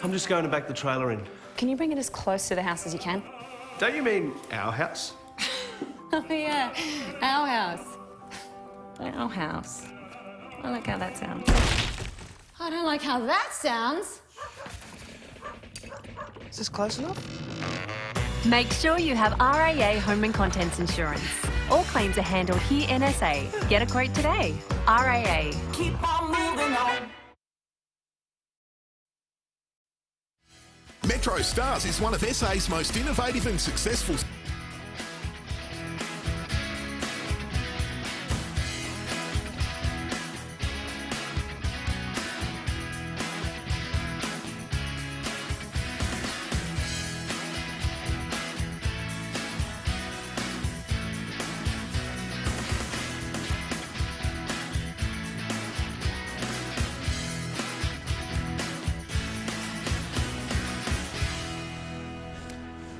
I'm just going to back the trailer in. Can you bring it as close to the house as you can? Don't you mean our house? Oh, yeah. Our house. Our house. I like how that sounds. I don't like how that sounds. Is this close enough? Make sure you have RAA Home and Contents Insurance. All claims are handled here NSA. Get a quote today. RAA. Keep on moving on. MetroStars is one of SA's most innovative and successful.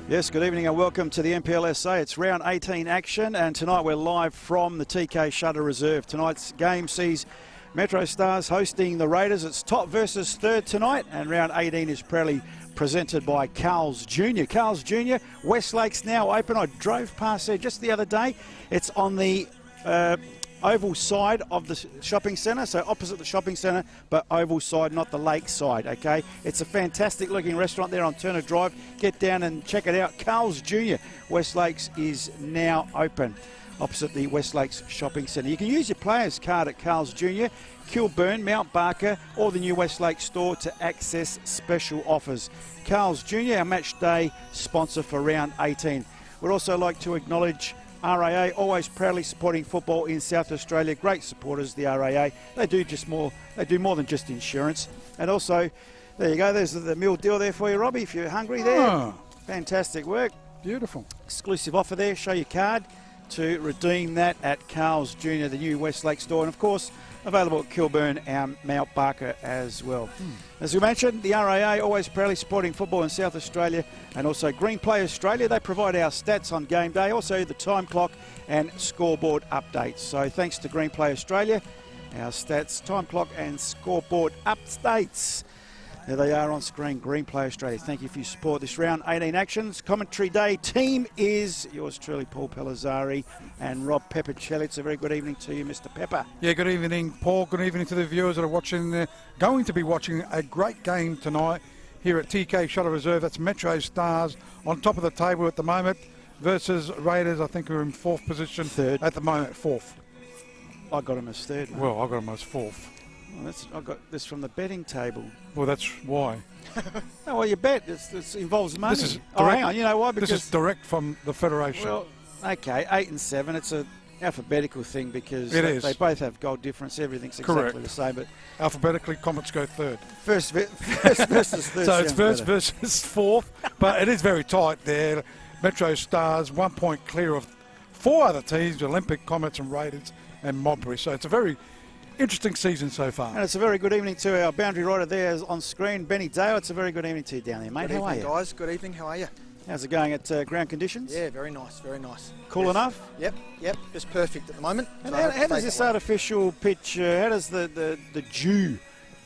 Yes, good evening and welcome to the NPL SA. It's round 18 action, and tonight we're live from the TK Shutter Reserve. Tonight's game sees MetroStars hosting the Raiders. It's top versus third tonight, and round 18 is proudly presented by Carl's Jr. Carl's Jr. Westlake's now open. I drove past there just the other day. It's on the oval side of the shopping centre, so opposite the shopping centre, but oval side, not the lake side, okay? It's a fantastic looking restaurant there on Turner Drive. Get down and check it out. Carl's Jr. Westlakes is now open opposite the Westlakes shopping centre. You can use your players card at Carl's Jr., Kilburn, Mount Barker, or the new Westlake store to access special offers. Carl's Jr., our match day sponsor for round 18. We'd also like to acknowledge RAA, always proudly supporting football in South Australia. Great supporters, the RAA. They do more than just insurance. And also, there you go, there's the meal deal there for you, Robbie, if you're hungry there. Oh. Fantastic work. Beautiful. Exclusive offer there. Show your card to redeem that at Carl's Jr., the new Westlake store. And of course, available at Kilburn and Mount Barker as well. As we mentioned, the RAA always proudly supporting football in South Australia, and also Green Play Australia. They provide our stats on game day, also the time clock and scoreboard updates. So thanks to Green Play Australia, our stats, time clock and scoreboard updates. There they are on screen, Green Play Australia. Thank you for your support. This round 18 actions. Commentary day team is yours truly, Paul Pellizzari and Rob Peppercelli. It's a very good evening to you, Mr. Pepper. Yeah, good evening, Paul. Good evening to the viewers that are watching. Going to be watching a great game tonight here at TK Shutter Reserve. That's MetroStars on top of the table at the moment versus Raiders. I think are in fourth position. Third. At the moment, fourth. I got him as third. Mate. Well, I got him as fourth. Well, I got this from the betting table. Well, that's why. No, well, you bet. This involves money. This is direct, hang on. You know why? Because this is direct from the Federation. Well, okay, 8 and 7. It's a alphabetical thing because they both have goal difference. Everything's exactly the same. But alphabetically, Comets go third. First versus third. So it's first versus fourth, but it is very tight there. MetroStars 1 point clear of 4 other teams: Olympic, Comets, and Raiders, and Modbury. So it's a very interesting season so far. And it's a very good evening to our boundary rider there on screen, Benny Dale. It's a very good evening to you down there, mate. How are you? Guys, good evening. How are you? How's it going at ground conditions? Yeah, very nice, very nice. Cool enough? Yep, just perfect at the moment. And so how does this artificial pitch, how does the dew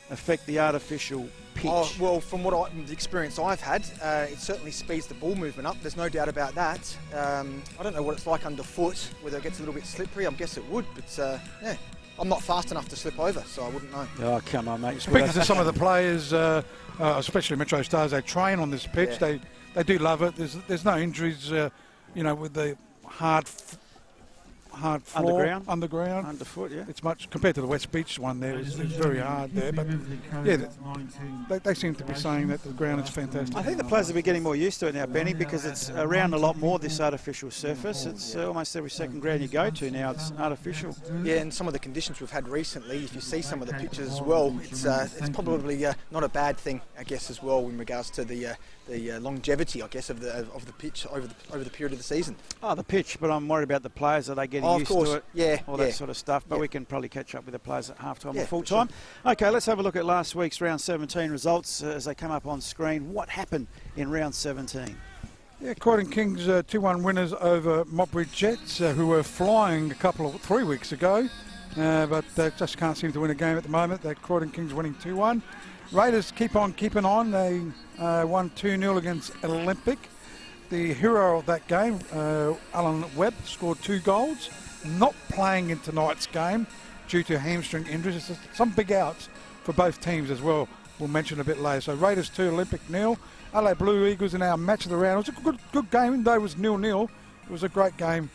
affect the artificial pitch? Oh, well, from the experience I've had, it certainly speeds the ball movement up. There's no doubt about that. I don't know what it's like underfoot, whether it gets a little bit slippery. I guess it would, but yeah. I'm not fast enough to slip over, so I wouldn't know. Oh, come on, mate. Speaking to some of the players, especially MetroStars, they train on this pitch. Yeah. They do love it. There's no injuries, with the hard floor, underground, underfoot. Yeah, it's much compared to the West Beach one. There, it's very hard there, but yeah, they seem to be saying that the ground is fantastic. I think the players will be getting more used to it now, Benny, because it's around a lot more, this artificial surface. It's almost every second ground you go to now, it's artificial. Yeah, and some of the conditions we've had recently, if you see some of the pictures as well, it's probably not a bad thing, I guess, as well in regards to the longevity, I guess, of the pitch over the period of the season. Oh, the pitch, but I'm worried about the players. Are they getting used to it? Yeah, all that sort of stuff. But we can probably catch up with the players at half-time or full-time. Sure. Okay, let's have a look at last week's round 17 results as they come up on screen. What happened in round 17? Yeah, Croydon Kings 2-1 winners over Modbury Jets, who were flying 3 weeks ago. but they just can't seem to win a game at the moment. The Croydon Kings winning 2-1. Raiders keep on keeping on. They won 2-0 against Olympic. The hero of that game, Alan Webb, scored 2 goals. Not playing in tonight's game due to hamstring injuries. There's some big outs for both teams as well. We'll mention a bit later. So Raiders 2, Olympic 0. LA Blue Eagles in our match of the round. It was a good game, though it was 0-0. It was a great game.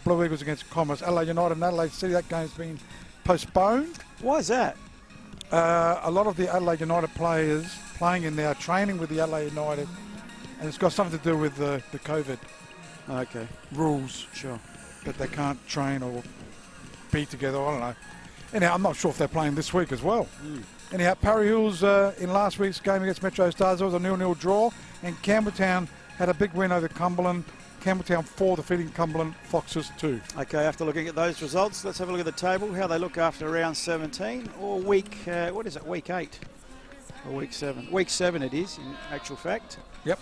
Blue Eagles against Commerce. LA United and Adelaide City, that game's been postponed. Why is that? A lot of the Adelaide United players playing in there, training with the LA United, and it's got something to do with the COVID rules. Sure. That they can't train or be together, I don't know. Anyhow, I'm not sure if they're playing this week as well. Anyhow, Parry Hills in last week's game against MetroStars, there was a 0-0 draw, and Campbelltown had a big win over Cumberland. Campbelltown 4 defeating Cumberland Foxes 2. Okay, after looking at those results, let's have a look at the table, how they look after round 17 or week, what is it, week 8 or week 7? Week 7 it is, in actual fact. Yep.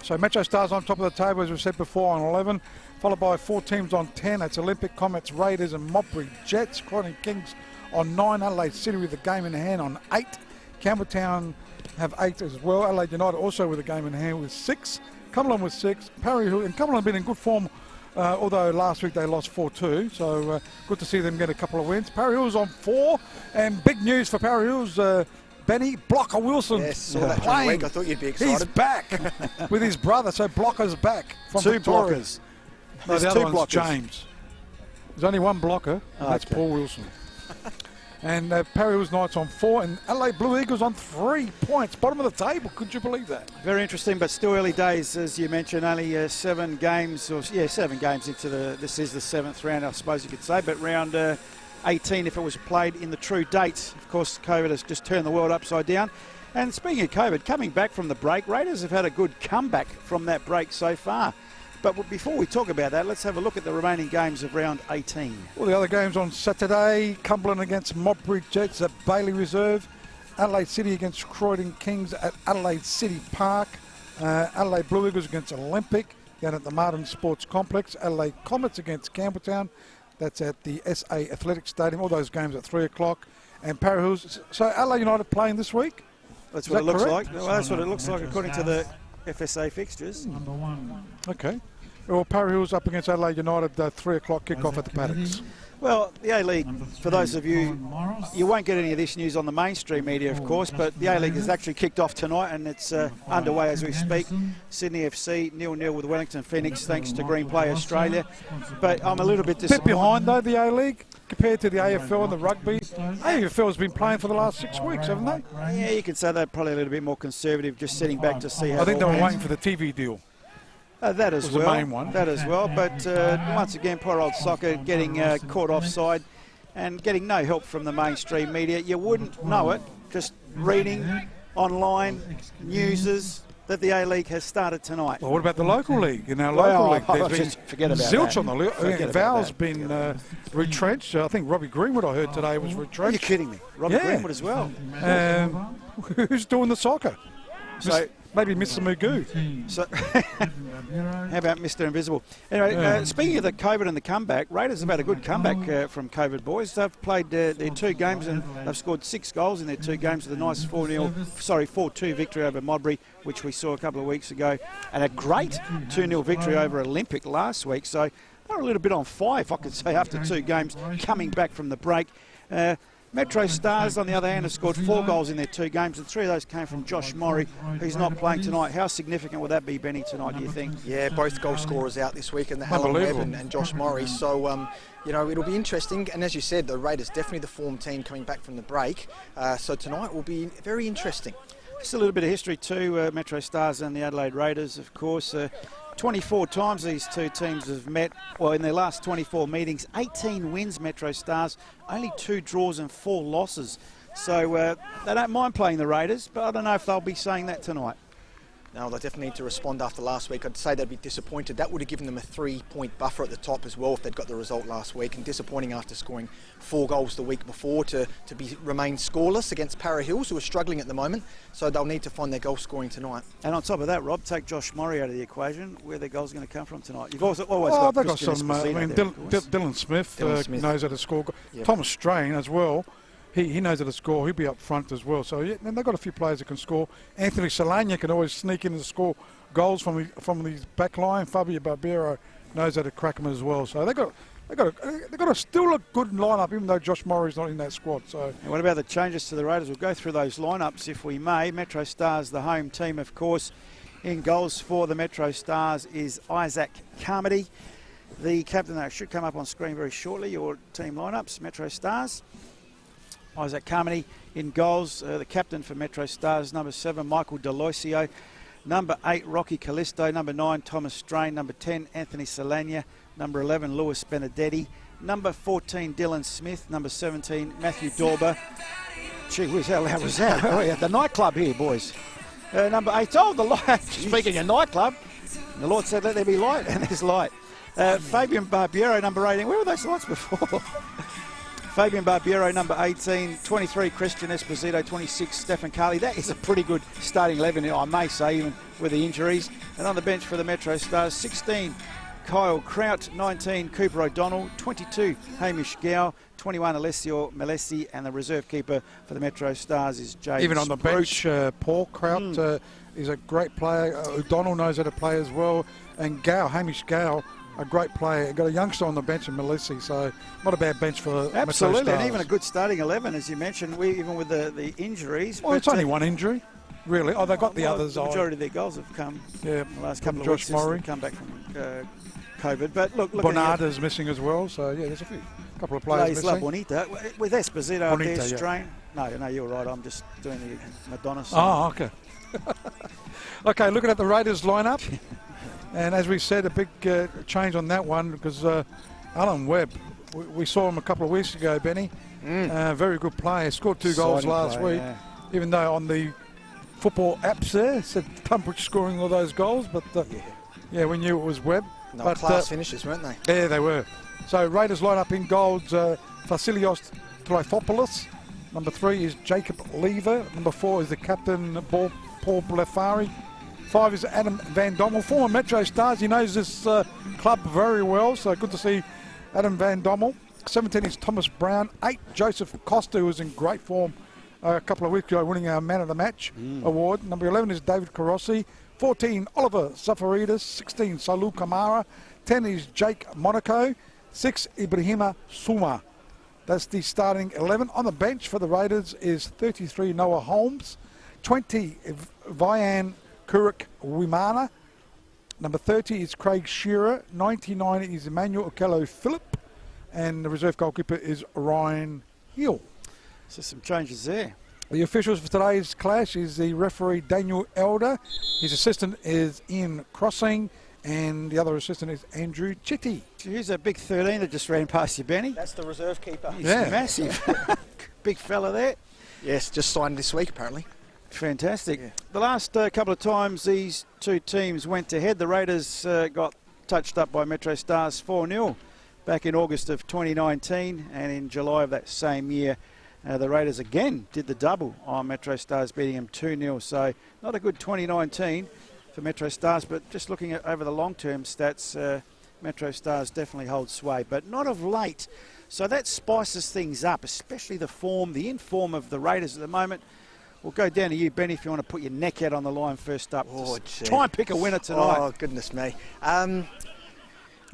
So MetroStars on top of the table, as we said before, on 11, followed by 4 teams on 10. That's Olympic, Comets, Raiders and Modbury Jets. Croydon Kings on 9. Adelaide City with a game in hand on 8. Campbelltown have 8 as well. Adelaide United also with a game in hand with 6. Cumberland with 6. Parry Hill, and Cumberland have been in good form, although last week they lost 4-2. So good to see them get a couple of wins. Parry Hill's on 4, and big news for Parry Hill's. Benny Blocker Wilson. Yes, saw that during the week. I thought you'd be excited. He's back with his brother, so Blocker's back from 2 Victoria. blockers. No, There's the 2 other one's blockers. James. There's only one blocker, and that's Okay. Paul Wilson. And Parry Hills Knights on 4, and LA Blue Eagles on 3 points. Bottom of the table, could you believe that? Very interesting, but still early days, as you mentioned. Only 7 games, or 7 games into this is the 7th round, I suppose you could say. But round 18, if it was played in the true dates, of course, COVID has just turned the world upside down. And speaking of COVID, coming back from the break, Raiders have had a good comeback from that break so far. But before we talk about that, let's have a look at the remaining games of round 18. All the other games on Saturday: Cumberland against Modbury Jets at Bailey Reserve, Adelaide City against Croydon Kings at Adelaide City Park, Adelaide Blue Eagles against Olympic down at the Martin Sports Complex, Adelaide Comets against Campbelltown, that's at the SA Athletic Stadium. All those games at 3 o'clock. And Parry Hills. So Adelaide United playing this week? That's what it looks correct? like. Well, that's what it looks like according to the FSA fixtures. Okay. Well, Parry Hills up against Adelaide United, 3 o'clock kick-off at the Paddocks. Well, the A-League, for those of you won't get any of this news on the mainstream media, of course, but the A-League has actually kicked off tonight and it's underway as we speak. Sydney FC 0-0 with Wellington Phoenix, thanks to Green Play Australia. But I'm a little bit Bit disappointed. behind, though, the A-League, compared to the AFL and the rugby. AFL has been playing for the last 6 weeks, haven't they? Yeah, you could say they're probably a little bit more conservative, just sitting back to see how I think they it all were pans. waiting for the TV deal. That as was the well. main one. That as well. But once again, poor old soccer getting caught offside and getting no help from the mainstream media. You wouldn't know it, just reading online newses that the A-League has started tonight. Well, what about the local league? In our Well, local league, there's just forget been about zilch that. on the league. Forget about Val's that. been retrenched. I think Robbie Greenwood, I heard today, was Are you retrenched. kidding me? Robert Yeah. Greenwood as well. Who's doing the soccer? So, Maybe Mr. Magoo. so how about Mr. Invisible? Anyway, speaking of the COVID and the comeback, Raiders have had a good comeback from COVID, boys. They've played their 2 games and they've scored 6 goals in their 2 games with a nice 4-2 victory over Modbury, which we saw a couple of weeks ago, and a great 2-0 victory over Olympic last week. So they're a little bit on fire, if I could say, after 2 games coming back from the break. MetroStars, on the other hand, have scored 4 goals in their 2 games, and 3 of those came from Josh Murray, who's not playing tonight. How significant would that be, Benny, tonight, do you think? Yeah, both goal scorers out this week, and the Helen Webb and Josh Murray. So, you know, it'll be interesting. And as you said, the Raiders definitely the form team coming back from the break. So tonight will be very interesting. Just a little bit of history too, MetroStars and the Adelaide Raiders, of course. 24 times these 2 teams have met, well, in their last 24 meetings. 18 wins, MetroStars, only 2 draws and 4 losses. So they don't mind playing the Raiders, but I don't know if they'll be saying that tonight. Now they definitely need to respond after last week. I'd say they'd be disappointed. That would have given them a 3-point buffer at the top as well if they'd got the result last week. And disappointing after scoring 4 goals the week before to remain scoreless against Para Hills, who are struggling at the moment. So they'll need to find their goal scoring tonight. And on top of that, Rob, take Josh Murray out of the equation. Where their goals going to come from tonight? You've always they've got got Christian some. Esposito there, of course. Dylan Smith, Dylan Smith knows how to score. Yep. Thomas Strain as well. He knows how to score. He'll be up front as well. So yeah, and they've got a few players that can score. Anthony Solana can always sneak in and score goals from his back line. Fabio Barbiero knows how to crack them as well. So they've got still a good lineup, even though Josh Murray's not in that squad. So and what about the changes to the Raiders? We'll go through those lineups if we may. MetroStars, the home team, of course. In goals for the MetroStars is Isaac Carmody. The captain, that should come up on screen very shortly, your team lineups, MetroStars. Isaac Carmody in goals, the captain for MetroStars, number 7, Michael Deloisio. Number 8, Rocky Callisto. Number 9, Thomas Strain. Number 10, Anthony Solana. Number 11, Lewis Benedetti. Number 14, Dylan Smith. Number 17, Matthew Dorber. Gee whiz, how loud was that? Oh, yeah, the nightclub here, boys. Number 8, the light. Speaking of nightclub, the Lord said, let there be light, and there's light. Fabian Barbiero, number 18. Where were those lights before? Fabian Barbiero, number 18. 23, Christian Esposito. 26, Stephen Carley. That is a pretty good starting 11, I may say, even with the injuries. And on the bench for the MetroStars, 16, Kyle Kraut. 19, Cooper O'Donnell. 22, Hamish Gow. 21, Alessio Melesi. And the reserve keeper for the MetroStars is James even on the bench, Paul Kraut is a great player. O'Donnell knows how to play as well. And Gow, Hamish Gow, a great player. Got a youngster on the bench in Melesi, so not a bad bench for absolutely, MetroStars. and even a good starting 11, as you mentioned, even with the injuries. Well, it's only one injury, really. Oh, they've got the others. The majority of their goals have come in the last couple of Josh weeks. Murray. Come back from COVID. But look Bonada's missing as well, so yeah, there's a couple of players missing. La Bonita. With Esposito up there, yeah. Strain. No, you're right. I'm just doing the Madonna song. Oh, okay. Okay, looking at the Raiders lineup. And as we said, a big change on that one because Alan Webb, we saw him a couple of weeks ago, Benny. Very good player. Scored 2 goals last week. Yeah. Even though on the football apps there, it said Tunbridge scoring all those goals. But yeah, we knew it was Webb. No, but class finishes, weren't they? Yeah, they were. So Raiders lineup in goals, Vasilios Trifopoulos. Number 3 is Jacob Lever. Number 4 is the captain, Paul Blefari. 5 is Adam Van Dommel, former MetroStars. He knows this club very well, so good to see Adam Van Dommel. 17 is Thomas Brown. 8, Joseph Costa, who was in great form a couple of weeks ago, winning our Man of the Match award. Number 11 is David Carossi. 14, Oliver Safaridis. 16, Salu Kamara. 10 is Jake Monaco. 6, Ibrahima Suma. That's the starting 11. On the bench for the Raiders is 33, Noah Holmes. 20, Vian Kurik Wimana. Number 30 is Craig Shearer. 99 is Emmanuel Okello Phillip. And the reserve goalkeeper is Ryan Hill. So some changes there. The officials for today's clash is the referee Daniel Elder. His assistant is Ian Crossing. And the other assistant is Andrew Chitty. Here's a big 13 that just ran past you, Benny. That's the reserve keeper. He's massive. Big fella there. Yes, just signed this week apparently. Fantastic. Yeah. The last couple of times these two teams went to head, the Raiders got touched up by MetroStars 4-0 back in August of 2019, and in July of that same year the Raiders again did the double on MetroStars, beating them 2-0. So not a good 2019 for MetroStars, but just looking at over the long-term stats, MetroStars definitely holds sway, but not of late. So that spices things up, especially the form, the in-form of the Raiders at the moment. We'll go down to you, Benny, if you want to put your neck out on the line first up. Oh, try and pick a winner tonight. Oh, goodness me.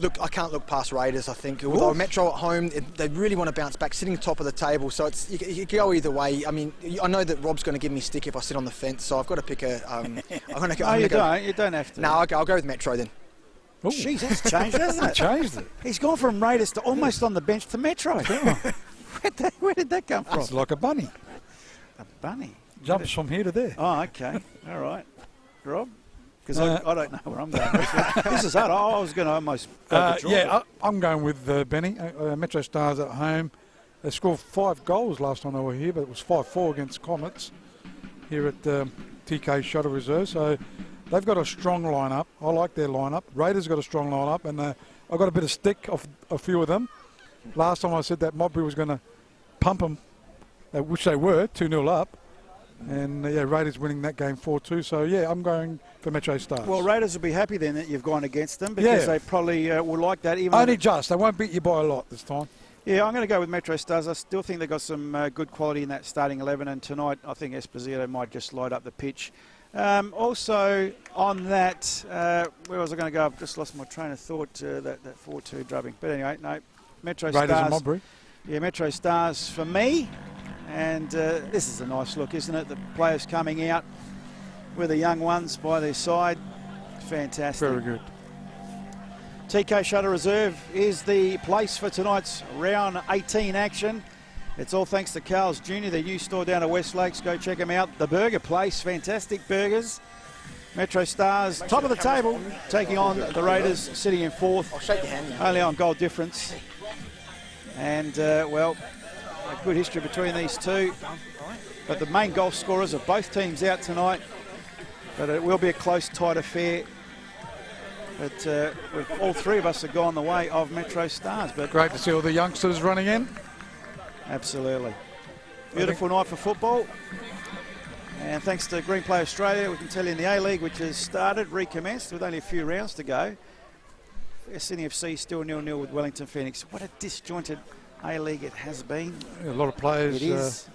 Look, I can't look past Raiders, I think. Although Metro at home, they really want to bounce back, sitting top of the table. So it's you go either way. I mean, I know that Rob's going to give me stick if I sit on the fence, so I've got to pick a... You don't have to. No, I'll go with Metro then. Ooh. Jeez, that's changed, hasn't it? Changed it. He's gone from Raiders to almost on the bench to Metro. Where did that come from? It's like a bunny. A bunny? Jumps from here to there. Oh, okay. All right. Rob? Because I don't know where I'm going. This is hard. I was going to almost go to draw. I'm going with Benny. MetroStars at home. They scored 5 goals last time they were here, but it was 5-4 against Comets here at TK Shuttle Reserve. So They've got a strong lineup. I like their lineup. Raiders got a strong lineup, and I got a bit of stick off a few of them. Last time I said that Modbury was going to pump them, which they were, 2-0 up. And, Raiders winning that game 4-2. So, I'm going for MetroStars. Well, Raiders will be happy then that you've gone against them because they probably will like that. Only just. They won't beat you by a lot this time. Yeah, I'm going to go with MetroStars. I still think they've got some good quality in that starting 11. And tonight, I think Esposito might just light up the pitch. Also, on that, where was I going to go? I've just lost my train of thought, that 4-2 drubbing. But anyway, no, MetroStars. Raiders and Modbury. Yeah, MetroStars for me. And this is a nice look, isn't it? The players coming out with the young ones by their side. Fantastic. Very good. TK Shutter Reserve is the place for tonight's round 18 action. It's all thanks to Carl's Jr., their new store down at West Lakes. Go check them out. The Burger Place, fantastic burgers. MetroStars, top of the table, taking on the Raiders, sitting in fourth. I'll shake your hand now. Only on goal difference. And, a good history between these two. But the main goal scorers of both teams out tonight. But it will be a close, tight affair. But all three of us have gone the way of MetroStars. But great to see all the youngsters running in. Absolutely. Beautiful night for football. And thanks to Green Play Australia, we can tell you in the A-League, which has started, recommenced with only a few rounds to go. SNFC still 0-0 with Wellington Phoenix. What a disjointed A-League it has been. A lot of players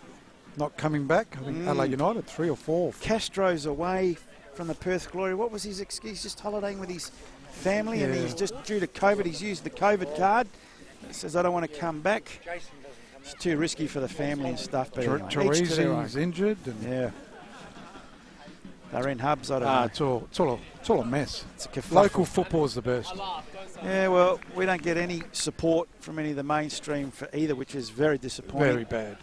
not coming back. I think LA United, 3 or 4. Castro's away from the Perth Glory. What was his excuse? Just holidaying with his family, and he's just due to COVID. He's used the COVID card. He says, I don't want to come back. It's too risky for the family and stuff. But anyway, Teresi's injured. And they're in hubs. I don't know. It's all a mess. It's a kerfuffle. Local football is the best. Yeah, well, we don't get any support from any of the mainstream for either, which is very disappointing. Very bad.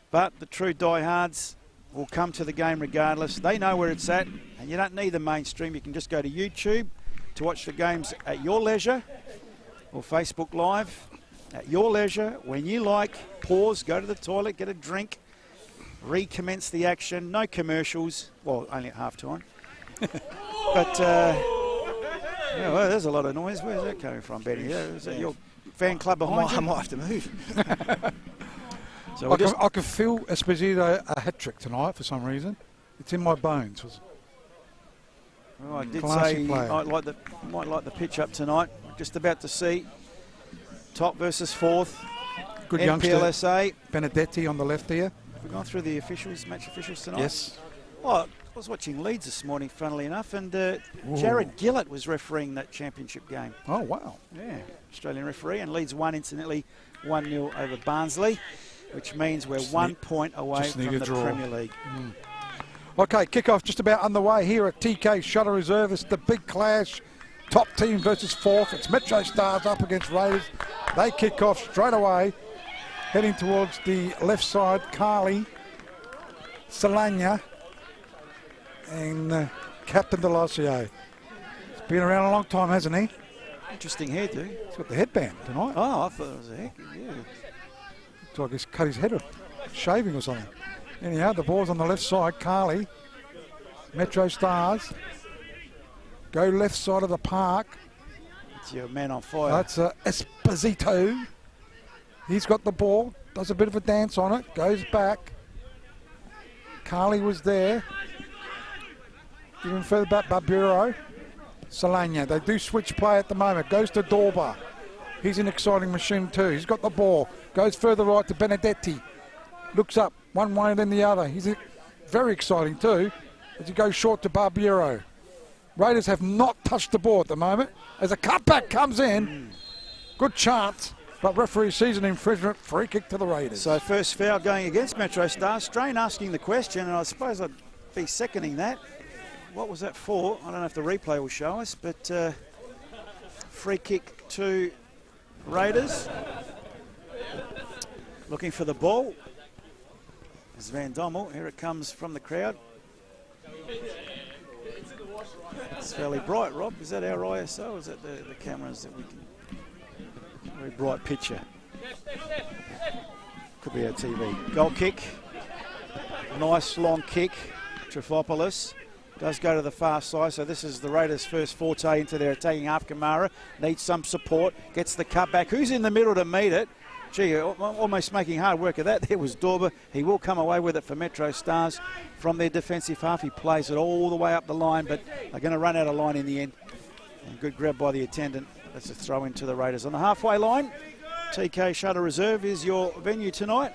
But the true diehards will come to the game regardless. They know where it's at, and you don't need the mainstream. You can just go to YouTube to watch the games at your leisure, or Facebook Live at your leisure, when you like. Pause, go to the toilet, get a drink, recommence the action. No commercials. Well, only at half-time. But... yeah, well, there's a lot of noise. Where's that coming from, Benny? Is that your fan club behind you? I might have to move. So I can feel Esposito a hat-trick tonight for some reason. It's in my bones. I did Classy say player. might like the pitch up tonight. Just about to see top versus fourth. Good NPLSA. youngster. Benedetti on the left here. Have we gone through the match officials tonight? Yes. Oh, I was watching Leeds this morning, funnily enough, and Jared Gillett was refereeing that championship game. Oh, wow. Yeah, Australian referee, and Leeds won, incidentally, 1-0 over Barnsley, which means we're 1 point away from the Premier League. Okay, kick-off just about underway here at TK Shutter Reserve. It's the big clash. Top team versus fourth. It's MetroStars up against Raiders. They kick off straight away. Heading towards the left side, Carly, Salanya, and Captain Delosier. He's been around a long time, hasn't he? Interesting hairdo. He's got the headband tonight. Oh, I thought it was a heck. Yeah. Looks like he's cut his head off, shaving or something. Anyhow, the ball's on the left side. Carly, MetroStars, go left side of the park. It's your man on fire. That's Esposito. He's got the ball, does a bit of a dance on it, goes back. Carly was there. Even further back, Barbero. Salanya, they do switch play at the moment. Goes to Dorba. He's an exciting machine too. He's got the ball. Goes further right to Benedetti. Looks up one way then the other. He's very exciting too as he goes short to Barbero. Raiders have not touched the ball at the moment. As a cutback comes in, good chance, but referee sees an infringement, free kick to the Raiders. So first foul going against MetroStars. Strain asking the question, and I suppose I'd be seconding that. What was that for? I don't know if the replay will show us, but free kick to Raiders. Looking for the ball. There's Van Dommel. Here it comes from the crowd. It's fairly bright, Rob. Is that our ISO or is that the cameras that we can... Very bright picture. Could be our TV. Goal kick. Nice long kick. Trifopoulos. Does go to the far side, so this is the Raiders' first forte into their attacking half. Kamara needs some support, gets the cut back. Who's in the middle to meet it? Gee, almost making hard work of that. There was Dorber. He will come away with it for MetroStars from their defensive half. He plays it all the way up the line, but they're going to run out of line in the end. And good grab by the attendant. That's a throw into the Raiders. On the halfway line, TK Shutter Reserve is your venue tonight.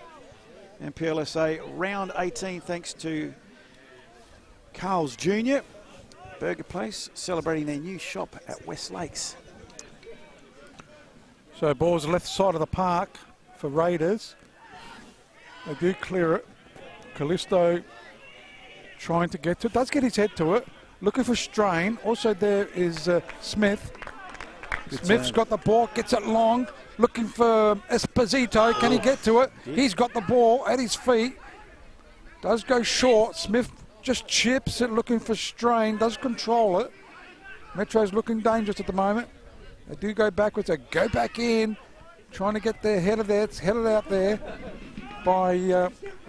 MPLSA round 18, thanks to Carl's Jr. Burger Place, celebrating their new shop at West Lakes. So ball's left side of the park for Raiders. They do clear it. Callisto trying to get to it. Does get his head to it. Looking for Strain. Also there is Smith. Smith's got the ball, gets it long. Looking for Esposito. Can he get to it? He's got the ball at his feet. Does go short. Smith just chips it, looking for Strain. Does control it. Metro's looking dangerous at the moment. They do go backwards. They go back in, trying to get their head of there. It's headed out there by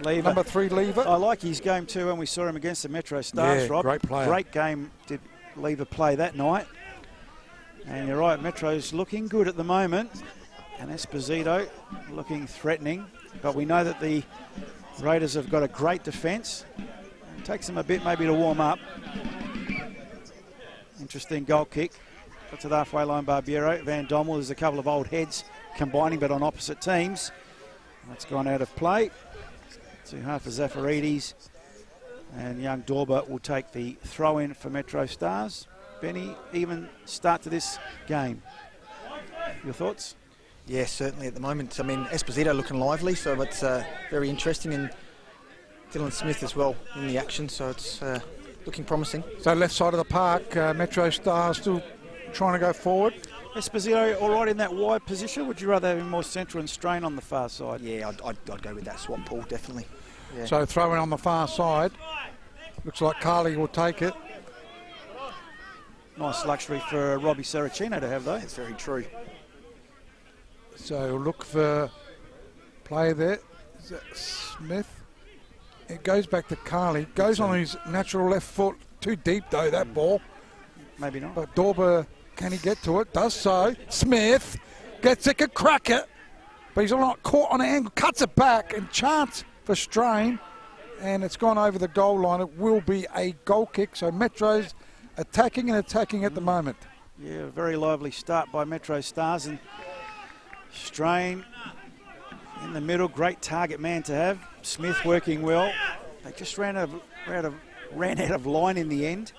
number 3, Lever. I like his game too, when we saw him against the MetroStars, yeah, Rob. great player. Great game did Lever play that night. And you're right, Metro's looking good at the moment. And Esposito looking threatening. But we know that the Raiders have got a great defence. It takes them a bit maybe to warm up. Interesting goal kick. Got to the halfway line, Barbiero. Van Dommel, there's a couple of old heads combining, but on opposite teams. That's gone out of play. To half for Zafaridis. And young Dorber will take the throw in for MetroStars. Benny, even start to this game. Your thoughts? Yeah, certainly at the moment. I mean, Esposito looking lively, so it's very interesting. And Dylan Smith as well in the action, so it's looking promising. So left side of the park, MetroStars still trying to go forward. Esposito all right in that wide position? Would you rather have him more central and Strain on the far side? Yeah, I'd go with that swap, Paul, definitely. Yeah. So throwing on the far side. Looks like Carly will take it. Nice luxury for Robbie Saracino to have, though. That's very true. So look for play there. Is that Smith? It goes back to Carly. Goes on his natural left foot. Too deep, though, that ball. Maybe not. But Dorber, can he get to it? Does so. Smith gets it, can crack it. But he's not caught on an angle. Cuts it back and chance for Strain. And it's gone over the goal line. It will be a goal kick. So Metro's attacking and attacking at the moment. Yeah, very lively start by MetroStars. And Strain in the middle. Great target man to have. Smith working well. They just ran out of line in the end.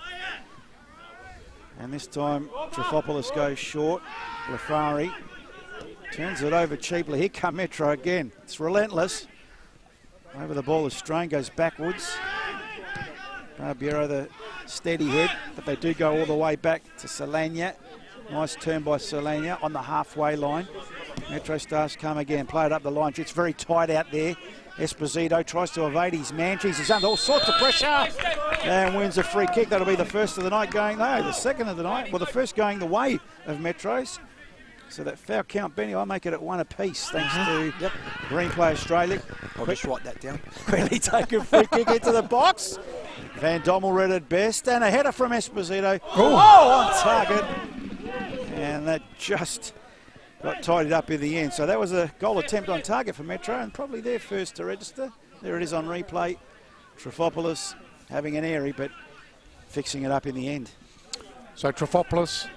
And this time, Trifopoulos goes short. Lafari turns it over cheaply. Here come Metro again. It's relentless. Over the ball as Strain goes backwards. Barbiero, the steady head, but they do go all the way back to Solana. Nice turn by Solana on the halfway line. MetroStars come again, play it up the line. It's very tight out there. Esposito tries to evade his man. He's under all sorts of pressure and wins a free kick. That'll be the first of the night going, no, the second of the night. Well, the first going the way of Metros. So that foul count, Benny, I'll make it at 1 apiece, thanks to Green Play Australia. I'll just write that down. Quickly taken free kick into the box. Van Dommel read it best, and a header from Esposito. On target. And that just got tidied up in the end. So that was a goal attempt on target for Metro, and probably their first to register. There it is on replay. Trifopoulos having an airy, but fixing it up in the end. So Trifopoulos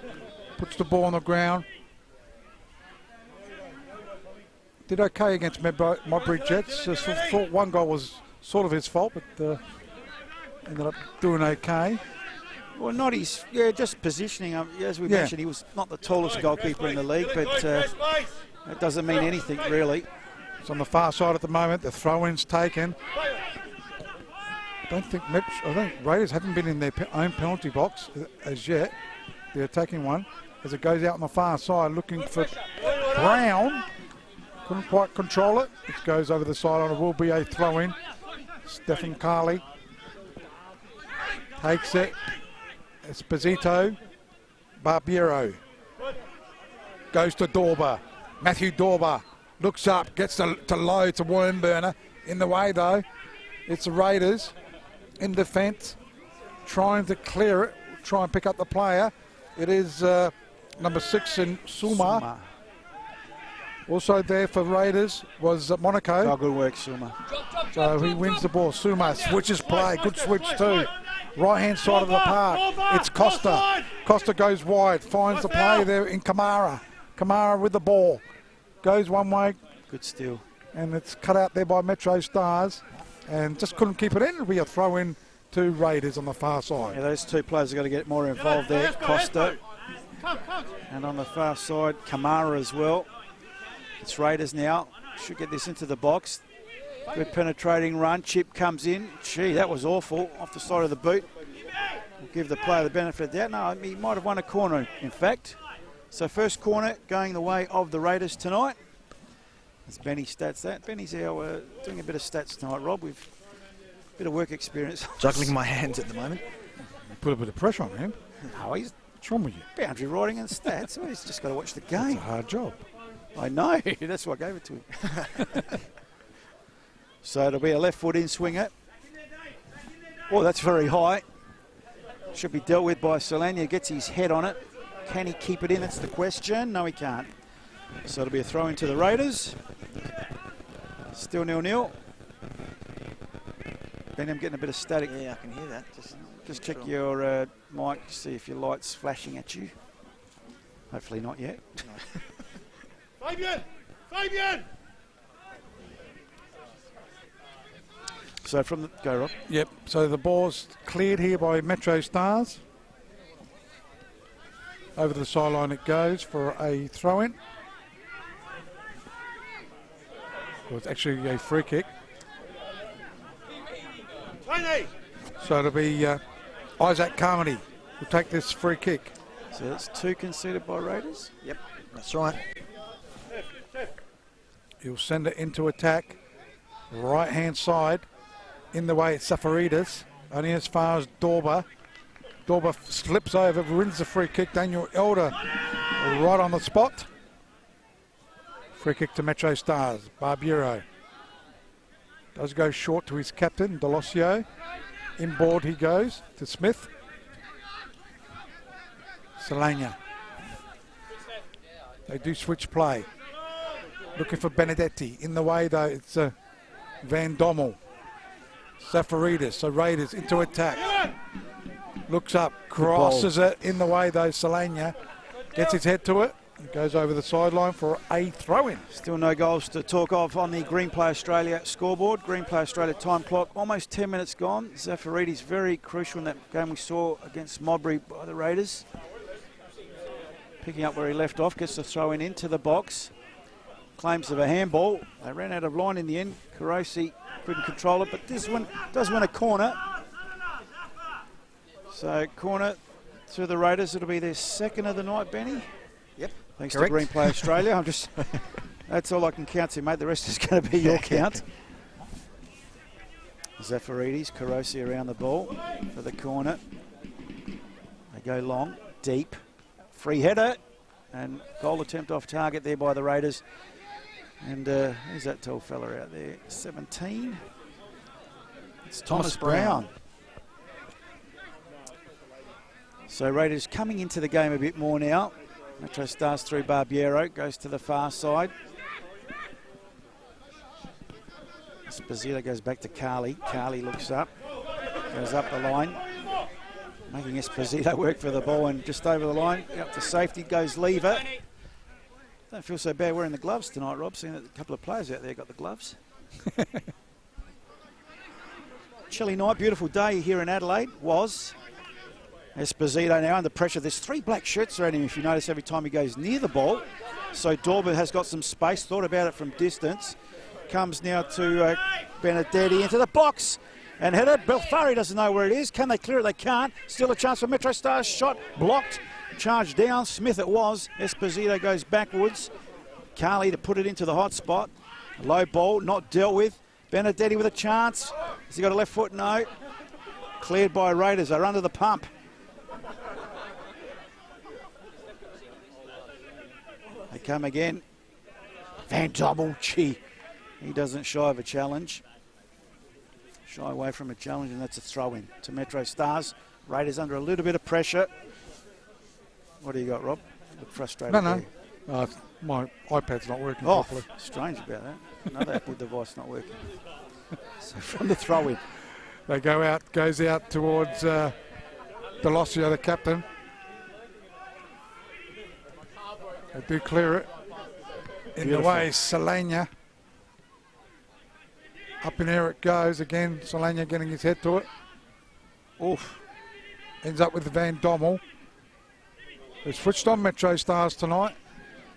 puts the ball on the ground. Did okay against Modbury Jets. Thought one goal was sort of his fault, but ended up doing okay. Well, not his, just positioning. As we mentioned, he was not the tallest goalkeeper in the league, but that doesn't mean anything, really. It's on the far side at the moment. The throw-in's taken. I think Raiders haven't been in their own penalty box as yet. The attacking one, as it goes out on the far side, looking for Brown. Couldn't quite control it. It goes over the sideline. It will be a throw-in. Stephen Carley takes it. Esposito. Barbiero. Goes to Dorber. Matthew Dorber looks up, gets to low to Wormburner. In the way, though, it's the Raiders in defence. trying to clear it, try and pick up the player. It is number 6 in Suma. Also there for Raiders was Monaco. Oh, good work, Suma. So he wins the ball. Suma switches play. Good switch too. Right-hand side of the park. It's Costa. Costa goes wide. Finds the play there in Kamara. Kamara with the ball. Goes one way. Good steal. And it's cut out there by MetroStars. And just couldn't keep it in. It'll be a throw-in to Raiders on the far side. Yeah, those two players have got to get more involved there. Costa. And on the far side, Kamara as well. It's Raiders now. Should get this into the box. Good penetrating run. Chip comes in. Gee, that was awful. Off the side of the boot. We'll give the player the benefit of that. No, he might have won a corner, in fact. So first corner going the way of the Raiders tonight. That's Benny stats that. Benny's our doing a bit of stats tonight, Rob. We've a bit of work experience. Juggling my hands at the moment. You put a bit of pressure on him. No, he's What's wrong with you? boundary riding and stats. Well, he's just got to watch the It's game. a hard job. I know. That's why I gave it to him. So it'll be a left foot in swinger. Oh, that's very high. Should be dealt with by Solana. Gets his head on it. Can he keep it in? That's the question. No, he can't. So it'll be a throw into the Raiders. Still 0-0. Ben, I'm getting a bit of static. Yeah, I can hear that. Just check your mic, see if your light's flashing at you. Hopefully not yet. Fabian! Fabian! So from the go, Rob. Yep, so the ball's cleared here by MetroStars. Over the sideline it goes for a throw-in. Well, it's actually a free kick. So it'll be Isaac Carmody will take this free kick. So that's 2 conceded by Raiders. Yep, that's right. He'll send it into attack. Right-hand side. In the way, it's Safaridis. Only as far as Dorba. Dorba slips over, wins the free kick. Daniel Elder right on the spot. Free kick to MetroStars. Barbiero does go short to his captain, Delosio. Inboard he goes to Smith. Solana. They do switch play. Looking for Benedetti. In the way though, it's Van Dommel. Safaridis, so Raiders into attack. Looks up, crosses it. In the way though, Solana gets his head to it. Goes over the sideline for a throw-in. Still no goals to talk of on the Green Play Australia scoreboard. Green Play Australia time clock, almost 10 minutes gone. Zafaridis very crucial in that game we saw against Modbury by the Raiders. Picking up where he left off, gets the throw-in into the box. Claims of a handball. They ran out of line in the end. Kurosi couldn't control it, but this one does win a corner. So corner to the Raiders. It'll be their second of the night, Benny. Yep. Thanks correct. to Green Play Australia. I'm just, that's all I can count to, mate. The rest is going to be your count. Zafaridis, Kurosi around the ball for the corner. They go long, deep. Free header and goal attempt off target there by the Raiders. And who's that tall fella out there? 17. It's Thomas Brown. So Raiders coming into the game a bit more now. MetroStars through Barbiero, goes to the far side. Esposito goes back to Carly. Carly looks up, goes up the line, making Esposito work for the ball and just over the line, up to safety, goes Lever. Don't feel so bad wearing the gloves tonight, Rob, seeing that a couple of players out there got the gloves. Chilly night, beautiful day here in Adelaide, was. Esposito now under pressure. There's 3 black shirts around him, if you notice, every time he goes near the ball. So Dorba has got some space, thought about it from distance. Comes now to Benedetti into the box. And headed. Belfari doesn't know where it is. Can they clear it? They can't. Still a chance for MetroStars. Shot blocked. Charge down. Smith it was. Esposito goes backwards. Carly to put it into the hot spot. Low ball, not dealt with. Benedetti with a chance. Has he got a left foot? No. Cleared by Raiders. They're under the pump. They come again. Van Dommel, gee, he doesn't shy of a challenge. Shy away from a challenge, and that's a throw-in to MetroStars. Raiders under a little bit of pressure. What do you got, Rob? Look frustrated. No. there. My iPad's not working Oh, properly. strange about that. Another Apple device not working. So from the throw-in. They goes out towards Delosio, the captain. They do clear it. In Beautiful. the way, Solana. Up in air it goes again. Solana getting his head to it. Oof. Ends up with Van Dommel. They've switched on MetroStars tonight.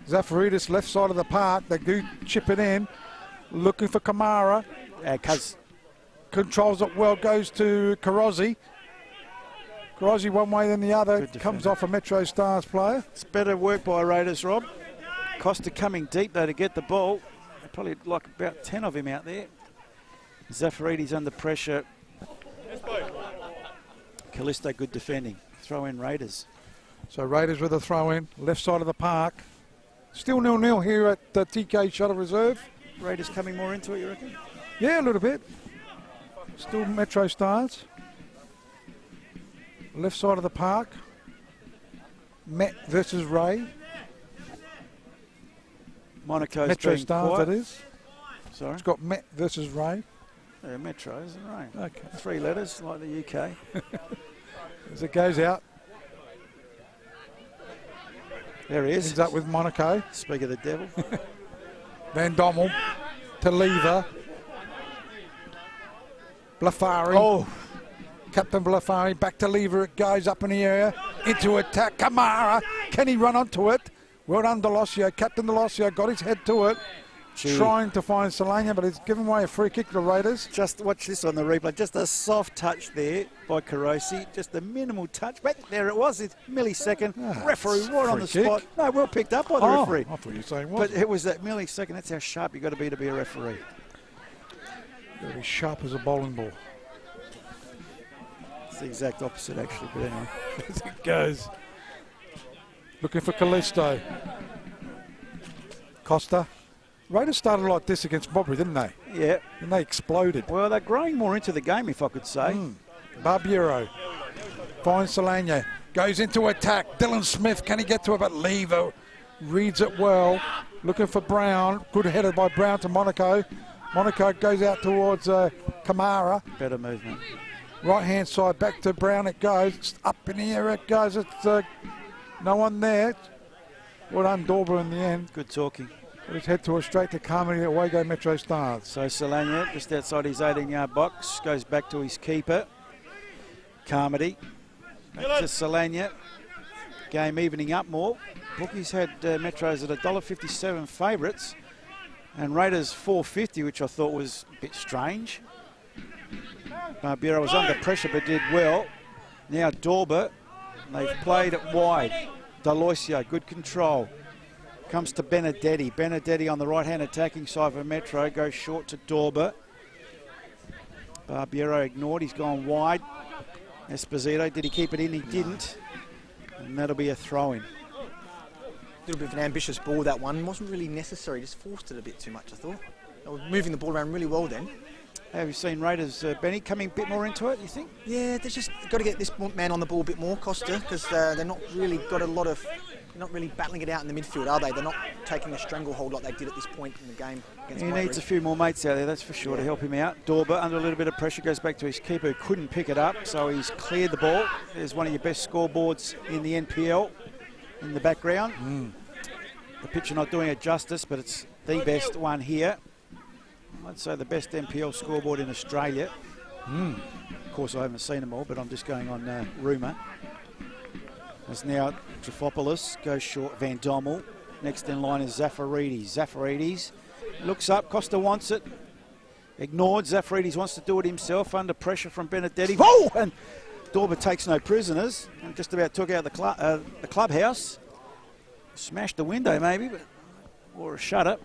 Zafaridis left side of the park. They do chip it in. Looking for Kamara. Controls it well. Goes to Karozi. Karozi one way than the other. Comes off a MetroStars player. It's better work by Raiders, Rob. Costa coming deep though to get the ball. They probably like about 10 of him out there. Zafaridis under pressure. Callisto good defending. Throw in Raiders. So Raiders with a throw in. Left side of the park. Still 0-0 here at the TK Shuttle Reserve. Raiders coming more into it, you reckon? Yeah, a little bit. Still MetroStars. Left side of the park. Met versus Ray. Monaco's being MetroStars, quiet. that is. Sorry? It's got Met versus Ray. Yeah, Metro, isn't it? Right? Okay. 3 letters, like the UK. As it goes out. There he is. Ends up with Monaco. Speak of the devil. Van Dommel to Lever. Blafari. Oh, Captain Blafari back to Lever. It goes up in the area. Into attack. Kamara. Can he run onto it? Well done, Delosio. Captain Delosio got his head to it. Gee. Trying to find Solana, but he's given away a free kick to the Raiders. just watch this on the replay. Just a soft touch there by Karosi. Just a minimal touch. But there it was. It's millisecond. Referee right on the free kick. spot. No, well picked up by the referee. I thought you were saying But what? it was that millisecond. That's how sharp you got to be a referee. Got to be sharp as a bowling ball. It's the exact opposite, actually. But anyway. As it goes. Looking for Callisto. Costa. Raiders started like this against Modbury, didn't they? Yeah. And they exploded. Well, they're growing more into the game, if I could say. Barbiero finds Solana. Goes into attack. Dylan Smith, can he get to it? But Lever reads it well. Looking for Brown. Good headed by Brown to Monaco. Monaco goes out towards Kamara. Better movement. Right hand side back to Brown it goes. It's up in the air it goes. It's no one there. Well done, Dorber in the end. Good talking. Got his head to it straight to Carmody. Away go MetroStars. So Solana, just outside his 18-yard box, goes back to his keeper. Carmody. Back to Solana. Game evening up more. Bookies had Metros at $1.57 favourites. And Raiders $4.50, which I thought was a bit strange. Barbiero was under pressure but did well. Now Dorber. They've played it wide. Delosio, good control. Comes to Benedetti. Benedetti on the right-hand attacking side for Metro. Goes short to Dorber. Barbiero ignored. He's gone wide. Esposito, did he keep it in? He didn't. And that'll be a throw-in. A little bit of an ambitious ball, that one. Wasn't really necessary. Just forced it a bit too much, I thought. They were moving the ball around really well then. Have you seen Raiders, Benny, coming a bit more into it, you think? Yeah, they've just got to get this man on the ball a bit more, Costa, because they're not really got a lot of... They're not really battling it out in the midfield, are they? They're not taking a stranglehold like they did at this point in the game against He Modbury. needs a few more mates out there, that's for sure, to help him out. Dorber, under a little bit of pressure, goes back to his keeper who couldn't pick it up, so he's cleared the ball. There's one of your best scoreboards in the NPL in the background. The picture not doing it justice, but it's the best one here. I'd say the best NPL scoreboard in Australia. Of course, I haven't seen them all, but I'm just going on rumour. As now Trifopoulos goes short, Van Dommel. Next in line is Zafaridis. Zafaridis looks up, Costa wants it. Ignored, Zafaridis wants to do it himself under pressure from Benedetti. Oh! And Dorber takes no prisoners and just about took out the clubhouse. Smashed the window maybe, but or a shutter.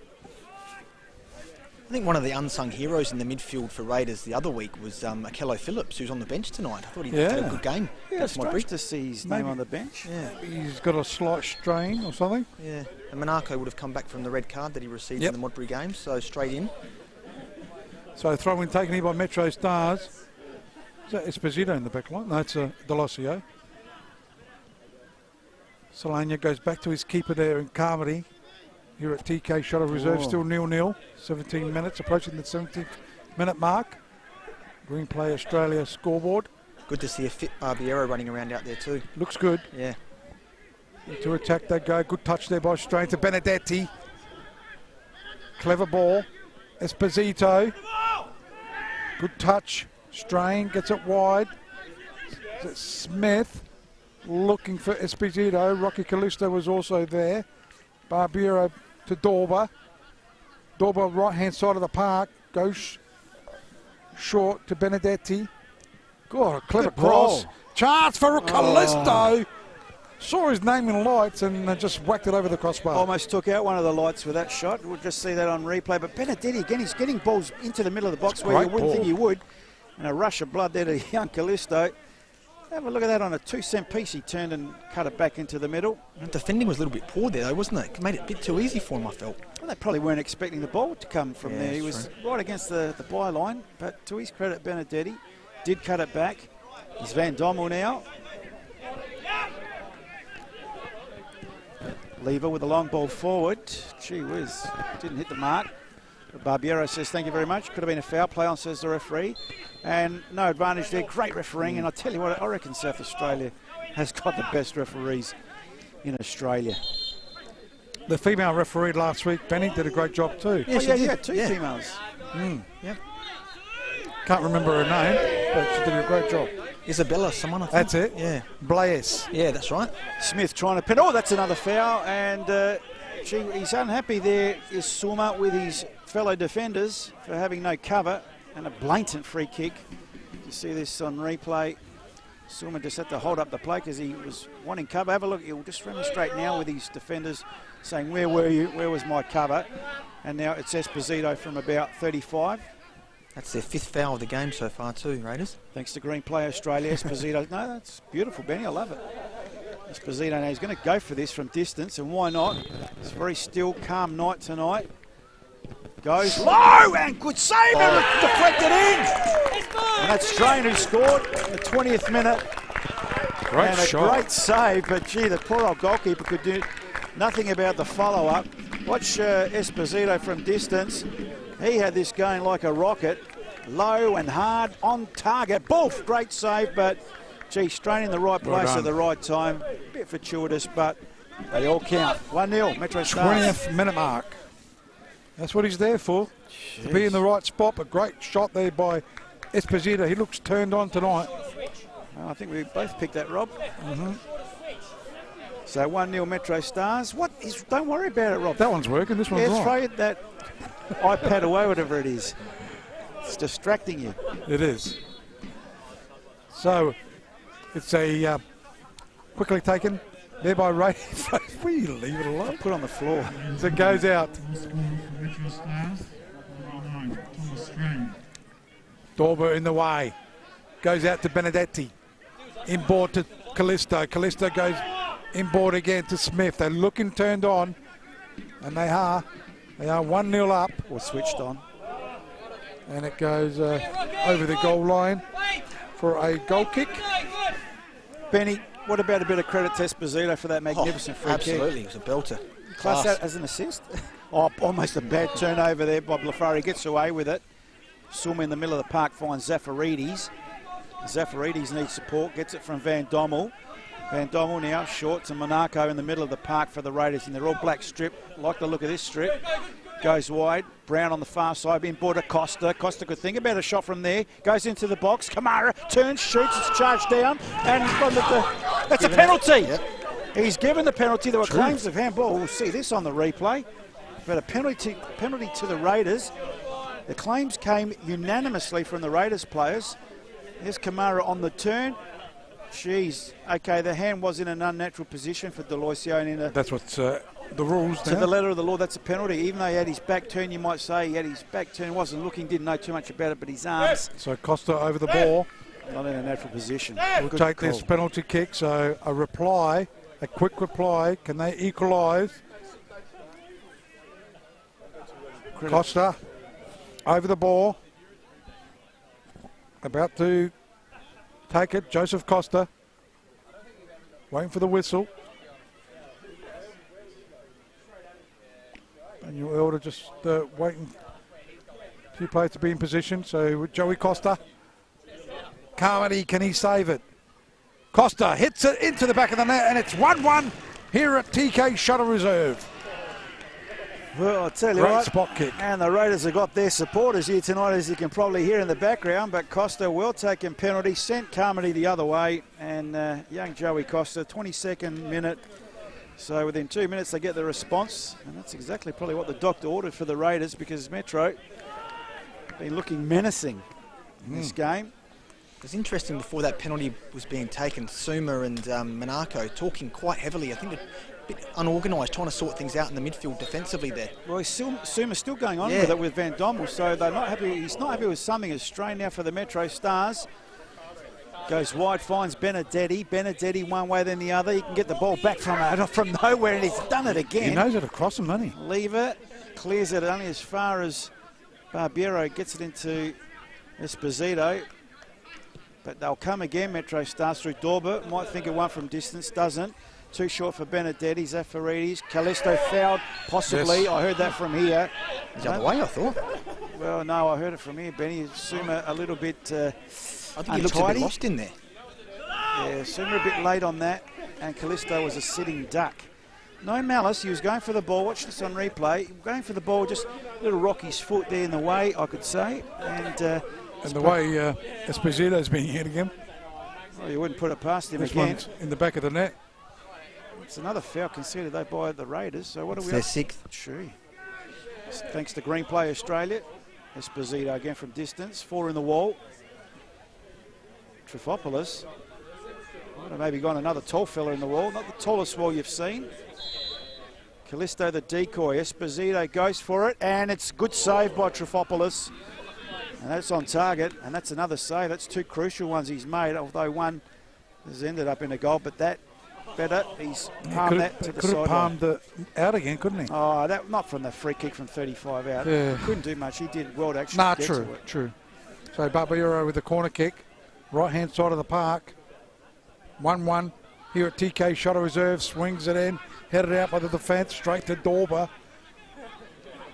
I think one of the unsung heroes in the midfield for Raiders the other week was Akello Phillips, who's on the bench tonight. I thought he had a good game. Yeah, it's Modbury. strange to see his name on the bench. Yeah. He's got a slight strain or something. Yeah, and Monaco would have come back from the red card that he received in the Modbury game, so straight in. So throw-in taken here by MetroStars. Is that Esposito in the back line? No, it's Delosio. Solana goes back to his keeper there in Carmody. Here at TK Shuttle Reserve, still 0-0. 17 minutes, approaching the 17th minute mark. Green Play Australia scoreboard. Good to see a fit Barbiero running around out there too. Looks good. Yeah. To attack they go. Good touch there by Strain to Benedetti. Clever ball. Esposito. Good touch. Strain gets it wide. Is it Smith looking for Esposito. Rocky Callisto was also there. Barbiero to Dorba. Dorba right hand side of the park. Goes short to Benedetti. God, a clever cross. Chance for Callisto. Saw his name in lights and just whacked it over the crossbar. Almost took out one of the lights with that shot. We'll just see that on replay. But Benedetti, again, he's getting balls into the middle of the box where you wouldn't think he would. And a rush of blood there to young Callisto. Have a look at that on a 2-cent piece. He turned and cut it back into the middle. And defending was a little bit poor there, though, wasn't it? It made it a bit too easy for him, I felt. Well, they probably weren't expecting the ball to come from there. He was right against the byline. But to his credit, Benedetti did cut it back. It's Van Dommel now. Lever with a long ball forward. Gee whiz, didn't hit the mark. But Barbiero says, thank you very much. Could have been a foul play on, says the referee. And no advantage there. Great refereeing. And I tell you what, I reckon South Australia has got the best referees in Australia. The female referee last week, Benny, did a great job too. Yeah, two females. Yeah. Can't remember her name, but she did a great job. Isabella, someone I think. That's it. Yeah. Blaise. Yeah, that's right. Smith trying to pin. Oh, that's another foul. And he's unhappy there, is Suma, with his fellow defenders for having no cover. And a blatant free kick. You see this on replay. Suma just had to hold up the play because he was wanting cover. Have a look. He'll just remonstrate now with his defenders saying, where were you? Where was my cover? And now it's Esposito from about 35. That's their 5th foul of the game so far too, Raiders. Thanks to Green Play Australia. Esposito. No, that's beautiful, Benny. I love it. Esposito now, he's going to go for this from distance, and why not? It's a very still, calm night tonight. Goes low and good save and deflected in. And that's Strain who scored in the 20th minute. Great and shot. A great save, but gee, the poor old goalkeeper could do nothing about the follow-up. Watch Esposito from distance. He had this going like a rocket. Low and hard, on target. Boof! Great save, but gee, Strain in the right place at the right time. A bit fortuitous, but they all count. 1-0, MetroStars. 20th minute mark. That's what he's there for. Jeez. To be in the right spot. A great shot there by Esposito. He looks turned on tonight. Well, I think we both picked that, Rob. So 1-0 MetroStars. Don't worry about it, Rob. That one's working. This one's throw that iPad away, whatever it is. It's distracting you. It is. So it's a quickly taken there by Ray. Will you leave it alone? Put on the floor. So it goes out. Dorba in the way. Goes out to Benedetti. Inboard to Callisto. Callisto goes inboard again to Smith. They're looking turned on. And they are 1-0 up. Or switched on. And it goes over the goal line for a goal kick. Benny, what about a bit of credit to Esposito for that magnificent free kick? Absolutely, it was a belter. Class that as an assist. Almost a bad turnover there by Blafari. Gets away with it. Suma in the middle of the park finds Zafaridis. Zafaridis needs support. Gets it from Van Dommel. Van Dommel now short to Monaco in the middle of the park for the Raiders. And they're all black strip. Like the look of this strip. Goes wide. Brown on the far side. Inboard to Costa. Costa could think about a shot from there. Goes into the box. Kamara turns, shoots. It's charged down. And that's a penalty. Yep. He's given the penalty. There were claims of handball. We'll see this on the replay. But a penalty to the Raiders. The claims came unanimously from the Raiders players. There's Kamara on the turn. Jeez. Okay, the hand was in an unnatural position for Deloissione. That's what the rules to the letter of the law, that's a penalty. Even though he had his back turn, you might say he had his back turn, wasn't looking, didn't know too much about it, but his arms. So Costa over the ball. Not in a natural position. We'll take this penalty kick. So a quick reply. Can they equalise? Costa over the ball. About to take it. Joseph Costa waiting for the whistle. And you Elder just waiting for a few players to be in position. So with Joey Costa. Carmody, can he save it? Costa hits it into the back of the net, and it's 1-1 here at TK Shuttle Reserve. Well, I'll tell you Great what, spot kick. and the Raiders have got their supporters here tonight, as you can probably hear in the background, but Costa, well-taken penalty, sent Carmody the other way, and young Joey Costa, 22nd minute. So within 2 minutes they get the response, and that's exactly probably what the doctor ordered for the Raiders, because Metro been looking menacing in this game. It was interesting before that penalty was being taken, Suma and Monaco talking quite heavily. I think a bit unorganised, trying to sort things out in the midfield defensively there. Well, Suma's still going on with it with Van Dommel, so they're not happy. He's not happy with something. It's strained now for the Metro Stars. Goes wide, finds Benedetti. Benedetti one way then the other. He can get the ball back from nowhere, and he's done it again. He knows how to cross him, doesn't he? Leave it. Clears it only as far as Barbiero gets it into Esposito. But they'll come again, Metro Stars, through Dorber. Might think it won from distance, doesn't. Too short for Benedetti. Zafaridis. Callisto fouled, possibly. Yes. I heard that from here. It's the other way, I thought. Well, no, I heard it from here, Benny. Suma a little bit I think he looks a bit lost in there. Yeah, Suma a bit late on that. And Callisto was a sitting duck. No malice. He was going for the ball. Watch this on replay. Going for the ball, just a little Rocky's foot there in the way, I could say. And the way Esposito's been hit again. Well, you wouldn't put it past him this again. One's in the back of the net. It's another foul conceded though by the Raiders. So what are we? Their sixth. Gee. Thanks to Green Play Australia. Esposito again from distance. 4 in the wall. Trifopoulos. Would have maybe gone another tall fella in the wall. Not the tallest wall you've seen. Callisto the decoy. Esposito goes for it, and it's good save by Trifopoulos. And that's on target, and that's another save. That's 2 crucial ones he's made, although one has ended up in a goal, but that better. He's palmed that to the sideline. Could have palmed it out again, couldn't he? Oh, that not from the free kick from 35 out. Yeah. Couldn't do much. He did well to actually get to it. True. So Barbiero with the corner kick, right-hand side of the park. 1-1 here at TK Shuttle Reserve. Swings it in, headed out by the defence, straight to Dorber.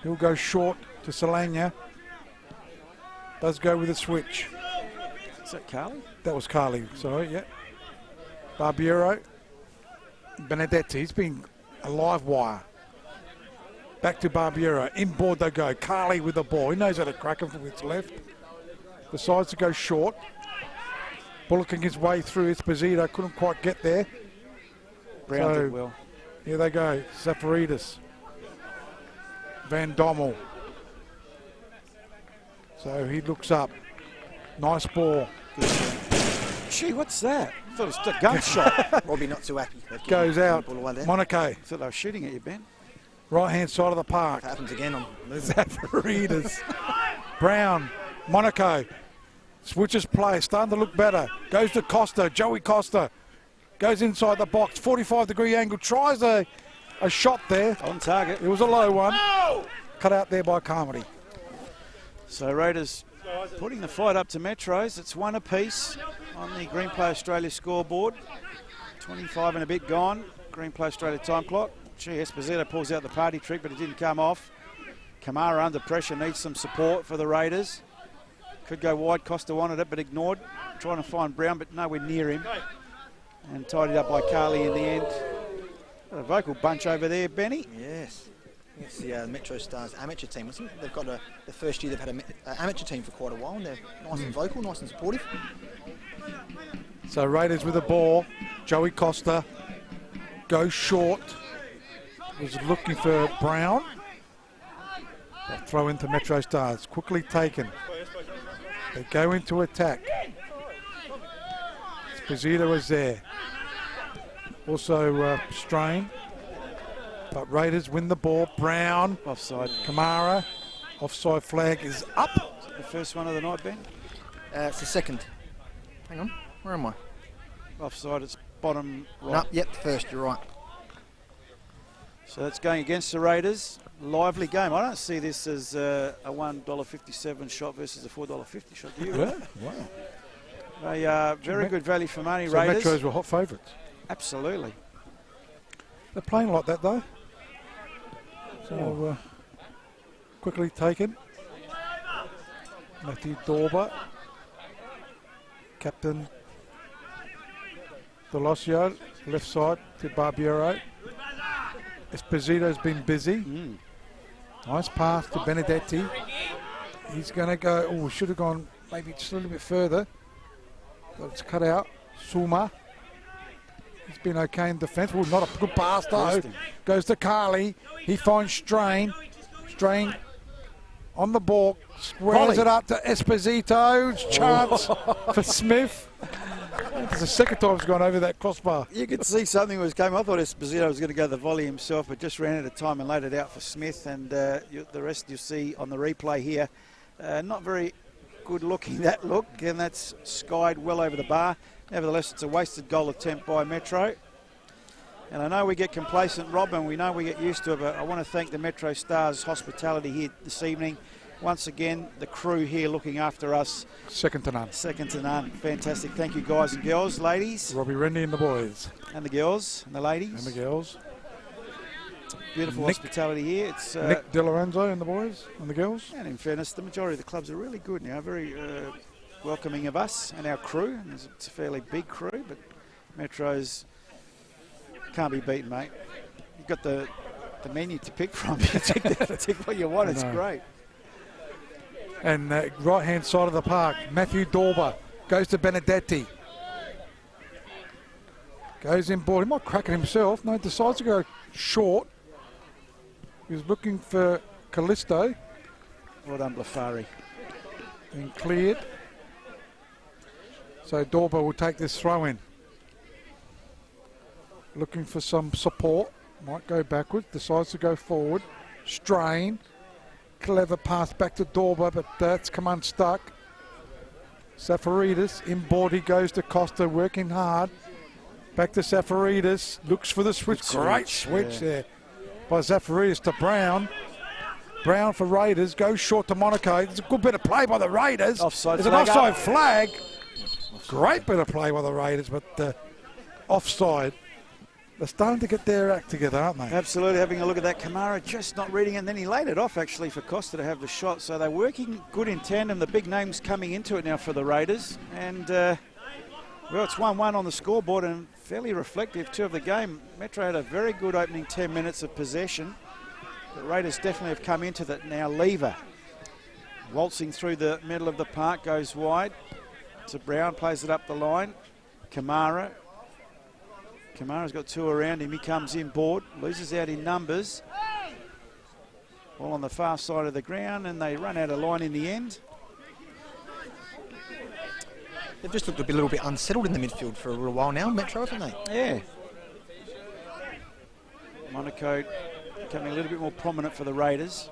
He'll go short to Solana. Does go with a switch. Is that Carly? That was Carly, sorry, yeah. Barbiero. Benedetti's been a live wire. Back to Barbiero. Inboard they go. Carly with the ball. He knows how to crack him from his left. Decides to go short. Bullocking his way through. Esposito couldn't quite get there. Brown did well. Here they go. Zafaridis. Van Dommel. So he looks up. Nice ball. Gee, what's that? I thought it was a gunshot. Robbie not too happy. Goes out. Monaco. I thought they were shooting at you, Ben. Right-hand side of the park. If it happens again, I'm moving. Zafaridis. Brown. Monaco. Switches play. Starting to look better. Goes to Costa. Joey Costa. Goes inside the box. 45-degree angle. Tries a shot there. On target. It was a low one. Oh! Cut out there by Carmody. So Raiders putting the fight up to Metros. It's 1 apiece on the Green Play Australia scoreboard. 25 and a bit gone. Green Play Australia time clock. Gee, Esposito pulls out the party trick, but it didn't come off. Kamara under pressure, needs some support for the Raiders. Could go wide. Costa wanted it, but ignored. Trying to find Brown, but nowhere near him. And tidied up by Carly in the end. Got a vocal bunch over there, Benny. Yes. It's the MetroStars amateur team. I think they've got the first year they've had an amateur team for quite a while, and they're nice and vocal, nice and supportive. So Raiders with the ball. Joey Costa goes short. Was looking for Brown. Throw into MetroStars. Quickly taken. They go into attack. Esposito was there. Also Strain. But Raiders win the ball. Brown. Offside. Kamara. Offside flag is up. Is it the first one of the night, Ben? It's the second. Hang on. Where am I? Offside. It's bottom right. No, yep, first. You're right. So that's going against the Raiders. Lively game. I don't see this as a $1.57 shot versus a $4.50 shot. Do you? Yeah. Wow. They are very good value for money, So Raiders. Metros were hot favourites. Absolutely. They're playing like that though. So quickly taken. Matthew Dorber, captain Delosio, left side to Barbiero. Esposito's been busy. Nice pass to Benedetti. He's going to go, oh, should have gone maybe just a little bit further. But it's cut out. Suma. He's been okay in defence. Oh, not a good pass though. Goes to Carly. He finds Strain. Strain on the ball. Squares it up to Esposito. Chance for Smith. It's the second time he's gone over that crossbar. You could see something was coming. I thought Esposito was going to go the volley himself, but just ran out of time and laid it out for Smith. And the rest you'll see on the replay here. Not very good looking, that look, and that's skied well over the bar. Nevertheless, it's a wasted goal attempt by Metro. And I know we get complacent, Rob, and we know we get used to it, but I want to thank the MetroStars hospitality here this evening. Once again, the crew here looking after us. Second to none. Second to none. Fantastic. Thank you, guys and girls, ladies. Robbie Rennie and the boys. And the girls and the ladies. And the girls. Beautiful hospitality here. It's Nick De Lorenzo and the boys and the girls. And in fairness, the majority of the clubs are really good now, very welcoming of us and our crew. And it's a fairly big crew, but Metro's can't be beaten, mate. You've got the menu to pick from. You take what you want. It's great. And right-hand side of the park, Matthew Dorber goes to Benedetti. Goes in board. He might crack it himself. No, decides to go short. He's looking for Callisto. Well done, Blafari. And cleared. So Dorber will take this throw in. Looking for some support. Might go backwards. Decides to go forward. Strain. Clever pass back to Dorber, but that's come unstuck. Safaridis in board. He goes to Costa, working hard. Back to Safaridis. Looks for the switch. Great switch there by Safaridis to Brown. Brown for Raiders. Goes short to Monaco. It's a good bit of play by the Raiders. Offside There's an offside flag. Great bit of play by the Raiders, but offside. They're starting to get their act together, aren't they? Absolutely. Having a look at that, Kamara just not reading it, and then he laid it off actually for Costa to have the shot. So they're working good in tandem. The big names coming into it now for the Raiders. And, well, it's 1-1 on the scoreboard and fairly reflective too of the game. Metro had a very good opening 10 minutes of possession. The Raiders definitely have come into that now. Lever waltzing through the middle of the park, goes wide. So Brown plays it up the line. Kamara's got two around him. He comes in board, loses out in numbers. All on the far side of the ground, and they run out of line in the end. They've just looked a little bit unsettled in the midfield for a little while now, Metro, haven't they? Yeah. Monaco becoming a little bit more prominent for the Raiders.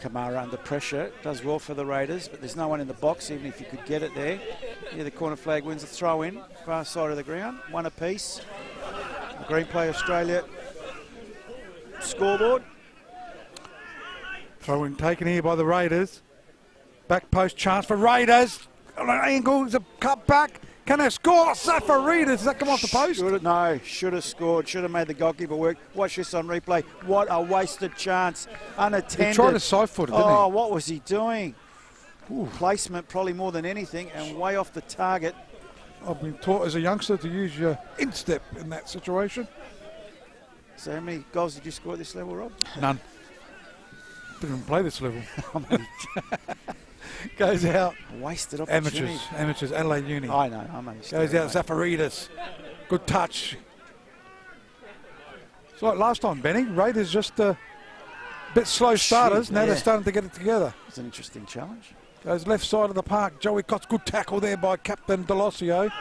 Kamara under pressure, does well for the Raiders, but there's no one in the box, even if you could get it there. Yeah, the corner flag wins the throw in, far side of the ground, one apiece. The Green Play Australia scoreboard. Throw in taken here by the Raiders. Back post chance for Raiders. On an angle, it's a cut back. Can they score? Safaridis, does that come off the post? Should have scored. Should have made the goalkeeper work. Watch this on replay. What a wasted chance. Unattended. He tried to side foot it, didn't he? Oh, what was he doing? Placement probably more than anything, and way off the target. I've been taught as a youngster to use your instep in that situation. So how many goals did you score at this level, Rob? None. Didn't even play this level. Goes out. Wasted opportunity. Amateurs, Adelaide Uni. I know, I'm only goes out, Safaridis. Good touch. It's like last time, Benny. Raiders just a bit slow starters. Now they're starting to get it together. It's an interesting challenge. Goes left side of the park. Joey Cott's good tackle there by Captain Delosio.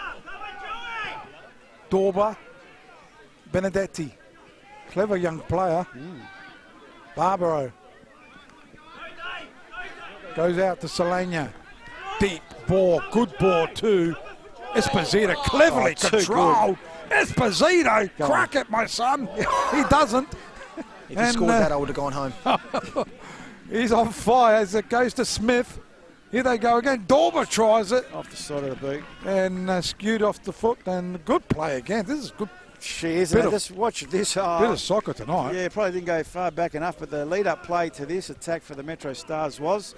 Dorber. Benedetti. Clever young player. Barbaro. Goes out to Solana. Deep ball. Good ball too. Esposito cleverly controlled. Esposito, crack it, my son. He doesn't. If he scored that, I would have gone home. He's on fire as it goes to Smith. Here they go again. Dorber tries it. Off the side of the boot. And skewed off the foot. And good play again. This is good. She is. Just watch this. Bit of soccer tonight. Yeah, probably didn't go far back enough, but the lead-up play to this attack for the MetroStars was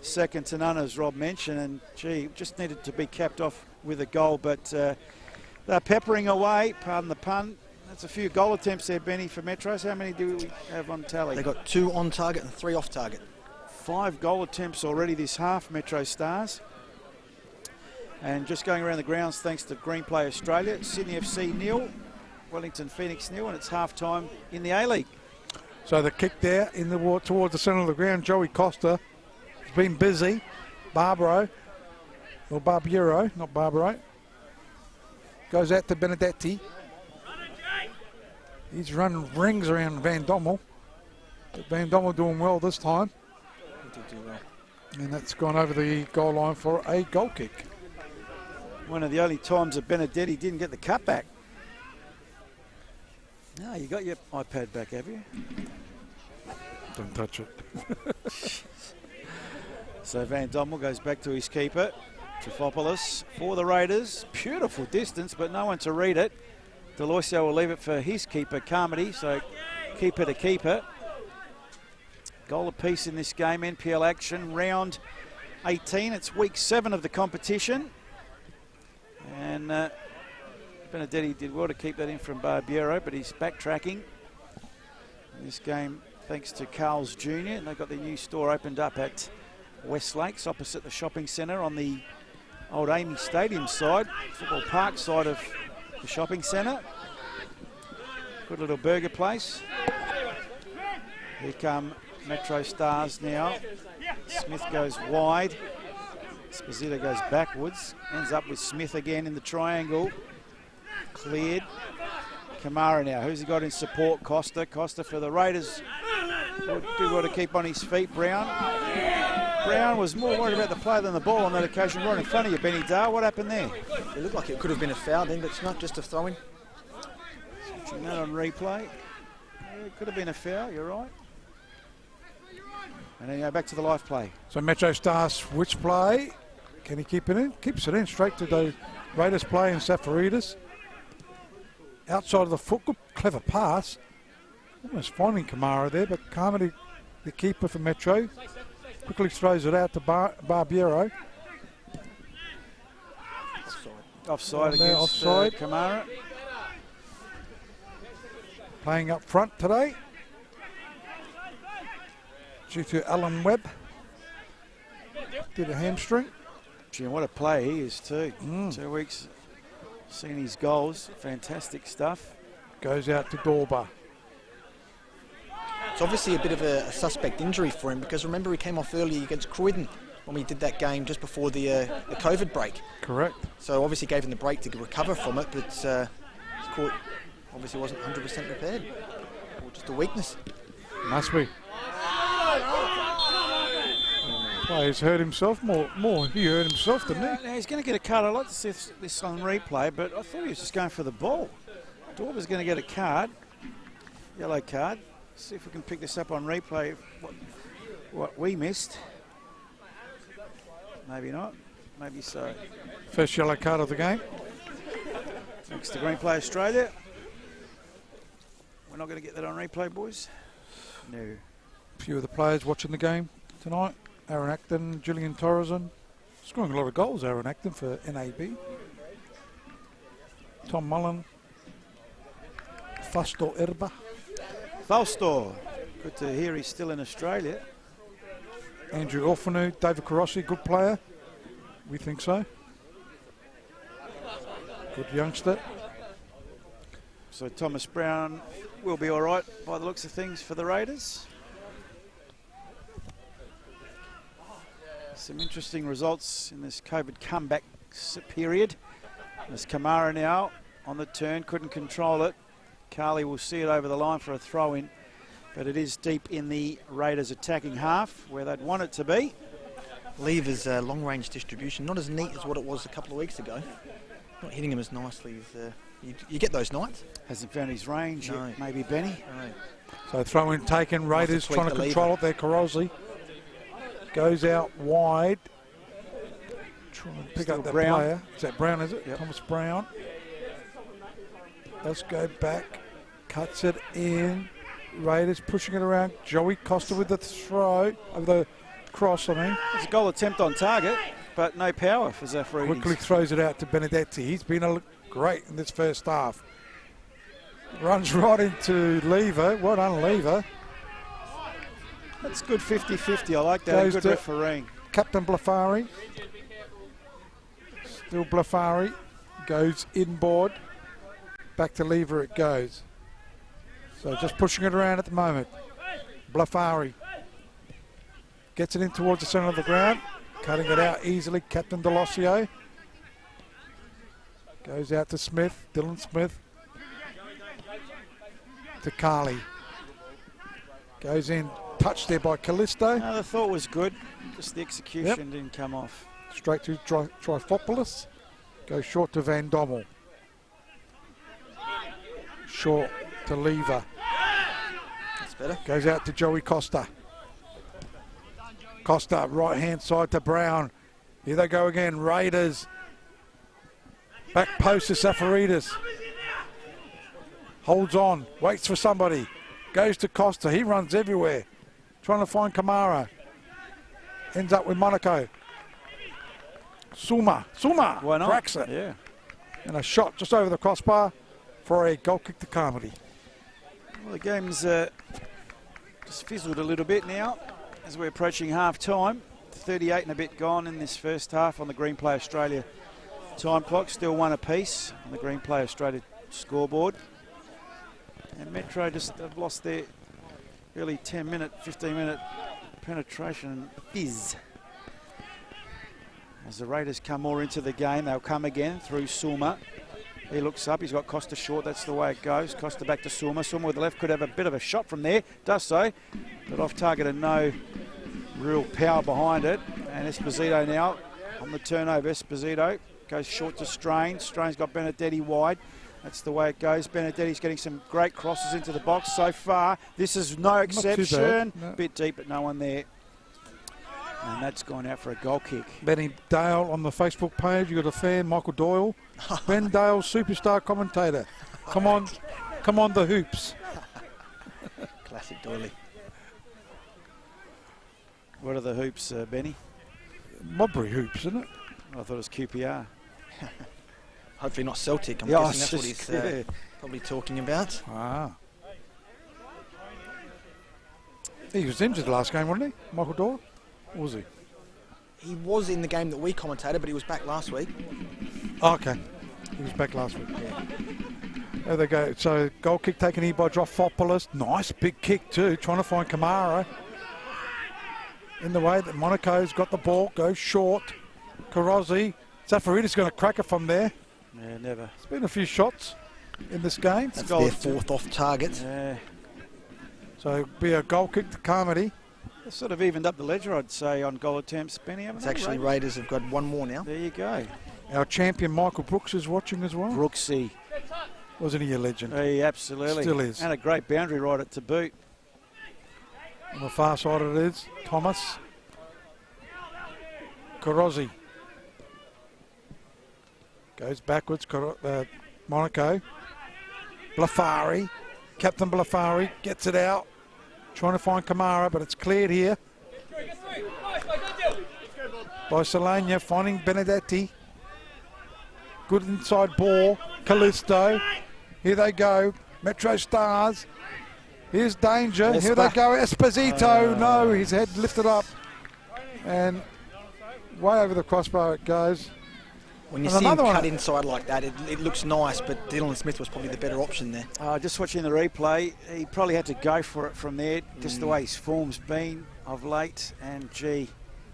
second to none, as Rob mentioned, and gee, just needed to be capped off with a goal, but they're peppering away, pardon the pun. That's a few goal attempts there, Benny, for Metros. How many do we have on tally? They got 2 on target and 3 off target. 5 goal attempts already this half, MetroStars. And just going around the grounds, thanks to Green Play Australia, Sydney FC 0, Wellington Phoenix 0, and it's half-time in the A-League. So the kick there in the towards the centre of the ground. Joey Costa has been busy. Barbaro, or Barbiero, not Barbaro. Goes out to Benedetti. He's run rings around Van Dommel. But Van Dommel doing well this time. He did do well. And that's gone over the goal line for a goal kick. One of the only times that Benedetti didn't get the cutback. No, you got your iPad back, have you? Don't touch it. So Van Dommel goes back to his keeper, Trifopoulos, for the Raiders. Beautiful distance, but no one to read it. Deloisio will leave it for his keeper, Carmody, so keeper to keeper. Goal apiece in this game, NPL action, round 18. It's week 7 of the competition. And Benedetti did well to keep that in from Barbiero, but he's backtracking in this game thanks to Carl's Jr. And they've got their new store opened up at West Lakes, opposite the shopping centre on the old Amy Stadium side, football park side of the shopping centre. Good little burger place. Here come MetroStars now. Smith goes wide. Esposito goes backwards. Ends up with Smith again in the triangle. Cleared. Kamara now. Who's he got in support? Costa. Costa for the Raiders. Would do well to keep on his feet. Brown. Brown was more worried about the play than the ball on that occasion. Right in front of you, Benny Dale. What happened there? It looked like it could have been a foul then, but it's not, just a throw-in. Switching that on replay. Yeah, it could have been a foul, you're right. And then go back to the live play. So MetroStars switch play. Can he keep it in? Keeps it in straight to the Raiders play in Safaridis. Outside of the foot, good clever pass. Almost finding Kamara there, but Carmody, the keeper for Metro, quickly throws it out to Barbiero. Offside against offside. Kamara. Playing up front today due to Alan Webb. Did a hamstring. Gee, what a play he is too. 2 weeks, seen his goals. Fantastic stuff. Goes out to Dorber. It's obviously a bit of a suspect injury for him, because remember he came off early against Croydon when we did that game just before the COVID break. Correct. So obviously gave him the break to recover from it, but his court obviously wasn't 100% repaired, or just a weakness. Must be. Player's hurt himself more. He hurt himself, didn't he? Now he's going to get a card. I'd like to see this on replay, but I thought he was just going for the ball. Dorber's going to get a card, yellow card. See if we can pick this up on replay. What we missed. Maybe not. Maybe so. First yellow card of the game. Thanks to Green Play Australia. We're not going to get that on replay, boys. No. A few of the players watching the game tonight. Aaron Acton, Julian Torreson. Scoring a lot of goals, Aaron Acton, for NAB. Tom Mullen. Fausto Erba. Fausto. Good to hear he's still in Australia. Andrew Orfanu, David Carossi, good player. We think so. Good youngster. So Thomas Brown will be all right by the looks of things for the Raiders. Some interesting results in this COVID comeback period. There's Kamara now on the turn, couldn't control it. Carley will see it over the line for a throw-in, but it is deep in the Raiders' attacking half where they'd want it to be. Lever's long-range distribution, not as neat as what it was a couple of weeks ago. Not hitting him as nicely as you get those nights. Hasn't found his range No. yet, maybe Benny. No. So throw-in taken. Raiders tweak trying to the control it there. Carossi goes out wide. Trying to pick Still up that Brown. player. Is that Brown, is it? Yep. Thomas Brown. Let's go back. Cuts it in. Raiders pushing it around. Joey Costa with the throw. Over the cross, I mean. There's a goal attempt on target, but no power for Zafaridis. Quickly throws it out to Benedetti. He's been great in this first half. Runs right into Lever. Well done, Lever. That's good 50-50. I like that. Goes Good to refereeing. Captain Blafari. Still Blafari. Goes inboard. Back to Lever it goes. So just pushing it around at the moment. Blafari. Gets it in towards the centre of the ground. Cutting it out easily. Captain Delosio. Goes out to Smith. Dylan Smith. To Carly. Goes in. Touched there by Callisto. No, the thought was good. Just the execution didn't come off. Straight to Trifopoulos. Goes short to Van Dommel. Short to Lever. That's better. Goes out to Joey Costa. Costa, right hand side to Brown. Here they go again. Raiders. Back post to Zafaridis. Holds on. Waits for somebody. Goes to Costa. He runs everywhere. Trying to find Kamara. Ends up with Monaco. Suma. Why not? Cracks it. Yeah. And a shot just over the crossbar for a goal kick to Carmody. Well, the game's just fizzled a little bit now as we're approaching half time. 38 and a bit gone in this first half on the Green Play Australia time clock. Still one apiece on the Green Play Australia scoreboard. And Metro just have lost their early 10-minute, 15-minute penetration and fizz. As the Raiders come more into the game, they'll come again through Suma. He looks up, he's got Costa short, that's the way it goes. Costa back to Suma. Suma with the left could have a bit of a shot from there, does so, but off target and no real power behind it. And Esposito now on the turnover. Esposito goes short to Strain. Strain's got Benedetti wide. That's the way it goes. Benedetti's getting some great crosses into the box so far. This is no exception. No. Bit deep, but no one there. And that's gone out for a goal kick. Benny Dale on the Facebook page. You got a fan, Michael Doyle. Ben Dale, superstar commentator. Come on, the hoops. Classic Doyley. What are the hoops, Benny? Modbury hoops, isn't it? I thought it was QPR. Hopefully not Celtic. I'm Yeah, guessing that's what he's yeah. probably talking about. Ah. He was injured last game, wasn't he, Michael Doyle? Or was he? He was in the game that we commentated, but he was back last week. Oh, okay. He was back last week. Yeah. There they go. So goal kick taken here by Drofopoulos. Nice big kick too. Trying to find Kamara. In the way that Monaco's got the ball. Goes short. Karosi. Zafaridis going to crack it from there. Yeah, never. There's been a few shots in this game. That's their fourth off target. Yeah. So it'll be a goal kick to Carmody. They sort of evened up the ledger, I'd say, on goal attempts. Benny, haven't It's they? actually Raiders have got one more now. There you go. Our champion Michael Brooks is watching as well. Brooksy. Wasn't he a legend? He absolutely. Still is. And a great boundary right at to boot. On the far side it is. Thomas. Karosi. Goes backwards. Monaco. Blafari. Captain Blafari gets it out. Trying to find Kamara, but it's cleared here. By Solania, finding Benedetti. Good inside ball. Callisto. Here they go. MetroStars. Here's danger. Here they go. Esposito. No, his head lifted up. And way over the crossbar it goes. When you And see him another cut one. inside like that, it looks nice, but Dylan Smith was probably the better option there. Just watching the replay, he probably had to go for it from there, just the way his form's been of late. And, gee,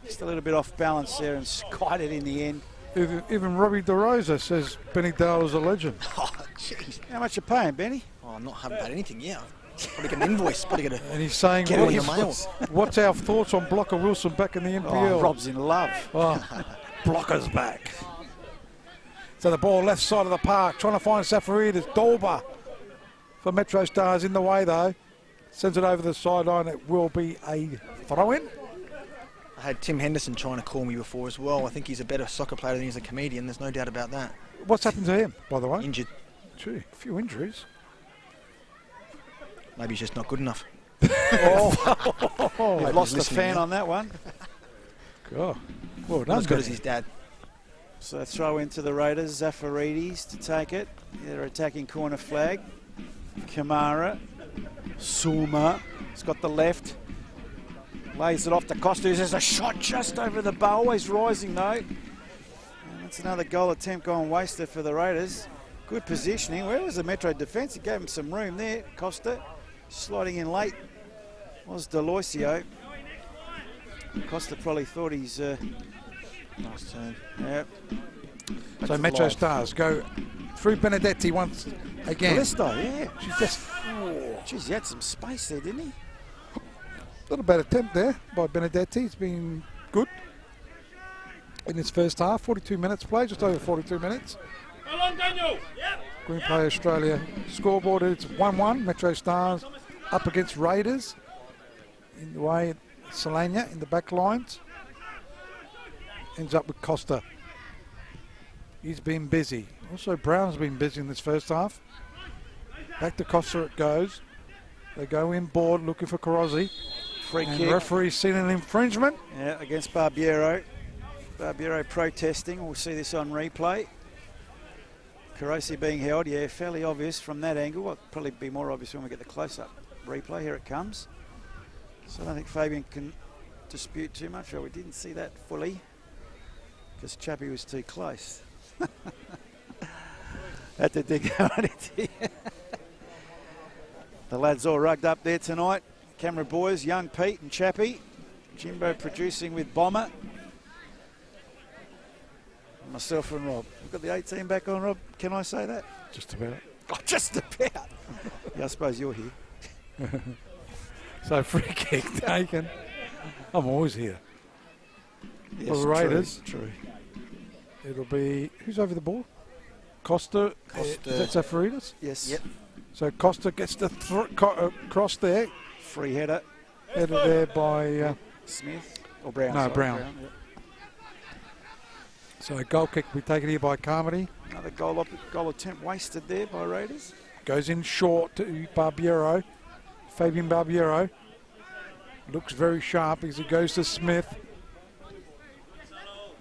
just a little bit off balance there and skied it in the end. Even Robbie DeRosa says Benny Dale is a legend. Oh, jeez. How much you paying, Benny? Oh, haven't paid anything yet. Probably get an invoice. Probably get a. And he's saying, Get it in the mail. what's our thoughts on Blocker Wilson back in the NPL? Oh, Rob's in love. Oh, Blocker's back. So the ball left side of the park, trying to find Zafaridis. Dolba for MetroStars in the way though. Sends it over the sideline. It will be a throw-in. I had Tim Henderson trying to call me before as well. I think he's a better soccer player than he's a comedian. There's no doubt about that. What's happened to him, by the way? Injured. Gee, a few injuries. Maybe he's just not good enough. Oh, Maybe lost he's the listening fan now. on that one. God. Well Not done, as good as Benny. his dad. So throw into the Raiders, Zafaridis to take it. They're attacking corner flag. Kamara, Suma, he's got the left. Lays it off to Costa, there's a shot just over the bar, always rising though. And that's another goal attempt gone wasted for the Raiders. Good positioning. Where was the Metro defence? He gave him some room there. Costa sliding in late was Deloisio. Costa probably thought he's... Nice turn. yeah. So MetroStars go through Benedetti once again. Callisto, yeah. She's just Jeez, he had some space there, didn't he? a little bad attempt there by Benedetti. It's been good in his first half. 42 minutes play, just over 42 minutes. Green Play Australia scoreboard, it's 1-1. MetroStars up against Raiders. In the way, Solana in the back lines. Ends up with Costa. He's been busy. Also, Brown's been busy in this first half. Back to Costa it goes. They go in board looking for Carozzi. Free And kick. referee's seen an infringement. Yeah, against Barbiero. Barbiero protesting. We'll see this on replay. Carozzi being held. Yeah, fairly obvious from that angle. It'll probably be more obvious when we get the close-up replay. Here it comes. So I don't think Fabian can dispute too much. Oh, we didn't see that fully because Chappie was too close. Had to dig on it. The lads all rugged up there tonight. Camera boys, young Pete and Chappie. Jimbo producing with Bomber. Myself and Rob. We've got the 18 back on, Rob. Can I say that? Just about. Oh, just about. Yeah, I suppose you're here. So free kick taken. I'm always here. Yes, For the Raiders. True. It'll be, who's over the ball? Costa. Costa. Is that Zafaridis? Yes. Yep. So Costa gets the cross there. Free header. Headed there by, Smith. Or Brown. No, sorry, Brown. Yeah. so a goal kick will be taken here by Carmody. Another goal attempt wasted there by Raiders. Goes in short to Barbiero. Fabian Barbiero. Looks very sharp as he goes to Smith.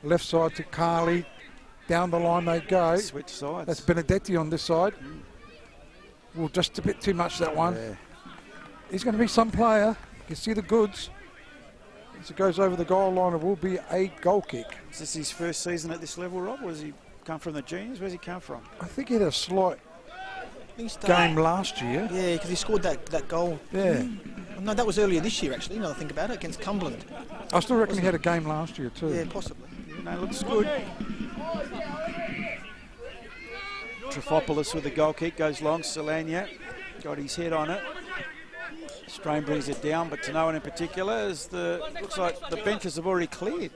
Left side to Carly. Down the line they go. Switch sides. That's Benedetti on this side. Well, just a bit too much that one. Yeah. He's going to be some player. You can see the goods. As it goes over the goal line, it will be a goal kick. Is this his first season at this level, Rob? Or has he come from the juniors? Where's he come from? I think he had a slight He started- game last year. Yeah, because he scored that goal. Yeah. No, that was earlier this year, actually, now that I think about it, against Cumberland. I still reckon he had a game last year too. Yeah, possibly. No, looks good. Trifopoulos with the goal kick, goes long. Solana got his head on it. Strain brings it down, but to no one in particular, as looks like the benches have already cleared.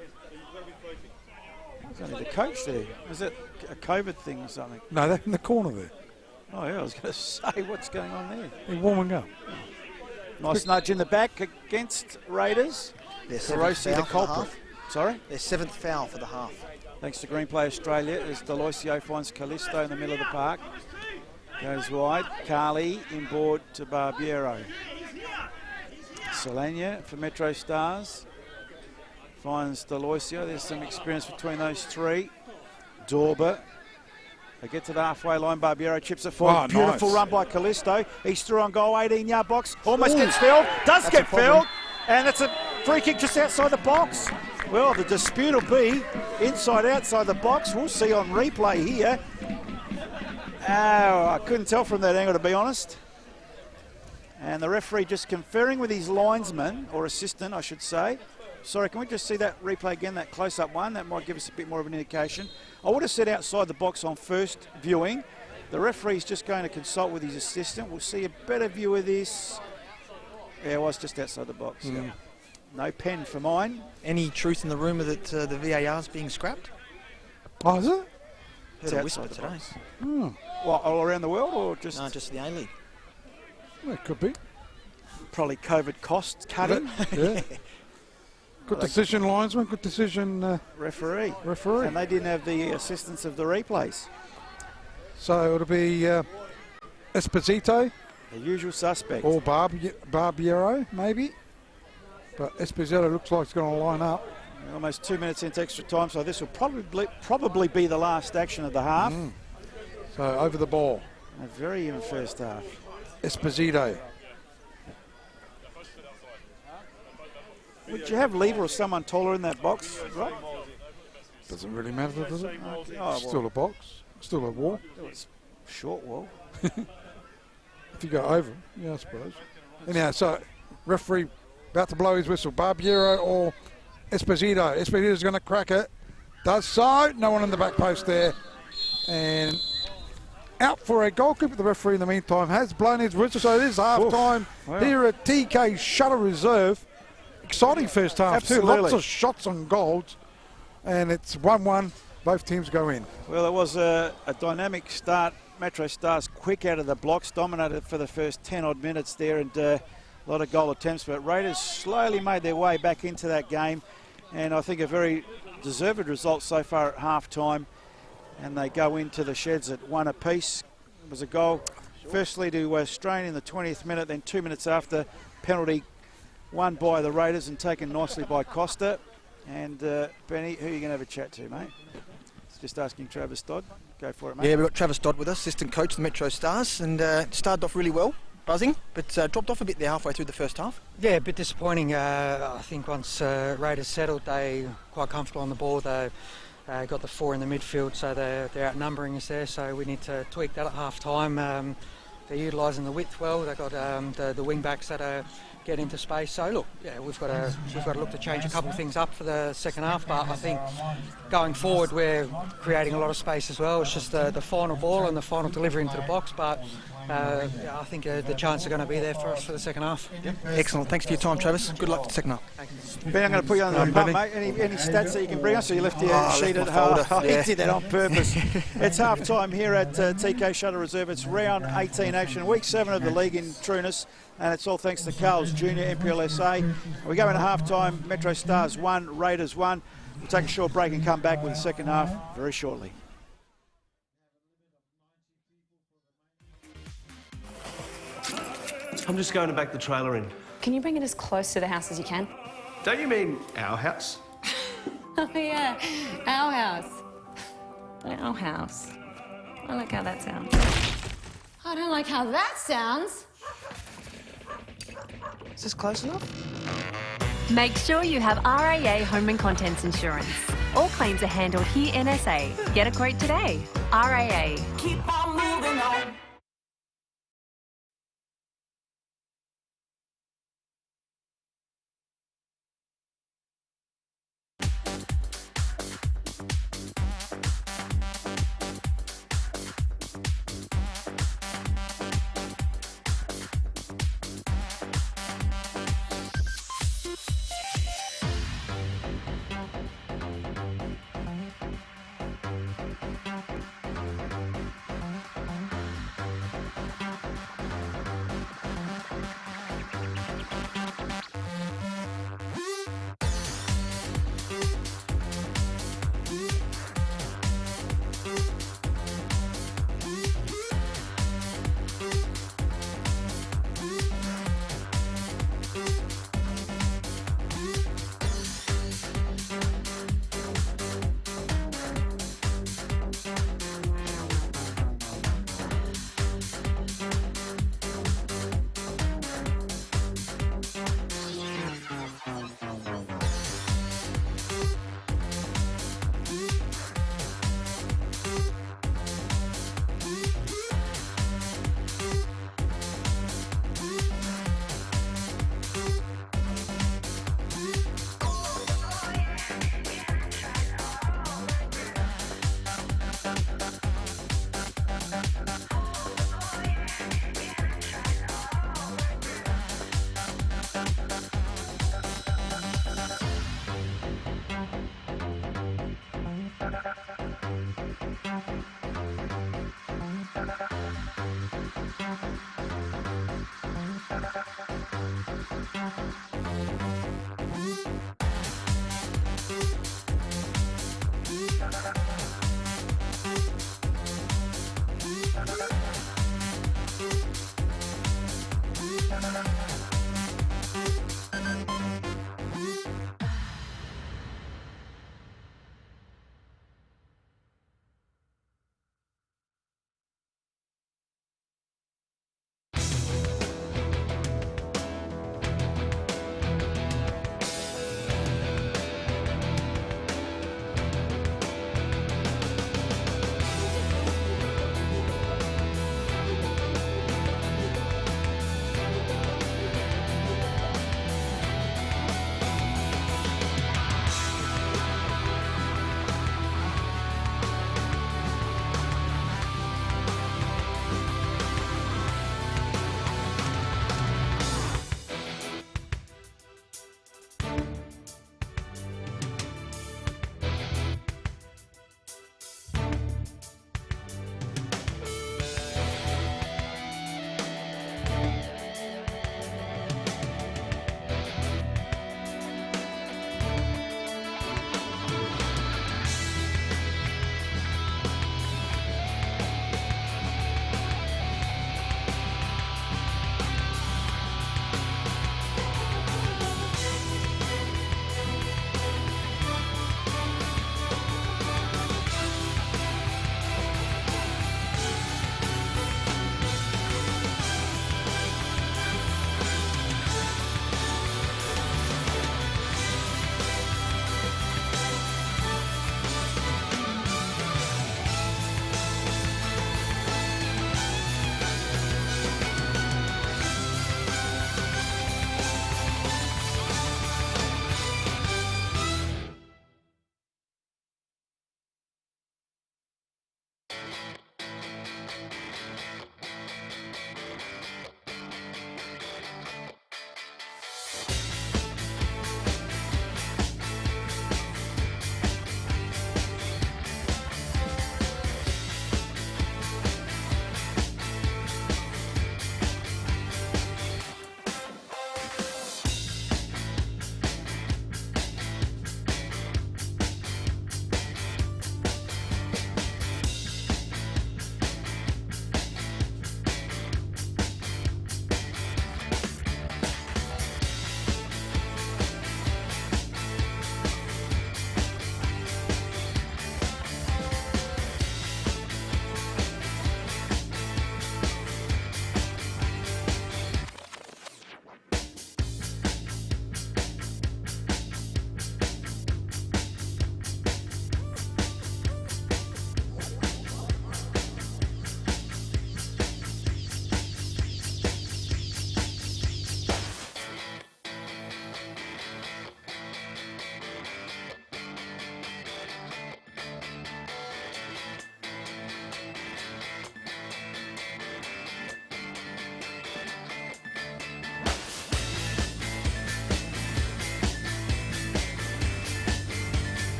There's only the coach there. Is it a COVID thing or something? No, they're in the corner there. Oh yeah, I was going to say, what's going on there? They're warming up. Nice nudge in the back against Raiders. Their seventh Carozzi, the foul for the culprit. half. Sorry? Their seventh foul for the half. Thanks to Green Play Australia as Deloisio finds Callisto in the middle of the park. Goes wide. Carly inboard to Barbiero. Solana for MetroStars. Finds Deloisio. There's some experience between those three. Dorber. They get to the halfway line. Barbiero chips it forward. Oh, Beautiful nice. run by Callisto. He's through on goal, 18-yard box. Almost gets filled. Does That's get a problem. filled. And it's a free kick just outside the box. Well, the dispute will be inside, outside the box. We'll see on replay here. Oh, I couldn't tell from that angle, to be honest. And the referee just conferring with his linesman, or assistant, I should say. Sorry, can we just see that replay again, that close-up one? That might give us a bit more of an indication. I would have said outside the box on first viewing. The referee's just going to consult with his assistant. We'll see a better view of this. Yeah, it was just outside the box. Yeah. No pen for mine. Any truth in the rumour that the VAR's being scrapped? Oh, is it? Heard It's a outside whisper the today. box. What, all around the world or just No, just the A-League. Well, it could be. probably COVID costs cutting? Yeah. Good decision, linesman. Good decision, Referee. referee. And they didn't have the assistance of the replays. So it'll be Esposito The usual suspect. or Barbiero, maybe. But Esposito looks like he's going to line up. Almost 2 minutes into extra time, so this will probably be the last action of the half. So over the ball. A very even first half. Esposito. Would you have Lever or someone taller in that box, right? Doesn't really matter, does it? Oh, well, Still a box. Still a wall. it's short wall. If you go over, yeah, I suppose. Anyhow, so referee about to blow his whistle. Barbiero or Esposito. Esposito's going to crack it. Does so. No one in the back post there. And out for a goal kick. The referee in the meantime has blown his whistle. So it is half time here at TK Shuttle Reserve. Exciting first half Absolutely. too. Lots of shots on goals. And it's 1-1. Both teams go in. Well, it was a dynamic start. MetroStars quick out of the blocks, dominated for the first 10 odd minutes there, and a lot of goal attempts, but Raiders slowly made their way back into that game, and I think a very deserved result so far at half time, and they go into the sheds at 1 apiece. It was a goal firstly to Strain in the 20th minute, then 2 minutes after, penalty won by the Raiders and taken nicely by Costa. And Benny, who are you going to have a chat to, mate? Just asking Travis Dodd. Go for it, mate. Yeah, we've got Travis Dodd with us, assistant coach of the MetroStars, and started off really well, buzzing, but dropped off a bit there halfway through the first half. Yeah, a bit disappointing. I think once Raiders settled, they quite comfortable on the ball. They got the 4 in the midfield, so they're outnumbering us there. So we need to tweak that at half time. They're utilising the width well. They've got the wing backs that are get into space. So look, yeah, we've got to look to change a couple of things up for the second half. But I think going forward, we're creating a lot of space as well. It's just the final ball and the final delivery into the box. But yeah, I think the chances are going to be there for us for the second half. Yep. Excellent. Thanks for your time, Travis. Good luck to the second half. Ben, I'm going to put you on the pump, mate. Any stats that you can bring us? So you left your sheet at home. Oh, Yeah. he did that on purpose. It's half time here at TK Shuttle Reserve. It's round 18 action, week 7 of the league in trueness. And it's all thanks to Carl's Junior, MPL SA. We go into half time, MetroStars 1, Raiders 1. We'll take a short break and come back with the second half very shortly. I'm just going to back the trailer in. Can you bring it as close to the house as you can? Don't you mean our house? Oh, yeah. Our house. Our house. I like how that sounds. I don't like how that sounds. Is this close enough? Make sure you have RAA Home and Contents Insurance. All claims are handled here NSA. Get a quote today. RAA. Keep on moving on.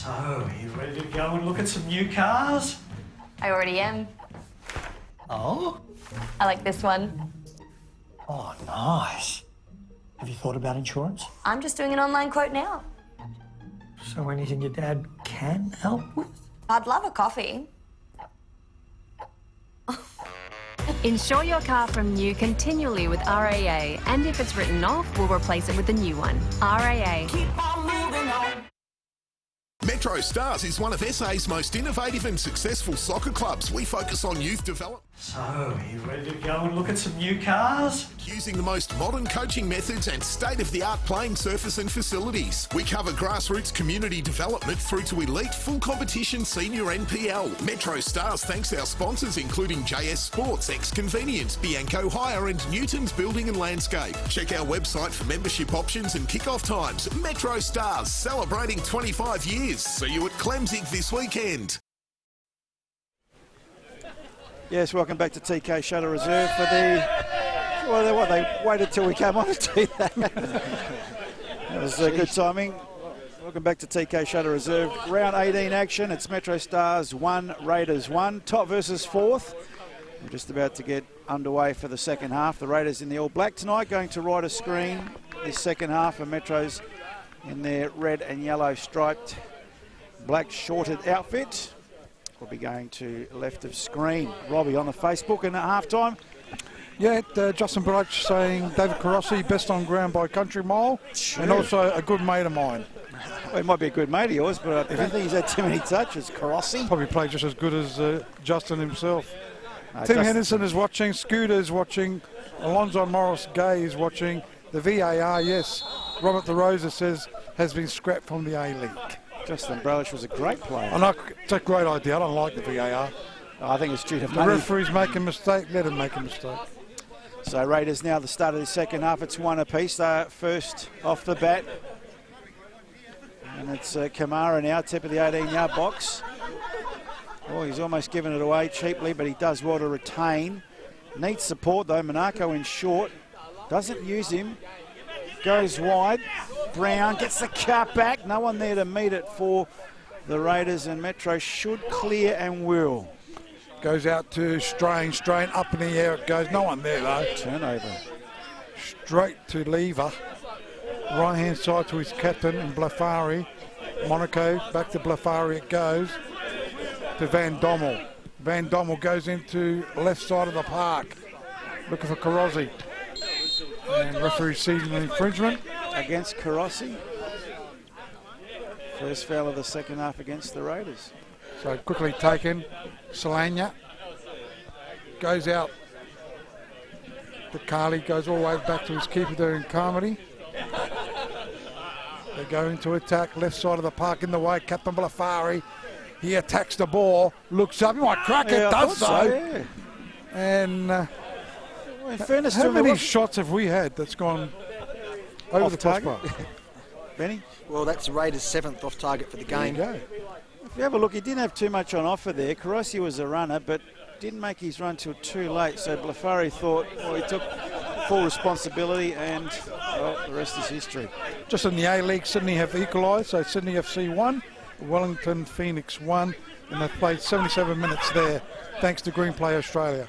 So, you ready to go and look at some new cars? I already am. Oh? I like this one. Oh, nice. Have you thought about insurance? I'm just doing an online quote now. So anything your dad can help with? I'd love a coffee. Insure your car from new continually with RAA, and if it's written off, we'll replace it with a new one. RAA. Keep on moving on. MetroStars is one of SA's most innovative and successful soccer clubs. We focus on youth development. So, you ready to go and look at some new cars? Using the most modern coaching methods and state-of-the-art playing surface and facilities. We cover grassroots community development through to elite full competition senior NPL. MetroStars thanks our sponsors including JS Sports, X-Convenience, Bianco Hire and Newton's Building and Landscape. Check our website for membership options and kick-off times. MetroStars, celebrating 25 years. See you at Clemzig this weekend. Yes, welcome back to TK Shutter Reserve for the... Well, they waited till we came on to do that. That was good timing. Welcome back to TK Shutter Reserve. Round 18 action. It's MetroStars 1, Raiders 1. Top versus fourth. We're just about to get underway for the second half. The Raiders in the all black tonight, going to right of screen this second half, and Metros in their red and yellow striped black shorted outfit. We'll be going to left of screen. Robbie on the Facebook, and at halftime. Yeah, Justin Broach saying David Carossi, best on ground by country mile, Sure. and also a good mate of mine. Well, he might be a good mate of yours, but I don't think he's had too many touches. Carossi. Probably played just as good as Justin himself. Tim Justin. Henderson is watching, Scooter is watching, Alonzo Morris Gay is watching, the VAR, yes. Robert De Rosa says has been scrapped from the A-League. Justin Broach was a great player. I know, it's a great idea. I don't like the VAR. I think it's due to The money. referees make a mistake, let him make a mistake. So Raiders now the start of the second half. It's one apiece. They're first off the bat. And it's Kamara now, tip of the 18-yard box. Oh, he's almost given it away cheaply, but he does well to retain. Needs support though. Monaco in short. Doesn't use him. Goes wide. Brown gets the cut back. No one there to meet it for the Raiders, and Metro should clear and will. Goes out to Strain, up in the air it goes. No one there though. Turnover. Straight to Lever. Right hand side to his captain and Blafari. Monaco, back to Blafari it goes. To Van Dommel. Van Dommel goes into left side of the park. Looking for Carossi. And referee sees an infringement. Against Carossi. First foul of the second half against the Raiders. So quickly taken. Solana goes out. The Carly goes all the way back to his keeper there in Carmody. They go into attack, left side of the park in the way. Captain Blafari, he attacks the ball, looks up, he might crack it, Yeah, I does thought so. yeah. And Well, in fairness to how him, many there was- shots have we had that's gone over Off the target? crossbar? Benny? Well, that's Raiders' 7th off target for the game. There you If you have a look, he didn't have too much on offer there. Carossi was a runner, but didn't make his run till too late. So Blafari thought, well, he took full responsibility, and well, the rest is history. Just in the A-League, Sydney have equalised, so Sydney FC 1, Wellington Phoenix 1, and they've played 77 minutes there, thanks to Green Play Australia.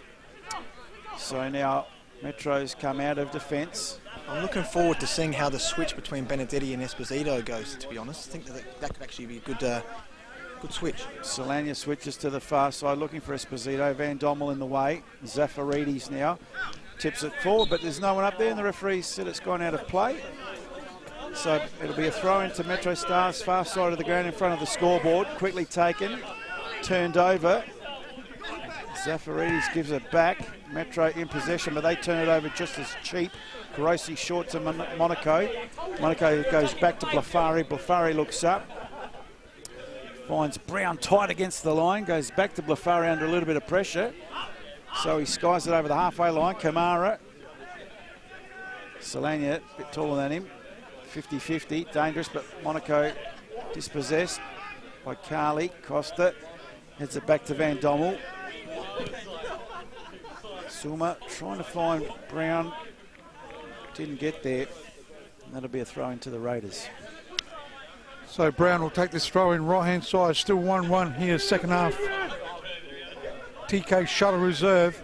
So now Metro's come out of defence. I'm looking forward to seeing how the switch between Benedetti and Esposito goes, to be honest. I think that could actually be a good switch. Solana switches to the far side, looking for Esposito. Van Dommel in the way. Zafaridis now tips it forward, but there's no one up there, and the referee said it's gone out of play. So it'll be a throw into MetroStars, far side of the ground in front of the scoreboard. Quickly taken, turned over. Zafaridis gives it back. Metro in possession, but they turn it over just as cheap. Carossi short to Monaco. Monaco goes back to Blafari. Blafari looks up. Finds Brown tight against the line. Goes back to Blafari under a little bit of pressure. So he skies it over the halfway line. Kamara. Solana, a bit taller than him. 50-50. Dangerous, but Monaco dispossessed by Carly. Costa heads it back to Van Dommel. Suma trying to find Brown. Didn't get there. And that'll be a throw into the Raiders. So Brown will take this throw in right hand side, still 1-1 here, second half. TK Shuttle Reserve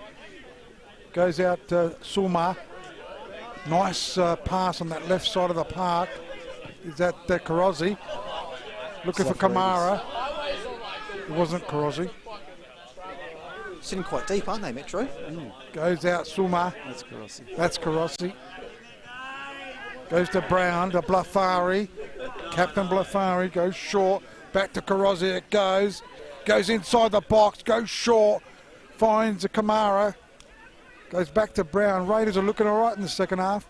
goes out to Sulma. Nice pass on that left side of the park. Is that Karosi? Looking for Kamara. It wasn't Karosi. Sitting quite deep, aren't they, Metro? Goes out Sulma. That's Karosi. That's Karosi. Goes to Brown, to Blafari. Captain Blafari goes short. Back to Karosi it goes. Goes inside the box, goes short. Finds a Kamara. Goes back to Brown. Raiders are looking all right in the second half.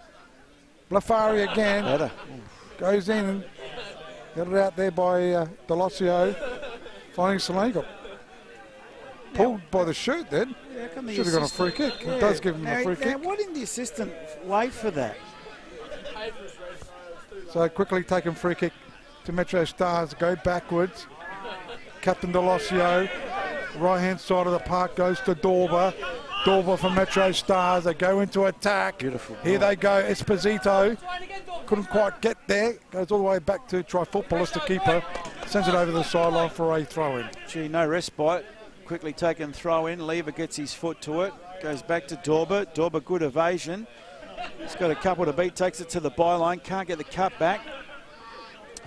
Blafari again. Better. Goes in. Got it out there by Delosio. Finding Solango. Pulled by the shoot then. Yeah, should have got a free kick. It does give him a free kick. Why didn't the assistant wait for that? So quickly taking free kick to Metro Stars. Go backwards. Captain Delosio. Right hand side of the park goes to Dorber. Dorber for Metro Stars. They go into attack. Beautiful. Here they go. Esposito. Couldn't quite get there. Goes all the way back to Trifopoulos, the keeper. Sends it over the sideline for a throw in. Gee, no respite. Quickly taken throw in. Lever gets his foot to it. Goes back to Dorber. Dorber, good evasion. He's got a couple to beat. Takes it to the byline. Can't get the cut back.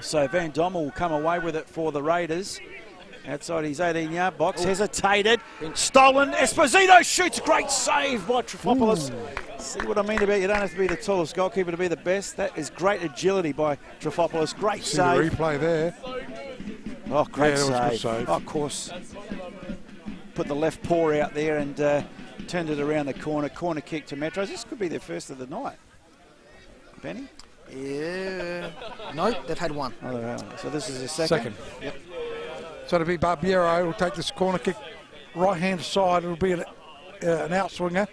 So Van Dommel will come away with it for the Raiders. Outside his 18-yard box. Hesitated. Stolen. Esposito shoots. Great save by Trifopoulos. See what I mean about you don't have to be the tallest goalkeeper to be the best. That is great agility by Trifopoulos. Great save. The replay there. Oh, great That was a good save. save. Oh, of course. Put the left paw out there and turned it around the corner. Corner kick to Metros. This could be their first of the night. Benny? Yeah. No, they've had one. Oh, they have. So this is a second? Yep. So it'll be Barbiero will take this corner kick right hand side. It'll be an outswinger.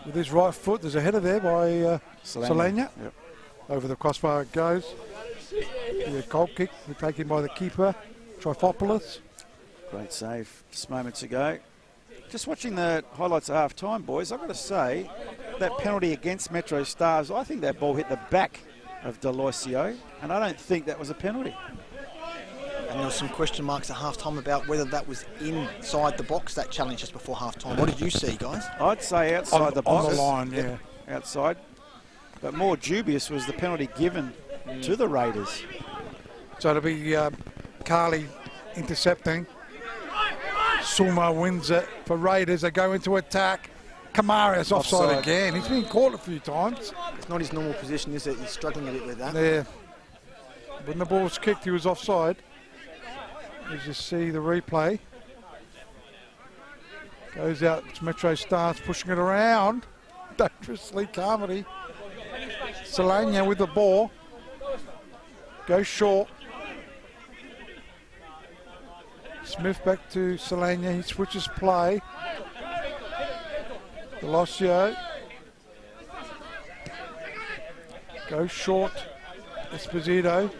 With his right foot, there's a header there by Solana. Yep. Over the crossbar it goes. The goal kick taken by the keeper, Trifopoulos. Great save just moments ago. Just watching the highlights at half time, boys, I've got to say that penalty against Metro Stars, I think that ball hit the back of Delosio, and I don't think that was a penalty. And there were some question marks at half-time about whether that was inside the box, that challenge just before half-time. What did you see, guys? I'd say outside the box. On the line, yeah. Yep, outside. But more dubious was the penalty given to the Raiders. So it'll be Carly intercepting. Sulma wins it for Raiders. They go into attack. Kamara's offside again. He's been caught a few times. It's not his normal position, is it? He's struggling a bit with that. Yeah. When the ball was kicked, he was offside. As you see the replay. Goes out to Metro Stars, pushing it around. Dangerously, Carmody. Solana with the ball. Goes short. Smith back to Solana. He switches play. Delosio. Goes short. Esposito.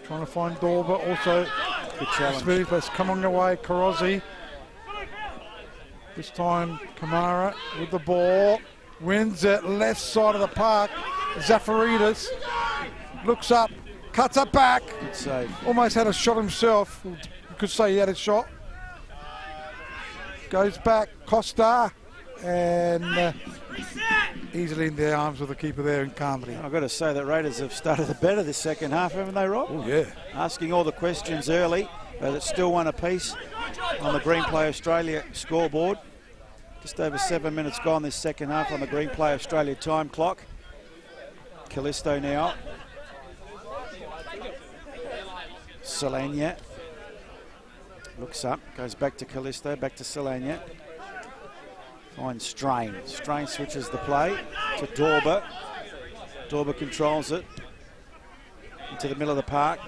Trying to find Dorber. Also, good challenge. Smith has come on the way. Karosi. This time, Kamara with the ball. Wins it. Left side of the park. Zafaridis looks up. Cuts it back. Good save. Almost had a shot himself. You could say he had a shot. Goes back. Costa. And easily in the arms of the keeper there in Carmody. I've got to say that Raiders have started better this second half, haven't they, Rob? Oh, yeah. Asking all the questions early, but it's still one apiece on the Green Play Australia scoreboard. Just over 7 minutes gone this second half on the Green Play Australia time clock. Callisto now. Solana looks up, goes back to Callisto, back to Solana. Finds Strain. Strain switches the play to Dorber. Dorber controls it into the middle of the park.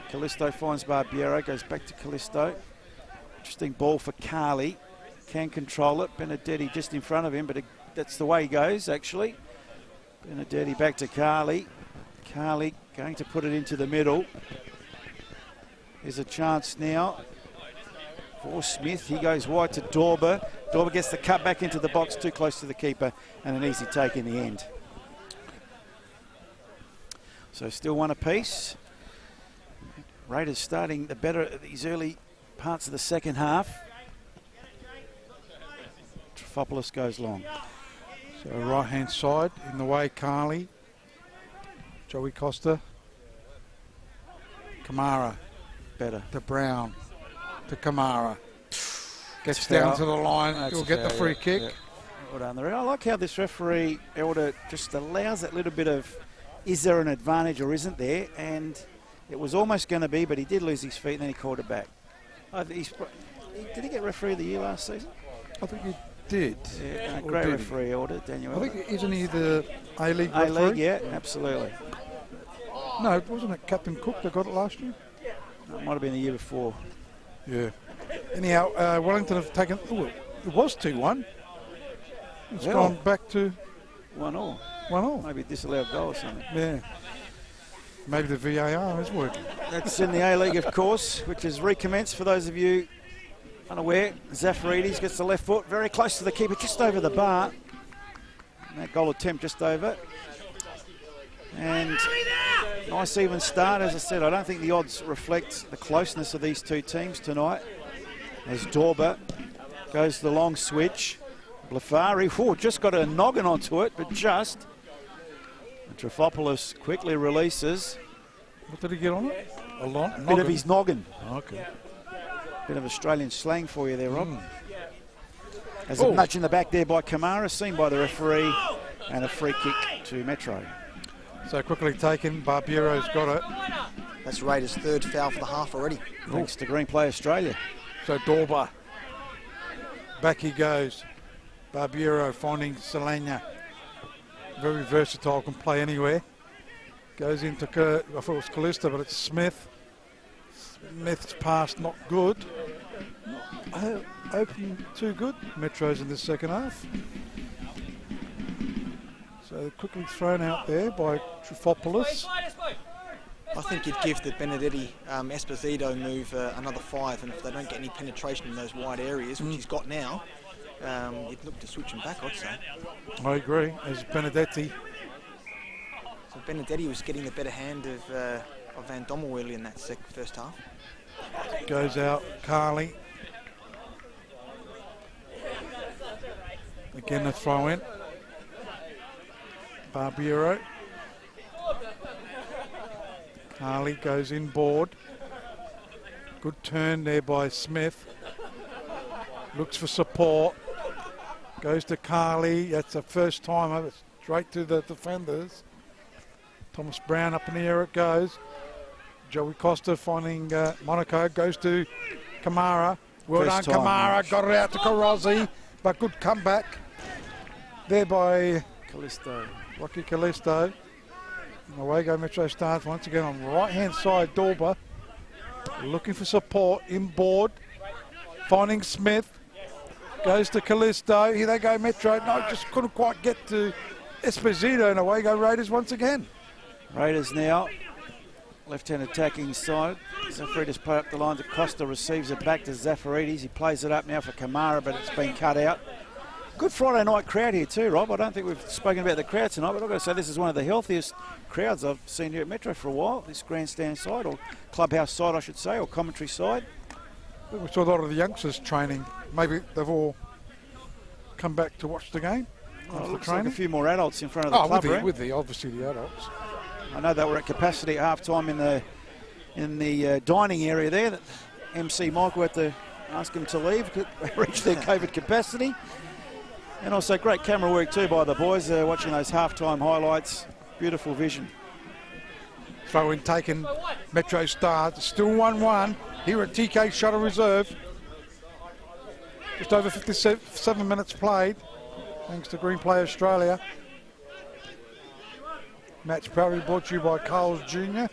Callisto finds Barbiero, goes back to Callisto. Interesting ball for Carly. Can control it. Benedetti just in front of him, but that's the way he goes, actually. Benedetti back to Carly. Carly going to put it into the middle. There's a chance now for Smith. He goes wide to Dorber. Dorber gets the cut back into the box, too close to the keeper, and an easy take in the end. So still one apiece. Raiders starting the better at these early parts of the second half. Trifopoulos goes long. So right hand side in the way, Carly. Joey Costa. Kamara. Better. To Brown. To Kamara. Gets It's down foul. to the line. That's He'll a get the foul, free yeah, kick. yeah. Well done there. I like how this referee, Elder, just allows that little bit of, is there an advantage or isn't there? And it was almost going to be, but he did lose his feet and then he called it back. Did he get referee of the year last season? I think he did. Yeah, Or great did he? referee, Elder, Daniel I Elder. think, isn't he the A-League referee? A-League, yeah, absolutely. No, wasn't it Captain Cook that got it last year? No, it might have been the year before. Yeah. Anyhow, Wellington have taken, it was 2-1. It's Yeah. gone back to 1-1. 1-1. Maybe a disallowed goal or something. Yeah. Maybe the VAR is working. That's in the A-League, of course, which has recommenced for those of you unaware. Zafaridis gets the left foot very close to the keeper, just over the bar. And that goal attempt just over. And nice even start. As I said, I don't think the odds reflect the closeness of these two teams tonight. As Dorba goes the long switch. Blafari, just got a noggin onto it, but just. And Trifopoulos quickly releases. What did he get on it? A lot? Bit of his noggin. Okay. Bit of Australian slang for you there, Rob. As a nudge in the back there by Kamara, seen by the referee, and a free kick to Metro. So quickly taken, Barbiero's got it. That's Raiders' third foul for the half already. Thanks to Green Play Australia. So Dorba. Back he goes. Barbiero finding Selena. Very versatile, can play anywhere. Goes into, I thought it was Callista, but it's Smith. Smith's pass not good. Not open too good. Metro's in the second half. So quickly thrown out there by Trifopoulos. I think you'd give the Benedetti Esposito move another 5, and if they don't get any penetration in those wide areas, which he's got now, you'd look to switch him back, I'd say. I agree, as Benedetti. So Benedetti was getting the better hand of Van Dommel early in that first half. Goes out, Carly. Again the throw in. Barbiero. Carly goes inboard. Good turn there by Smith. Looks for support. Goes to Carly. That's the first time over, straight to the defenders. Thomas Brown up in the air it goes. Joey Costa finding Monaco. Goes to Kamara. Well First done, time, Kamara. Marsh. Got it out to Carozzi. But good comeback there by Callisto. Rocky Callisto. And away go MetroStars once again on the right-hand side. Dorba looking for support inboard. Finding Smith. Goes to Callisto. Here they go, Metro. No, just couldn't quite get to Esposito. And away go Raiders once again. Raiders now. Left-hand attacking side. Zafaridis play up the line to Costa. Receives it back to Zafaridis. He plays it up now for Kamara, but it's been cut out. Good Friday night crowd here too, Rob. I don't think we've spoken about the crowd tonight, but I've got to say this is one of the healthiest crowds I've seen here at Metro for a while. This grandstand side, or clubhouse side, I should say, or commentary side. We saw a lot of the youngsters training. Maybe they've all come back to watch the game. Well, it looks like a few more adults in front of the club, with the obviously the adults. I know they were at capacity at half-time in the dining area there. That MC Michael had to ask him to leave, reach their COVID capacity. And also great camera work too by the boys watching those half-time highlights. Beautiful vision. Throw in taken, MetroStars, still 1-1 here at TK Shuttle Reserve. Just over 57 minutes played, thanks to Green Play Australia. Match proudly brought to you by Carl's Jr.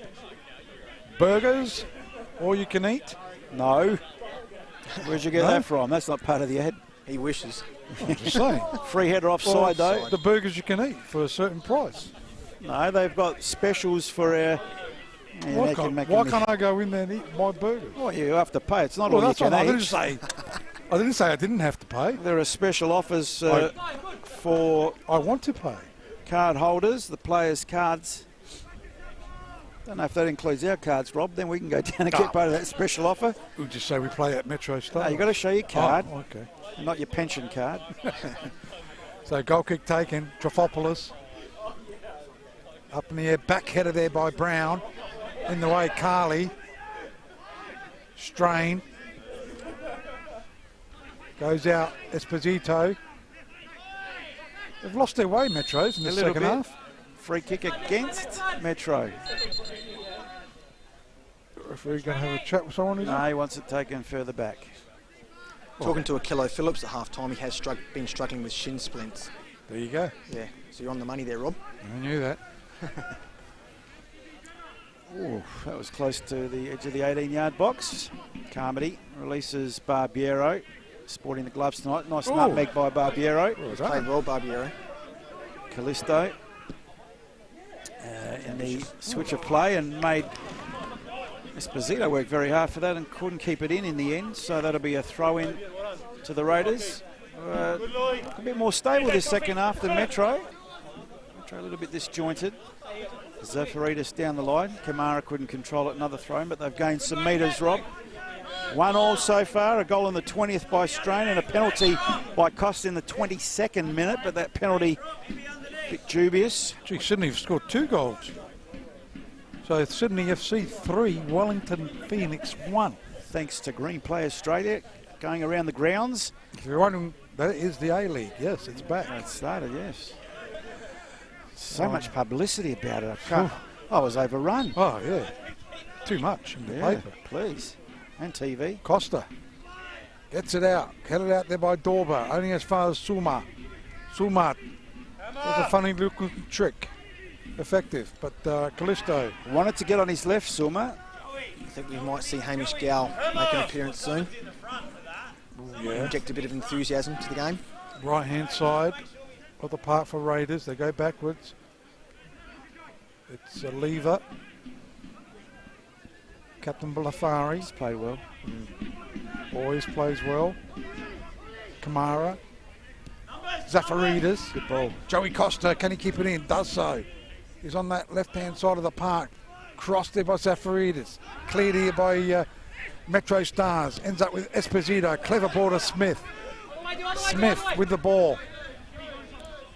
Burgers, all you can eat. No. Where'd you get that from? That's not part of the ad. He wishes. I'm just saying. Free header offside though. The burgers you can eat for a certain price. No, they've got specials for our... Why can't I go in there and eat my burgers? Well, you have to pay. It's not all you can eat. I didn't say I didn't have to pay. There are special offers for... I want to pay. Card holders, the players' cards Don't know if that includes our cards, Rob. Then we can go down and get part of that special offer. We'll just say we play at MetroStars. No, you've got to show your card. Oh, okay. Not your pension card. So goal kick taken, Trofopoulos. Up in the air, back header there by Brown. In the way, Carly. Strain. Goes out, Esposito. They've lost their way, Metros, in the second half. Free kick against Metro. Referee going to have a chat with someone, is No, he wants it taken further back. Talking to Akilo Phillips at half-time, he has been struggling with shin splints. There you go. Yeah, so you're on the money there, Rob. I knew that. Ooh, that was close to the edge of the 18-yard box. Carmody releases Barbiero, sporting the gloves tonight. Nice nutmeg by Barbiero. Played well, Barbiero. Callisto in the switch of play and made Esposito work very hard for that and couldn't keep it in the end. So that'll be a throw-in to the Raiders. A bit more stable this second half than Metro. Metro a little bit disjointed. Zafaridis down the line. Kamara couldn't control it, another throw in, but they've gained some metres, Rob. 1-1 so far, a goal in the 20th by Strain and a penalty by Costa in the 22nd minute, but that penalty a bit dubious. Gee, Sydney have scored 2 goals. So Sydney FC 3, Wellington Phoenix 1. Thanks to Green Play Australia going around the grounds. If you're wondering, that is the A-League. Yes, it's back. It started, yes. So much publicity about it. I was overrun. Oh, yeah. Too much in the paper. Please. And TV. Costa gets it out. Headed out there by Dorba. Only as far as Sumat. Sumat. That's a funny looking trick. Effective. But Callisto. Wanted to get on his left, Sumat. I think we might see Hamish Gow make an appearance soon. Yeah. Inject a bit of enthusiasm to the game. Right hand side of the park for Raiders. They go backwards. It's a lever. Captain Balafari. He's played well. Always plays well. Kamara. Zafaridis. Good ball. Joey Costa, can he keep it in? Does so. He's on that left-hand side of the park. Crossed there by Zafaridis. Cleared here by MetroStars. Ends up with Esposito. Clever ball to Smith. Smith with the ball.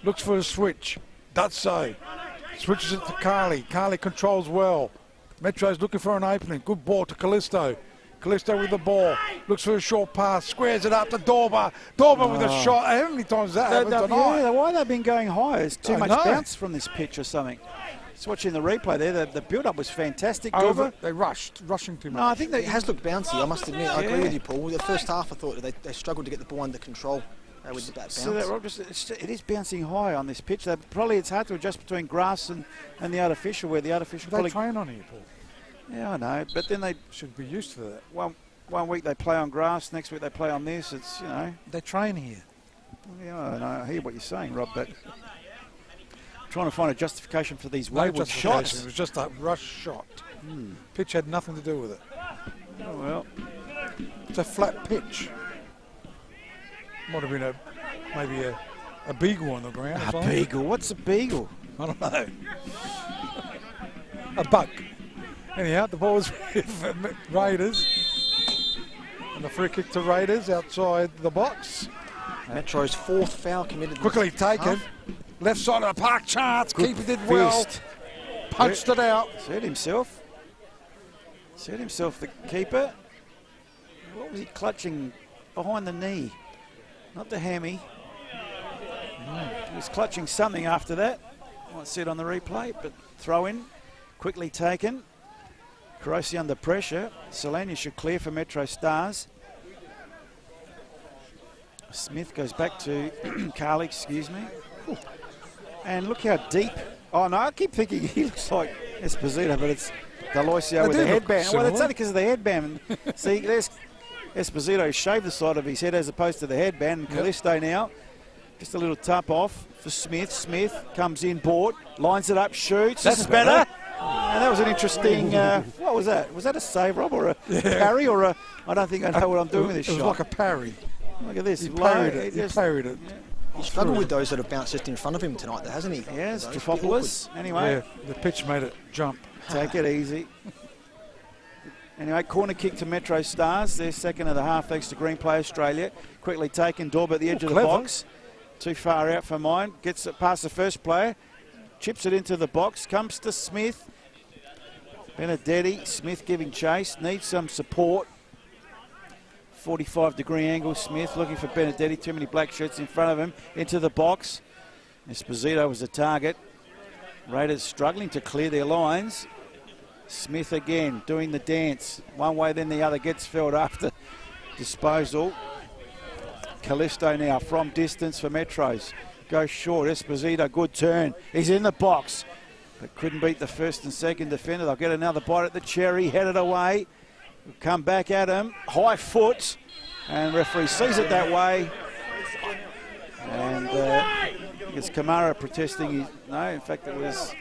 Looks for a switch. Does so. Switches it to Carly. Carly controls well. Metro's looking for an opening. Good ball to Callisto. Callisto with the ball. Looks for a short pass. Squares it up to Dorba. Dorba with a shot. How many times that happened tonight? Yeah, why have they been going high? There's too much know. bounce from this pitch or something. Just watching the replay there, the build-up was fantastic. Over. They rushing too much. No, I think It has looked bouncy, I must admit. I agree with you, Paul. The first half, I thought they struggled to get the ball under control with the bat bounce. So it is bouncing high on this pitch. Probably it's hard to adjust between grass and the artificial, where the artificial... They train on here, Paul. Yeah, I know, but then they should be used to that. One week they play on grass, next week they play on this. It's, you know... They train here. Yeah, I know. I hear what you're saying, Rob, but... trying to find a justification for these wayward shots. It was just a rush shot. Pitch had nothing to do with it. Oh, well. It's a flat pitch. Might have been maybe a beagle on the ground. A beagle? What's a beagle? I don't know. A buck. Anyhow, the ball's with Raiders. And the free kick to Raiders outside the box. Metro's 4th foul committed. Quickly taken. Left side of the park, chance. Keeper did well. Punched it out. Set himself. Set himself, the keeper. What was he clutching behind the knee? Not the hammy. He was clutching something after that. Might see it on the replay, but throw in. Quickly taken. Carosi under pressure. Solania should clear for MetroStars. Smith goes back to Carly, excuse me. And look how deep. Oh, no, I keep thinking he looks like Esposito, but it's D'Aloisio with the headband. Well, it's only because of the headband. See, there's Esposito shaved the side of his head as opposed to the headband. And Callisto now, just a little tap off for Smith. Smith comes in, board, lines it up, shoots. That's this is better. And that was an interesting, what was that? Was that a save, Rob, or a parry, or a, I don't think I know what I'm doing with this shot. It was like a parry. Look at this. He parried it. He parried it. He's struggled with those that have bounced just in front of him tonight, though, hasn't he? Yes, Those Trifopoulos. Anyway, Yeah, the pitch made it jump. take it easy. Anyway, corner kick to Metro Stars. Their second of the half, thanks to Green Play Australia. Quickly taken, Dorb at the edge of the clever. box. Too far out for mine. Gets it past the first player. Chips it into the box. Comes to Smith. Benedetti. Smith giving chase. Needs some support. 45-degree angle. Smith looking for Benedetti. Too many black shirts in front of him. Into the box. Esposito was the target. Raiders struggling to clear their lines. Smith again doing the dance. One way then the other, gets filled after disposal. Callisto now from distance for Metros. Goes short. Esposito, good turn. He's in the box, but couldn't beat the first and second defender. They'll get another bite at the cherry. Headed away. Will come back at him. High foot. And referee sees it that way. And it's Kamara protesting his... No, in fact it was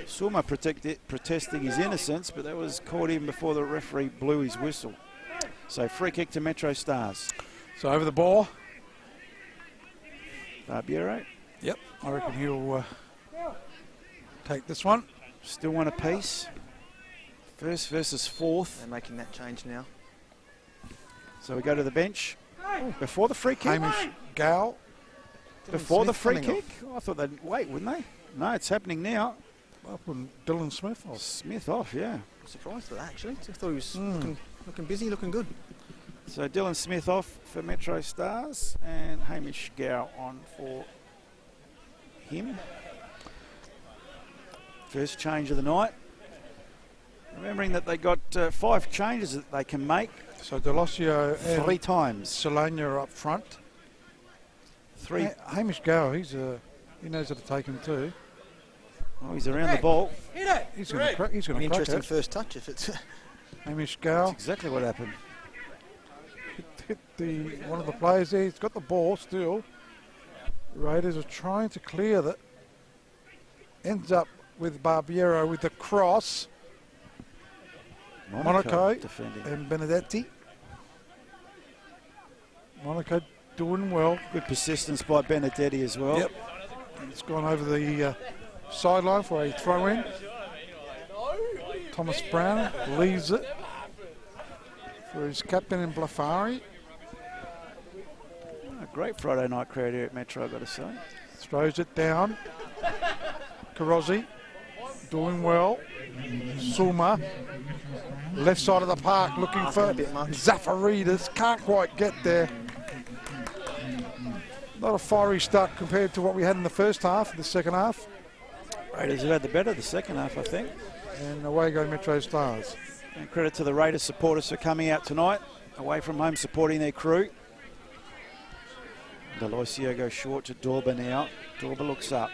Suma protesting his innocence, but that was caught even before the referee blew his whistle. So free kick to Metro Stars. So over the ball. Barbiero. Yep, I reckon he'll take this one. Still one apiece. First versus fourth. They're making that change now. So we go to the bench. Before the free kick. Hamish Gow. Before the Smith free coming kick. Oh, I thought they'd wait, wouldn't they? No, it's happening now. Up and Dylan Smith off. Smith off, yeah. I'm surprised at that, actually. I thought he was looking busy, looking good. So Dylan Smith off for Metro Stars and Hamish Gow on for him. First change of the night. Remembering that they got 5 changes that they can make. So Delosio and 3 times. Solana up front. 3. Hamish Gow, he knows how to take him too. Oh, he's around the ball. He's going to crack. He's going to crack Interesting it. first touch if it's... Hamish Gow That's exactly what happened. hit one of the players there. He's got the ball still. Raiders are trying to clear that. Ends up with Barbiero with the cross. Monaco defending. and Benedetti. Monaco doing well. Good persistence by Benedetti as well. Yep. It's gone over the sideline for a throw-in. Thomas Brown leaves it for his captain in Blafari. A great Friday night crowd here at Metro, I've got to say. Throws it down. Carozzi doing well. Suma, left side of the park, looking for Zafaridis. Can't quite get there. Not a fiery start compared to what we had in the first half, the second half. Raiders have had the better the second half, I think. And away go Metro Stars. And credit to the Raiders supporters for coming out tonight, away from home supporting their crew. Delosio goes short to Dorba now. Dorba looks up.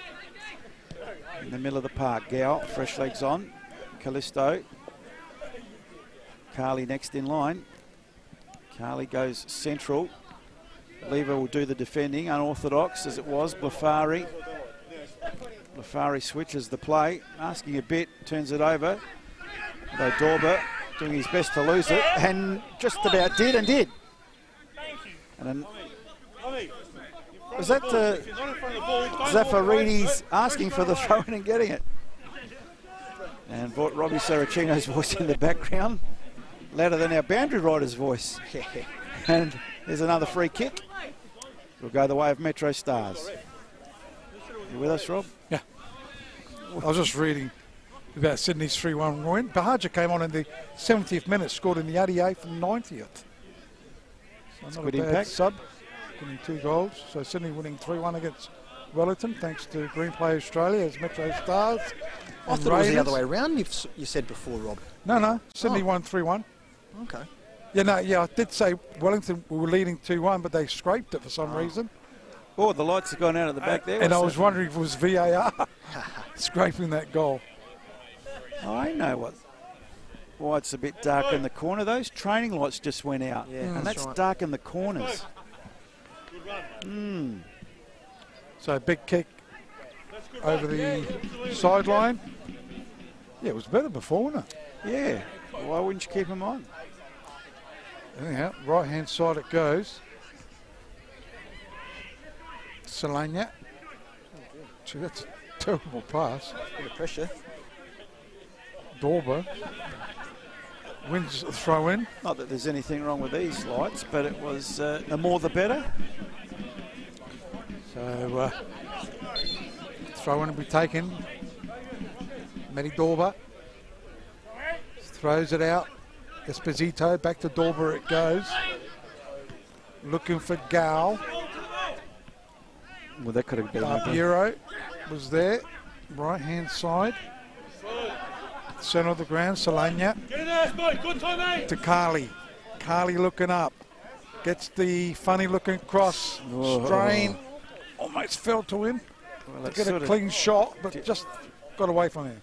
In the middle of the park, Gow, fresh legs on. Callisto. Carley next in line. Carley goes central. Lever will do the defending, unorthodox as it was. Blafari switches the play, asking a bit, turns it over. Though Dorba doing his best to lose it, and just about did and did. And then, was that Zafaridis asking for the throw-in and getting it? And Robbie Saracino's voice in the background, louder than our boundary rider's voice. And there's another free kick. Will go the way of Metro Stars. You with us, Rob? Yeah. I was just reading about Sydney's 3-1 win. Bahaja came on in the 70th minute, scored in the 88th and 90th. So not good a bad impact. sub, getting 2 goals. So Sydney winning 3-1 against Wellington, thanks to Green Play Australia as Metro Stars. I thought it was the other way around, you said before, Rob. No, Sydney won 3-1. Okay. Yeah, I did say Wellington were leading 2-1, but they scraped it for some reason. Oh, the lights have gone out at the back there. And I What's was wondering if it was VAR scraping that goal. Oh, I know why it's a bit dark in the corner. Those training lights just went out. Yeah, and that's right. dark in the corners. So big kick over the sideline. Yeah, it was better before, wasn't it? Yeah. Why wouldn't you keep them on? Anyhow, right-hand side it goes. Solania. Gee, that's a terrible pass. Bit of pressure. Dorber wins the throw in. Not that there's anything wrong with these lights, but it was the more the better. So throw in will be taken. Matty Dorber throws it out. Esposito back to Dorber it goes. Looking for Gal. Well, that could have been. Barbiero was there. Right hand side. Centre of the ground, Solania. To Carly. Carly looking up. Gets the funny looking cross. Whoa. Strain. Almost fell to him. Well, To get a clean shot, but just got away from him.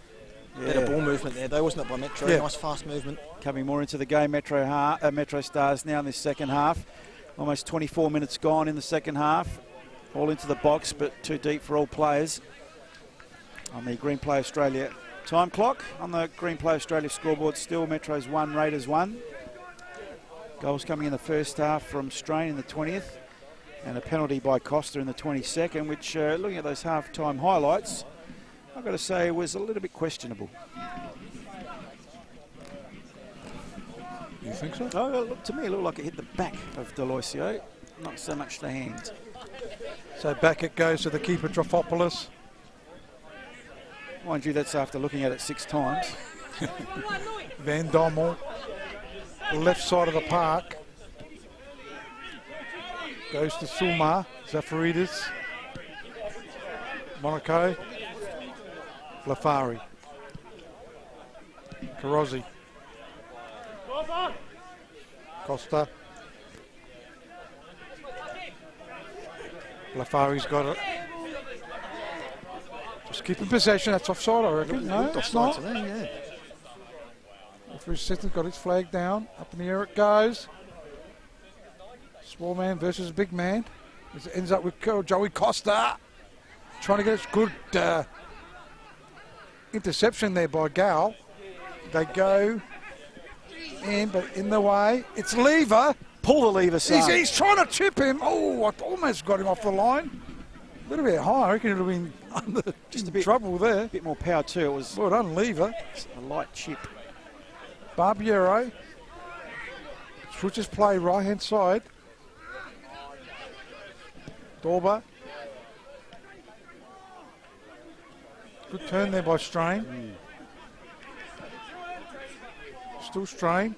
Yeah. Better ball movement there though, wasn't it, by Metro? Yeah. Nice fast movement. Coming more into the game, Metro Stars now in this second half. Almost 24 minutes gone in the second half. All into the box, but too deep for all players. On the Green Play Australia time clock, on the Green Play Australia scoreboard, still Metro's 1, Raiders 1. Goals coming in the first half from Strain in the 20th, and a penalty by Costa in the 22nd, which, looking at those half-time highlights, I've got to say was a little bit questionable. You think so? Oh, look, to me, it looked like it hit the back of Deloisio, not so much the hand. So back it goes to the keeper, Drofopoulos. Mind you, that's after looking at it 6 times. Van Dommel, left side of the park. Goes to Suma, Zafaridis, Monaco, Lafari, Carozzi, Costa. Lafari's got it. Just keeping possession. That's offside, I reckon. No, it's not. Yeah. Referee Sitton's got his flag down. Up in the air it goes. Small man versus big man. It ends up with Joey Costa. Trying to get a good interception there by Gal. They go in, but in the way. It's Lever. Pull the lever, son. He's trying to chip him. Oh, I almost got him off the line. A little bit high. I reckon it would have been under just a bit trouble there. A bit more power too. It was well done, Lever. A light chip. Barbiero. Switches play right hand side. Dorber. Good turn there by Strain. Still Strain.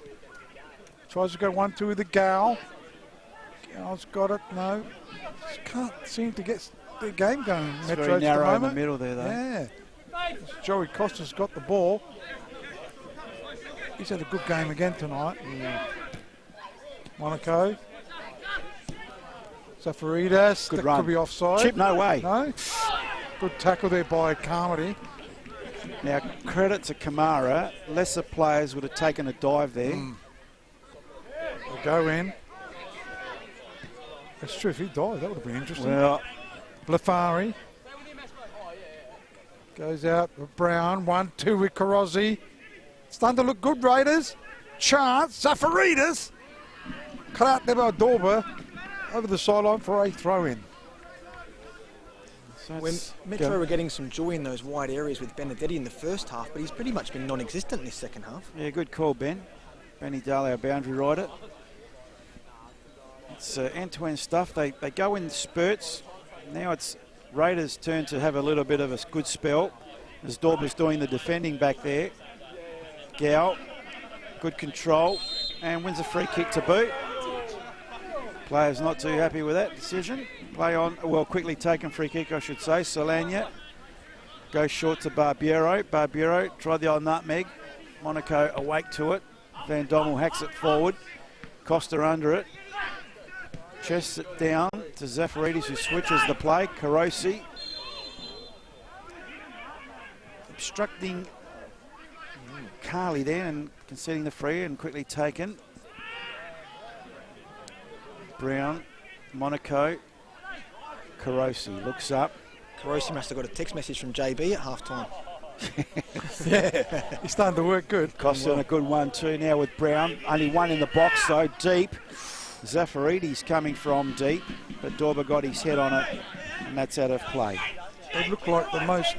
Tries to go 1-2 with the Gal. Gal's got it. No. Just can't seem to get the game going. It's Metro very narrow the in the moment. middle there, though. Yeah. Joey Costa's got the ball. He's had a good game again tonight. Monaco. Zafaridis. Good That run. could be offside. Chip, no way. No. Good tackle there by Carmody. Now, credit to Kamara. Lesser players would have taken a dive there. They go in. That's true. If he died, that would have been interesting. Well, Blafari goes out with Brown. 1-2 with Carozzi. It's starting to look good, Raiders. Chance. Zafaridis. Cut out there by Dorber. Over the sideline for a throw-in. so When it's- Metro were getting some joy in those wide areas with Benedetti in the first half, but he's pretty much been non-existent in this second half. Yeah, good call, Ben. Benny Daly, our boundary rider. It's end-to-end stuff. They go in spurts. Now it's Raiders' turn to have a little bit of a good spell as Dorber's doing the defending back there. Gow, good control, and wins a free kick to boot. Players not too happy with that decision. Play on, well, quickly taken free kick, I should say. Solania goes short to Barbiero. Barbiero tried the old nutmeg. Monaco awake to it. Van Dommel hacks it forward. Costa under it. Chests it down to Zafaridis, who switches the play. Carossi obstructing Carly there and conceding the free and quickly taken. Brown, Monaco, Carossi looks up. Carossi must have got a text message from JB at half-time. Yeah, he's starting to work good. Costa on a good 1-2 now with Brown. Only one in the box, so deep. Zafaridis coming from deep, but Dorber got his head on it. and that's out of play. They look like the most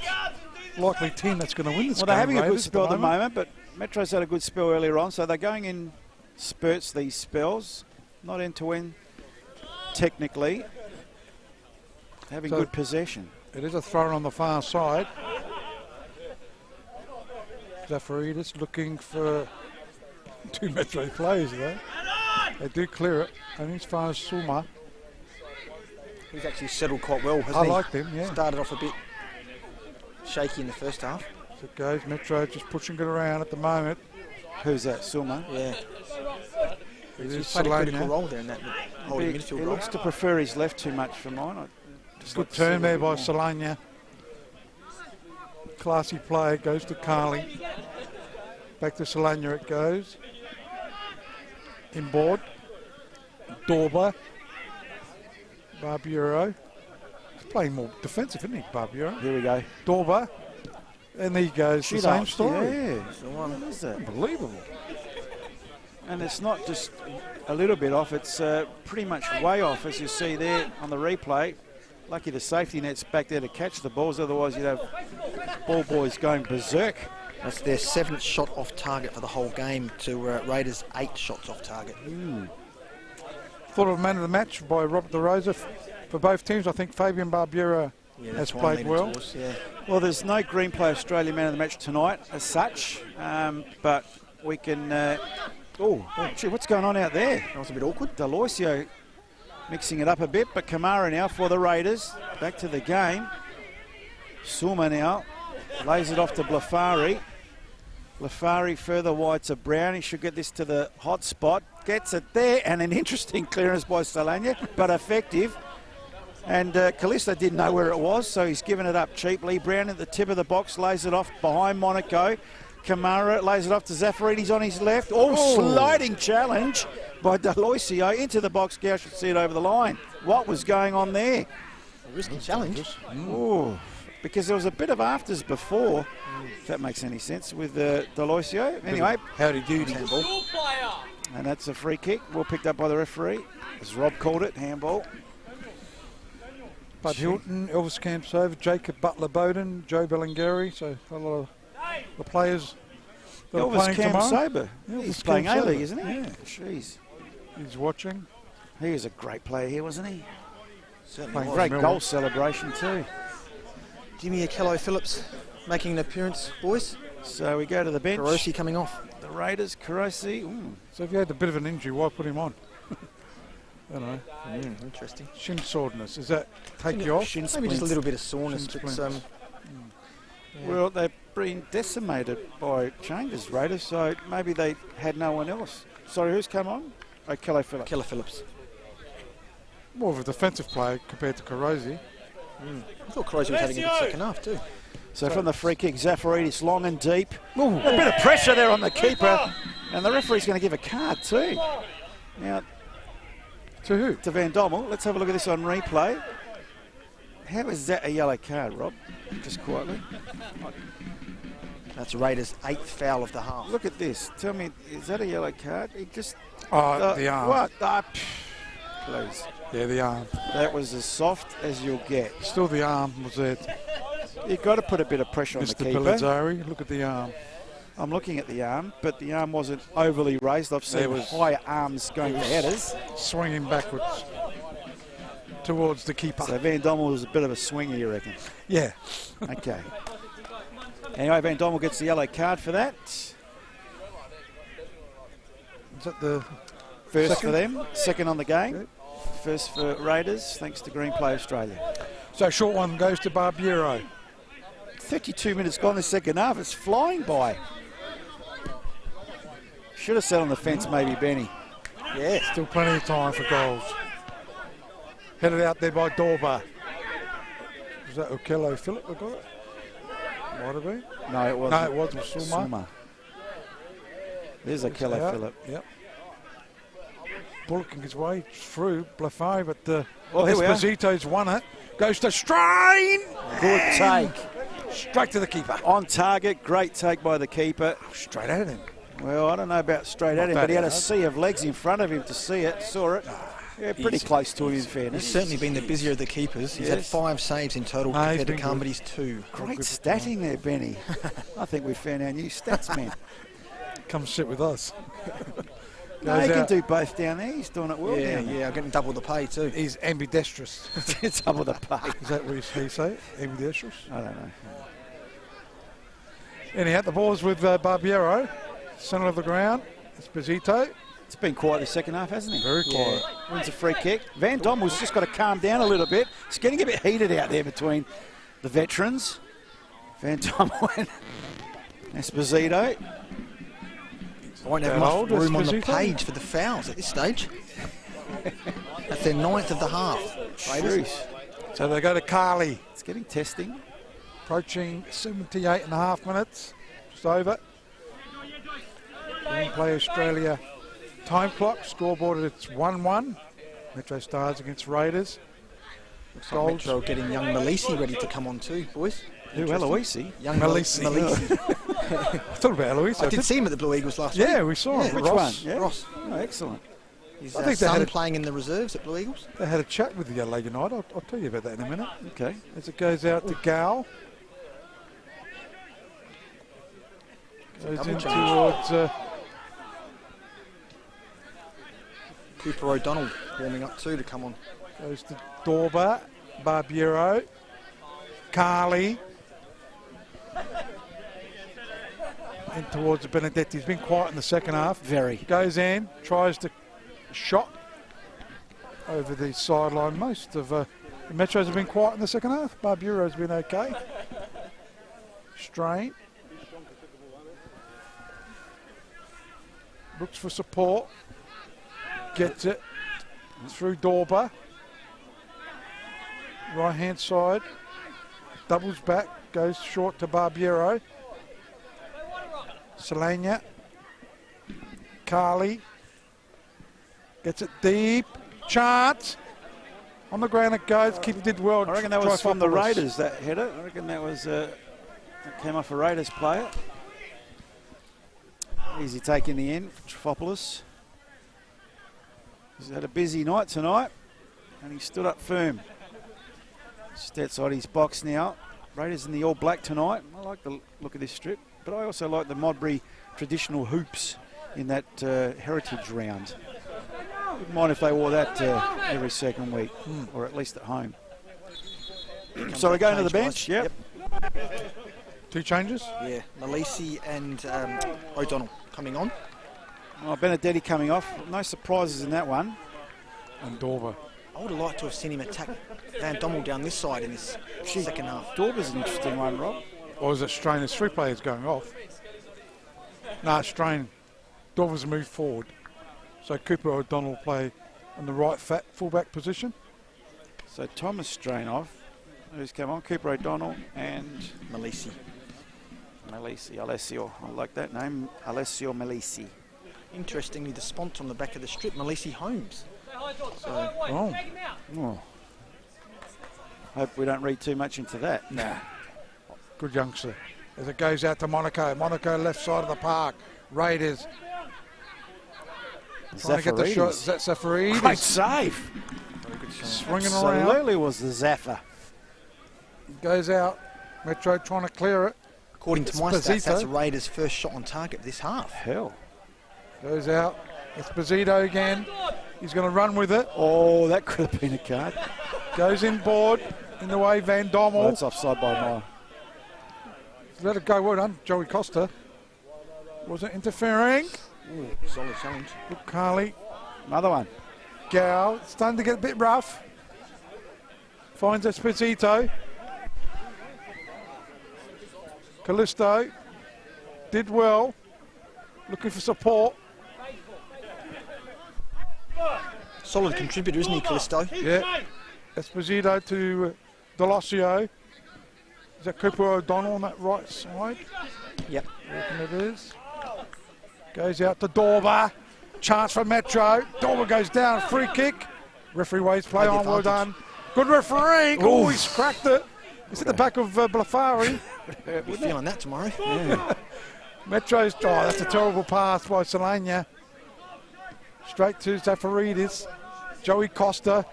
likely team that's going to win this Well, game. they're having a good Raiders, spell at the moment, but Metro's had a good spell earlier on, so they're going in spurts, these spells, not end-to-end technically, having So good possession. it is a throw on the far side. Zafaridis looking for 2 Metro players there. They do clear it, and as far as Suma. He's actually settled quite well, hasn't I he? liked him, yeah. Started off a bit shaky in the first half. So it goes, Metro just pushing it around at the moment. Who's that, Suma? Yeah. It He's is played a critical Solana. role there in that holding He midfield role. looks to prefer his left too much for mine. Good turn there by Solana. Classy play, goes to Carly. Back to Solana it goes. Inboard. Dorba. Barburo. He's playing more defensive, isn't he, Barburo? Here we go. Dorba. And there he goes. The same story. Yeah. What is that? Unbelievable. And it's not just a little bit off, it's pretty much way off, as you see there on the replay. Lucky the safety net's back there to catch the balls, otherwise you'd have ball boys going berserk. That's their 7th shot off target for the whole game to Raiders' 8 shots off target. Thought of man of the match by Robert DeRosa for both teams. I think Fabian Barbura has played well. Well, there's no Green Play Australia man of the match tonight as such, but we can... Oh, gee, what's going on out there? That was a bit awkward. Deloisio mixing it up a bit, but Kamara now for the Raiders. Back to the game. Suma now lays it off to Blafari. Blafari further wide to Brown. He should get this to the hot spot. Gets it there, and an interesting clearance by Solana, but effective. And Callisto didn't know where it was, so he's given it up cheaply. Brown at the tip of the box lays it off behind Monaco. Kamara lays it off to Zafaridis on his left. Sliding challenge by Deloisio into the box. Gow should see it over the line. What was going on there? A risky challenge. Oh, because there was a bit of afters before, if that makes any sense, with Deloisio. Anyway, howdy doody. And that's a free kick. Well picked up by the referee, as Rob called it, handball. Bud Hilton, Elvis Campsover, Jacob Butler-Bowden, Joe Bellingeri, so a lot of the players that are Elvis playing Cam tomorrow. Sober. He's playing Cam A-League, Sober. isn't he? Yeah. Jeez. He's watching. He was a great player here, wasn't he? Certainly Playing was. great Melbourne. goal celebration too. Jimmy Akello Phillips making an appearance, boys. So we go to the bench. Carosi coming off. The Raiders, Carosi. So if you had a bit of an injury, why put him on? I don't know. Interesting. Shin soreness. Does that take you off? Shin Maybe just a splints. little bit of soreness, Shin but splints. Well, they've been decimated by changes, Raiders, so maybe they had no one else. Sorry, who's come on? Oh, Kelly Phillips. Keller Phillips. More of a defensive player compared to Carosi. I thought Carosi was having a good second half too. So from the free kick, Zafaridis long and deep. A bit of pressure there on the keeper, and the referee's going to give a card too. Now, to who? To Van Dommel. Let's have a look at this on replay. How is that a yellow card, Rob? Just quietly. That's Raiders' 8th foul of the half. Look at this. Tell me, is that a yellow card? He just... The arm. What? Please. Yeah, the arm. That was as soft as you'll get. Still the arm was there. You've got to put a bit of pressure on the Mr. keeper. Pellizzari, look at the arm. I'm looking at the arm, but the arm wasn't overly raised. I've seen higher arms going for headers. Swinging backwards towards the keeper. So Van Dommel was a bit of a swinger, you reckon? Yeah. Okay. Anyway, Van Dommel gets the yellow card for that. Is that the first second for them? Second on the game. Okay. First for Raiders, thanks to Green Play Australia. So short one goes to Barburo. 32 minutes gone in the second half. It's flying by. Should have sat on the fence, maybe, Benny. Yeah. Still plenty of time for goals. Headed out there by Dorba. Was that Okello Phillip that got it? Might have been. No, it wasn't. No, it wasn't. Suma. There's Okello Phillip. Yep. Bullocking his way through Blafari, but here we are. Esposito's won it. Goes to Strain. Good take. Straight to the keeper. On target. Great take by the keeper. Straight at him. Well, I don't know about straight at him, but he had a sea of legs in front of him to see it. Saw it. Yeah, pretty close to him in fairness. He's certainly been the busier of the keepers. He's had 5 saves in total compared to Carmody's 2. Great statting there, Benny. I think we found our new stats man. Come sit with us. No, he can do both down there. He's doing it well down there. Yeah, I'm getting double the pay too. He's ambidextrous. Double the pay. Is that what he say? Ambidextrous? I don't know. Anyhow, the ball's with Barbiero. Centre of the ground. Esposito. It's been quiet the second half, hasn't he? Very quiet. Wins a free kick. Van Dommel's just got to calm down a little bit. It's getting a bit heated out there between the veterans. Van Dommel and Esposito. I won't have much room on the page for the fouls at this stage. That's their 9th of the half. Jeez. So they go to Carly. It's getting testing. Approaching 78.5 minutes. Just over. Play Australia time clock. Scoreboard it's 1-1. MetroStars against Raiders. Looks like Metro getting young Malisi ready to come on too, boys. Who, Aloisi? Young Malisi. I thought about Aloisi. I did see him at the Blue Eagles last week. Yeah, we saw him. Which Ross. one? Yeah. Ross. Oh, excellent. His I think they son had playing in the reserves at Blue Eagles. They had a chat with the Adelaide United. I'll tell you about that in a minute. Okay. As it goes out to Gal. Goes in towards Cooper O'Donnell warming up too to come on. goes to Dorba, Barbiero, Carly. In towards Benedetti. He's been quiet in the second half. Very. Goes in, tries to shot over the sideline. Most of the Metros have been quiet in the second half. Barbiero's been okay. Strain. Looks for support. Gets it through Dorba. Right hand side. Doubles back. Goes short to Barbiero. Solana. Carly. Gets it deep. Chance. On the ground it goes. Keeper did well. I reckon that was from the Raiders, that header. I reckon that was that came off a Raiders player. Easy take in the end for Trifopoulos. He's had a busy night tonight and he stood up firm. Just outside his box now. Raiders in the all black tonight. I like the look of this strip, but I also like the Modbury traditional hoops in that heritage round. Wouldn't mind if they wore that every second week, or at least at home. So we're going to the bench. Yep. 2 changes? Yeah, Malisi and O'Donnell coming on. Oh, Benedetti coming off. No surprises in that one. And Dorba. I would have liked to have seen him attack Van Dommel down this side in this second half. Dorba's an interesting one, Rob. Or is it Strain? There's 3 players going off. No, Strain. Dorba's moved forward. So Cooper O'Donnell play on the right fullback position. So Thomas Strain off. Who's come on? Cooper O'Donnell and Malisi. Alessio. I like that name. Alessio Malisi. Interestingly, the sponsor on the back of the strip, Malisi Holmes. So, Oh. Hope we don't read too much into that. Nah. Good youngster. As it goes out to Monaco. Monaco left side of the park. Raiders. Trying to get the shot. Is that Zafaridis? Great save. very good shot. Swinging around. Absolutely was the Zaffa. Goes out. Metro trying to clear it. According to my stats, that's Raiders' first shot on target this half. Hell. Goes out. Esposito again. He's going to run with it. Oh, that could have been a card. Goes inboard. In the way, Van Dommel. That's offside by a mile. Let it go. Well done, Joey Costa. Wasn't interfering. Ooh, solid challenge. Good Carly. Another one. Gal. It's starting to get a bit rough. Finds Esposito. Callisto. Did well. Looking for support. Solid contributor, isn't he, Callisto? Yeah. Esposito to Delosio. Is that Cooper O'Donnell on that right side? Yep. I reckon it is. Goes out to Dorba. Chance for Metro. Dorba goes down. Free kick. Referee waves play on. Well done. Good referee. Oh, he's cracked it. It's at the back of Blafari. We'll be feeling that tomorrow. Yeah. Metro's. Oh, that's a terrible pass by Solana. Straight to Zafaridis. Joey Costa,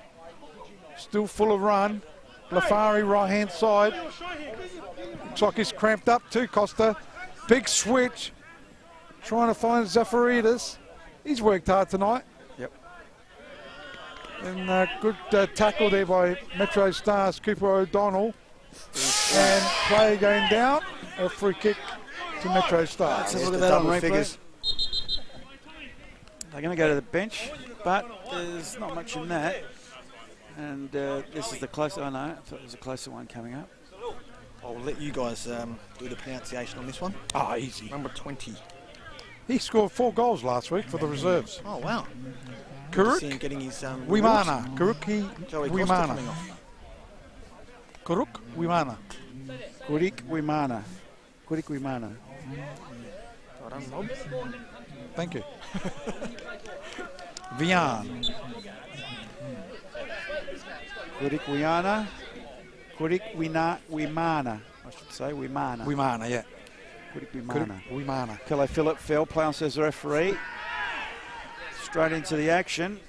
still full of run. Blafari right-hand side. Looks like he's cramped up too, Costa. Big switch. Trying to find Zafaridis. He's worked hard tonight. Yep. And good tackle there by MetroStars, Cooper O'Donnell. And play going down. A free kick to MetroStars. Let's have a look at that on replay. They're going to go to the bench, but there's not much in that. And this is the closer. I know. I thought there was a closer one coming up. I'll let you guys do the pronunciation on this one. Oh, easy. Number 20. He scored 4 goals last week for the reserves. Oh, wow. Kuruk getting his Wimana. Kuruki Wimana. Kuruk Wimana. Kurik Wimana. Kurik Wimana. Well done, Rob. Thank you. Vian. Kurik Wiana. Kurik Wimana. I should say Wimana. Wimana, yeah. Kurik Wimana. Wimana. Kelly Phillip fell, play says the referee. Straight into the action.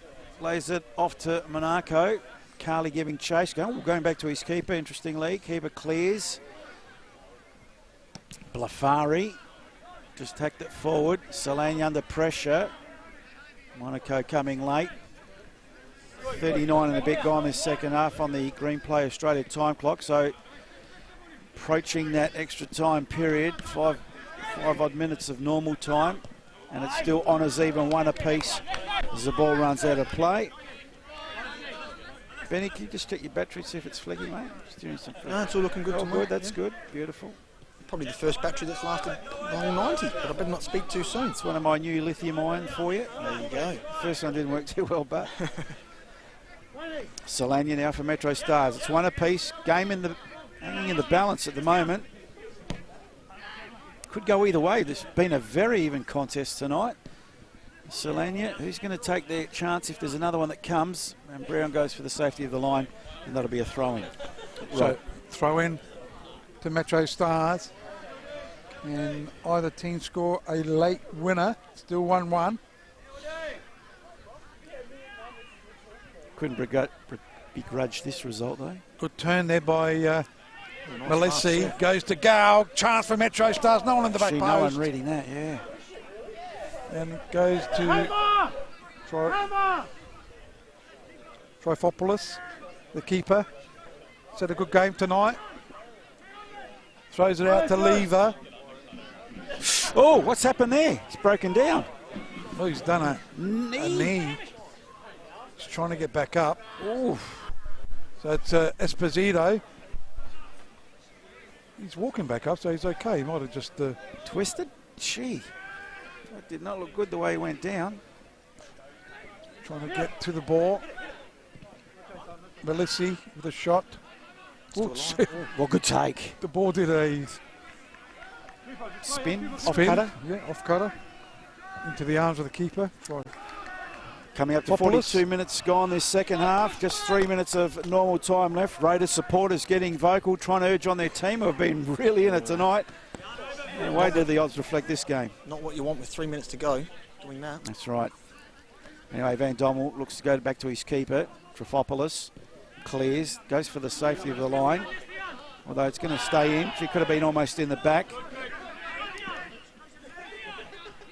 Lays it off to Monaco. Carley giving chase. Going back to his keeper, interestingly. Keeper clears. Blafari just tacked it forward. Solani under pressure. Monaco coming late. 39 and a bit gone this second half on the Green Play Australia time clock. So approaching that extra time period, five odd minutes of normal time, and it's still honours even one apiece as the ball runs out of play. Benny, can you just check your battery, see if it's flicking, mate? Just doing some No, it's all looking good. good. That's good. Beautiful. Probably the first battery that's lasted the whole 90, but I better not speak too soon. It's one of my new lithium ion for you. There you go. First one didn't work too well, but Solani now for MetroStars. It's one apiece. Game hanging in the balance at the moment. Could go either way. There's been a very even contest tonight. Solani, who's going to take their chance if there's another one that comes? And Brown goes for the safety of the line, and that'll be a throw-in. So throw in to MetroStars. And either team score a late winner. Still 1-1. Couldn't begrudge this result, though. Good turn there by Malessi. Goes to Gal. Chance for MetroStars. No one in the back post. No one reading that, yeah. And goes to Trifopoulos, the keeper. He's had a good game tonight. Throws it out to Lever. Oh, what's happened there? It's broken down. Oh, he's done a knee. He's trying to get back up. Oof. So it's Esposito. He's walking back up, so he's okay. He might have just twisted. Gee, that did not look good the way he went down. Trying to get to the ball. Melissi with a shot. Well, good take. The ball did a spin. Off cutter. Yeah, off cutter. Into the arms of the keeper. Coming up to 42 minutes gone this second half. Just 3 minutes of normal time left. Raiders supporters getting vocal, trying to urge on their team who have been really in it tonight. And way did the odds reflect this game. Not what you want with 3 minutes to go, doing that. That's right. Anyway, Van Dommel looks to go back to his keeper, Trifopoulos. Clears, goes for the safety of the line. Although it's going to stay in. She could have been almost in the back.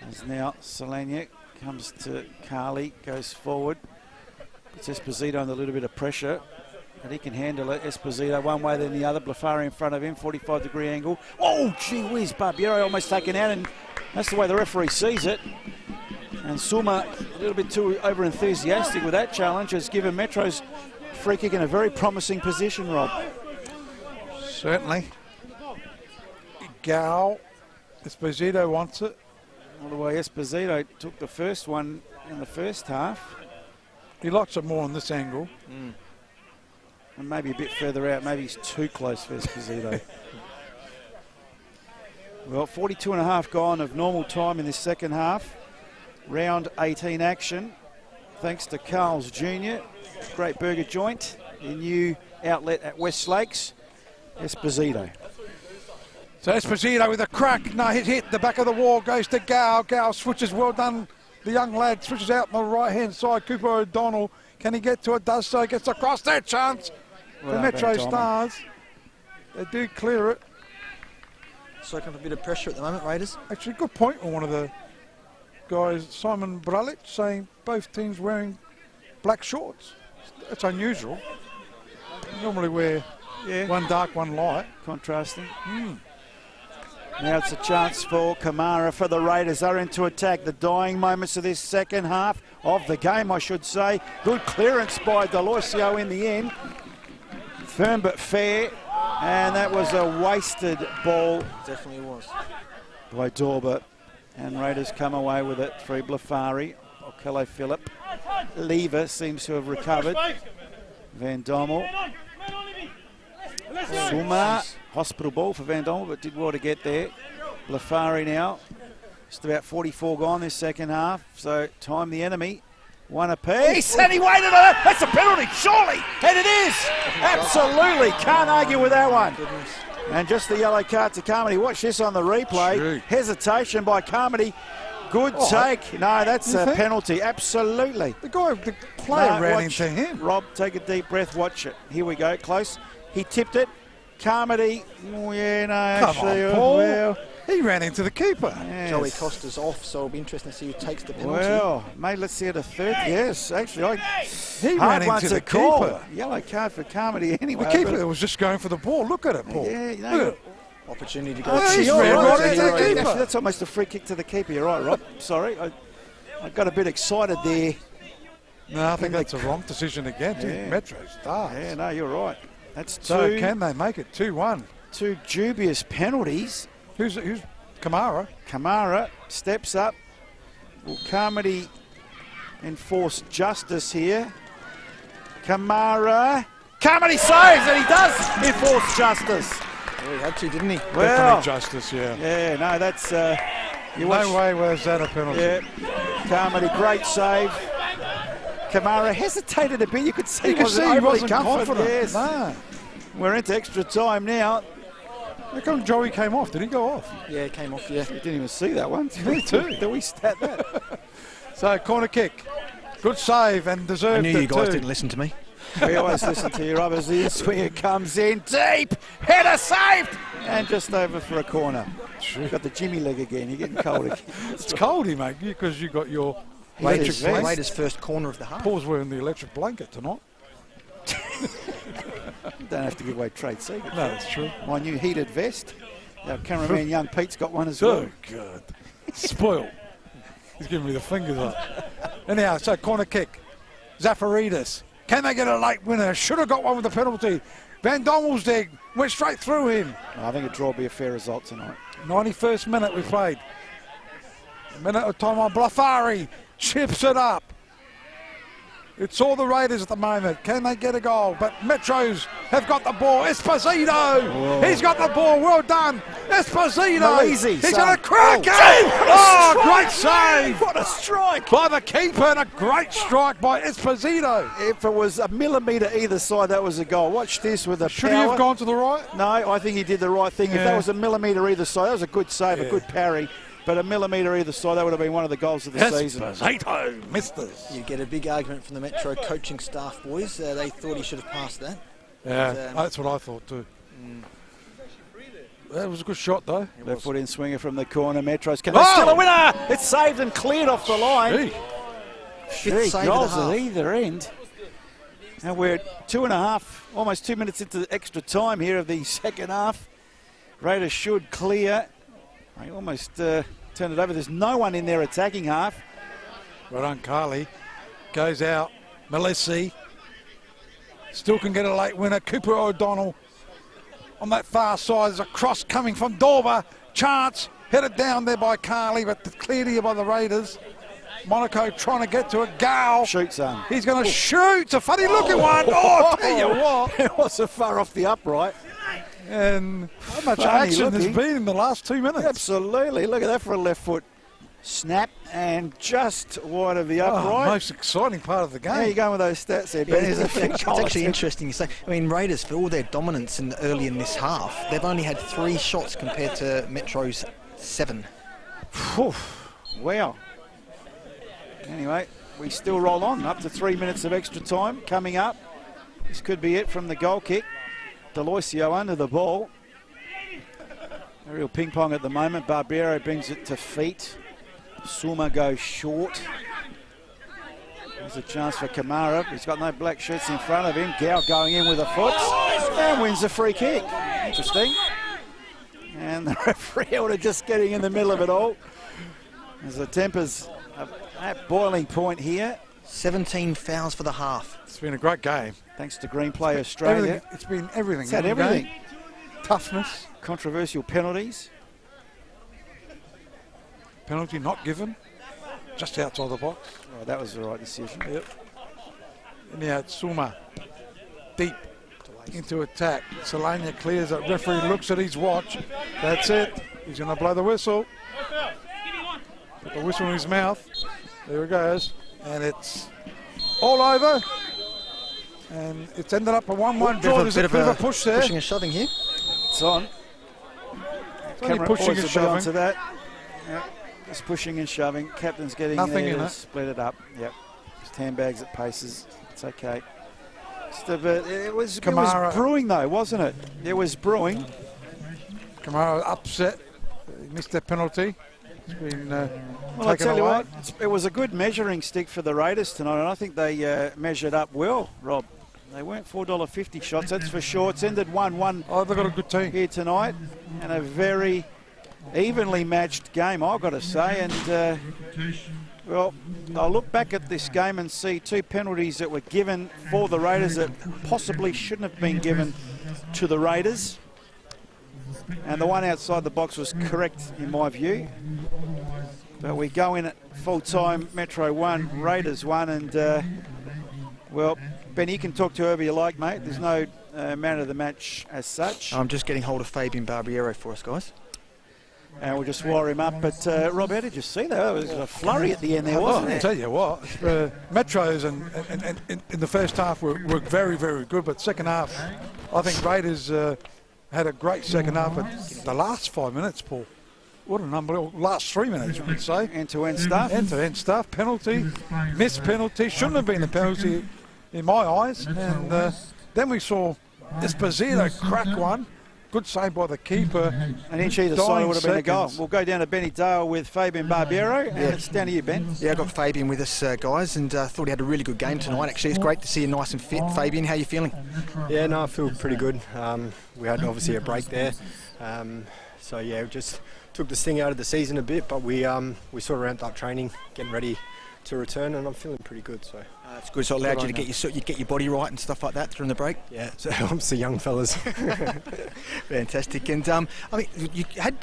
As now Solani comes to Carley, goes forward. Puts Esposito under a little bit of pressure. But he can handle it. Esposito one way then the other. Blafari in front of him, 45-degree angle. Oh, gee whiz, Barbieri almost taken out, and that's the way the referee sees it. And Suma, a little bit too over-enthusiastic with that challenge, has given Metro's free kick in a very promising position, Rob. Certainly. Gal, Esposito wants it. All the way Esposito took the first one in the first half. He likes it more on this angle. And maybe a bit further out. Maybe he's too close for Esposito. Well, 42 and a half gone of normal time in this second half. Round 18 action. Thanks to Carl's Jr. Great burger joint. The new outlet at West Lakes. Esposito. So Esposito with a crack. No, hit the back of the wall. Goes to Gal. Gal switches. Well done. The young lad switches out on the right-hand side. Cooper O'Donnell Can he get to it? Does so. Gets across their chance. The Metro Stars. They do clear it. Soaking up a bit of pressure at the moment, Raiders. Actually, good point on one of the guys, Simon Bralic, saying both teams wearing black shorts. It's unusual. Normally wear one dark, one light. Contrasting. Now it's a chance for Kamara for the Raiders. They're into attack. The dying moments of this second half of the game, I should say. Good clearance by Delosio in the end. Firm but fair. And that was a wasted ball. Definitely was. By Dorber. And Raiders come away with it through Blafari. Okello Phillip. Lever seems to have recovered. Van Dommel. Suma. Hospital ball for Van Dommel, but did well to get there. Blafari now. Just about 44 gone this second half. So time the enemy. One apiece. And he waited on it. That's a penalty, surely. And it is. Absolutely. Can't argue with that one. And just the yellow card to Carmody. Watch this on the replay. Gee. Hesitation by Carmody. Good take. No, that's a penalty. Absolutely. The player ran into him. Rob, take a deep breath. Watch it. Here we go. Close. He tipped it. Carmody. Oh, yeah, no, actually. Come on, Paul. Well, he ran into the keeper. Yes. Joey Costa's off, so it'll be interesting to see who takes the penalty. Well, mate, let's see it a third. Yes, actually. He ran into the keeper. Yellow card for Carmody anyway. The keeper was just going for the ball. Look at it, Paul. Yeah, you know, Look at it. Opportunity to go. Oh, he's You're ran right. right into the Actually, keeper. that's almost a free kick to the keeper. You're right, Rob. Sorry. I got a bit excited there. No, I think that's a wrong decision again. Yeah. Metro Stars. Yeah, no, you're right. That's two. So can they make it 2-1? Two dubious penalties. Who's Kamara? Kamara steps up. Will Carmody enforce justice here? Kamara. Carmody saves, and he does enforce justice. Well, he had to, didn't he? Well, Definitely justice, yeah. yeah, no, that's... No way was that a penalty. Yeah, Carmody, great save. Kamara hesitated a bit. You could see You could see he wasn't confident. Yes. No. We're into extra time now. How come Joey came off? Did he go off? Yeah, he came off, yeah. Didn't even see that one. Me too. Did we stat that? So, corner kick. Good save and deserved I knew it you guys too. didn't listen to me. We always listen to you, Rob. The swinger comes in deep. Header saved. And just over for a corner. Got the Jimmy leg again. You're getting cold again. It's coldy, mate, because you got your Raiders electric blanket. Raiders' first corner of the half. Paul's wearing the electric blanket tonight. Don't have to give away trade secrets. No, that's true. My new heated vest. Our cameraman, young Pete's got one as well. Oh, God. Spoiled. He's giving me the fingers up. Anyhow, so corner kick. Zafaridis. Can they get a late winner? Should have got one with the penalty. Van Dommel's dig went straight through him. I think a draw will be a fair result tonight. 91st minute we played. A minute of time on Blafari. Chips it up. It's all the Raiders at the moment. Can they get a goal? But Metros have got the ball. Esposito. Whoa. He's got the ball. Well done. Esposito. Easy, He's son. going to crack it. Oh, Great save. What a strike. By the keeper and a great strike by Esposito. If it was a millimetre either side, that was a goal. Watch this with the Should power. he have gone to the right? No, I think he did the right thing. If Yeah. that was a millimetre either side, that was a good save, a good parry. But a millimetre either side, that would have been one of the goals of the season. Esposito missed us. You get a big argument from the Metro coaching staff, boys. They thought he should have passed that. Yeah, But, that's what I thought too. That was a good shot though. Left foot in swinger from the corner. Metros can still a winner. It's saved and cleared off the line. Gee. Fifth save of Goals the half. at either end. And we're 2.5, almost 2 minutes into the extra time here of the second half. Raiders should clear. They almost turned it over. There's no one in their attacking half. Well done, Carly. Goes out. Malessi. Still can get a late winner. Cooper O'Donnell on that far side. There's a cross coming from Dorber. Chance. Headed down there by Carly, but cleared here by the Raiders. Monaco trying to get to a Gal. Shoot, son. He's going to shoot. It's a funny looking one. Oh, I'll tell you what. It wasn't far off the upright. And how much Funny action there's looking. been in the last 2 minutes. Absolutely. Look at that for a left foot snap and just wide of the upright. Most exciting part of the game. How are you going with those stats there, Ben? It's actually interesting you say. I mean, Raiders, for all their dominance early in this half, they've only had 3 shots compared to Metro's 7. Whew. Wow. Anyway, we still roll on. Up to 3 minutes of extra time coming up. This could be it from the goal kick. Deloisio under the ball. A real ping pong at the moment. Barbiero brings it to feet. Suma goes short. There's a chance for Kamara. He's got no black shirts in front of him. Gao going in with a foot and wins the free kick. Interesting. And the referee are just getting in the middle of it all. As the tempers at boiling point here. 17 fouls for the half. It's been a great game. Thanks to Green Play Australia. It's been everything. It's had everything. Toughness. Controversial penalties. Penalty not given. Just outside the box. Oh, that was the right decision. Yep. And now it's Suma. Deep into attack. Solania clears it. Referee looks at his watch. That's it. He's going to blow the whistle. Put the whistle in his mouth. There it goes. And it's all over. And it's ended up a 1-1 draw. There's a bit of a push there. Pushing and shoving here. It's on. Only pushing and shoving. Onto that. Yep. Just pushing and shoving. Captain's getting nothing there in to it. split it up. Yep. Just handbags at paces. It's okay. It was brewing though, wasn't it? It was brewing. Kamara upset. He missed that penalty. It's been well, I taken tell you away. what, it was a good measuring stick for the Raiders tonight, and I think they measured up well, Rob. They weren't $4.50 shots, that's for sure. It's ended 1-1. Oh, they've got a good team here tonight, and a very evenly matched game, I've got to say. And well, I'll look back at this game and see two penalties that were given for the Raiders that possibly shouldn't have been given to the Raiders. And the one outside the box was correct in my view. But we go in at full-time, Metro 1, Raiders 1, and well, Benny, you can talk to whoever you like, mate. There's no man of the match as such. I'm just getting hold of Fabian Barbiero for us, guys. And we'll just wire him up. But Rob, how did you see that? There was a flurry at the end there, wasn't it? I'll tell you what, Metros and in the first half were very, very good, but second half, I think Raiders had a great second half. But the last 5 minutes, Paul, what an unbelievable, last 3 minutes, you could say. End-to-end stuff. End-to-end stuff, penalty, missed penalty, shouldn't have been the penalty in my eyes. And then we saw Esposito crack one. Good save by the keeper. And inch either side would have been a goal. We'll go down to Benny Dale with Fabian Barbiero. And it's down to you, Ben. Yeah, I got Fabian with us, guys, and thought he had a really good game tonight. Actually, it's great to see you nice and fit. Fabian, how are you feeling? Yeah, no, I feel pretty good. We had obviously a break there. So, yeah, we just took the sting out of the season a bit, but we sort of ramped up training, getting ready to return, and I'm feeling pretty good. So it's good. So it allowed you to get your body right and stuff like that during the break. Yeah, so obviously young fellas. Fantastic. And I mean, you had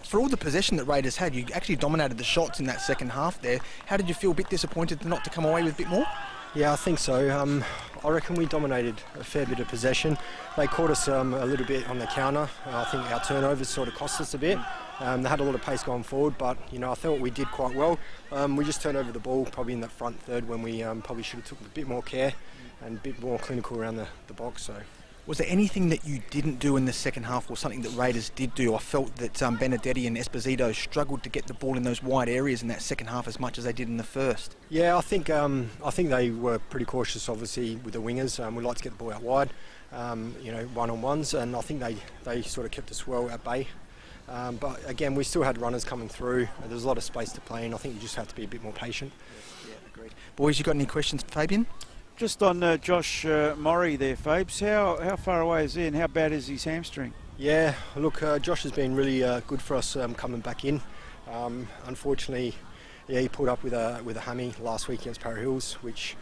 for all the possession that Raiders had, you actually dominated the shots in that second half there. How did you feel? A bit disappointed not to come away with a bit more? Yeah, I think so. I reckon we dominated a fair bit of possession. They caught us a little bit on the counter. I think our turnovers sort of cost us a bit. They had a lot of pace going forward, but you know, I thought we did quite well. We just turned over the ball probably in that front third when we probably should have took a bit more care and a bit more clinical around the box. So, was there anything that you didn't do in the second half, or something that Raiders did do? I felt that Benedetti and Esposito struggled to get the ball in those wide areas in that second half as much as they did in the first. Yeah, I think they were pretty cautious, obviously, with the wingers. We like to get the ball out wide, you know, one-on-ones, and I think they sort of kept us well at bay. But again, we still had runners coming through. There's a lot of space to play in. I think you just have to be a bit more patient. Yeah, agreed. Boys, you got any questions for Fabian? Just on Josh Murray there, Fabes. How far away is he and how bad is his hamstring? Yeah, look, Josh has been really good for us coming back in. Unfortunately, yeah, he pulled up with a hammy last week against Para Hills, which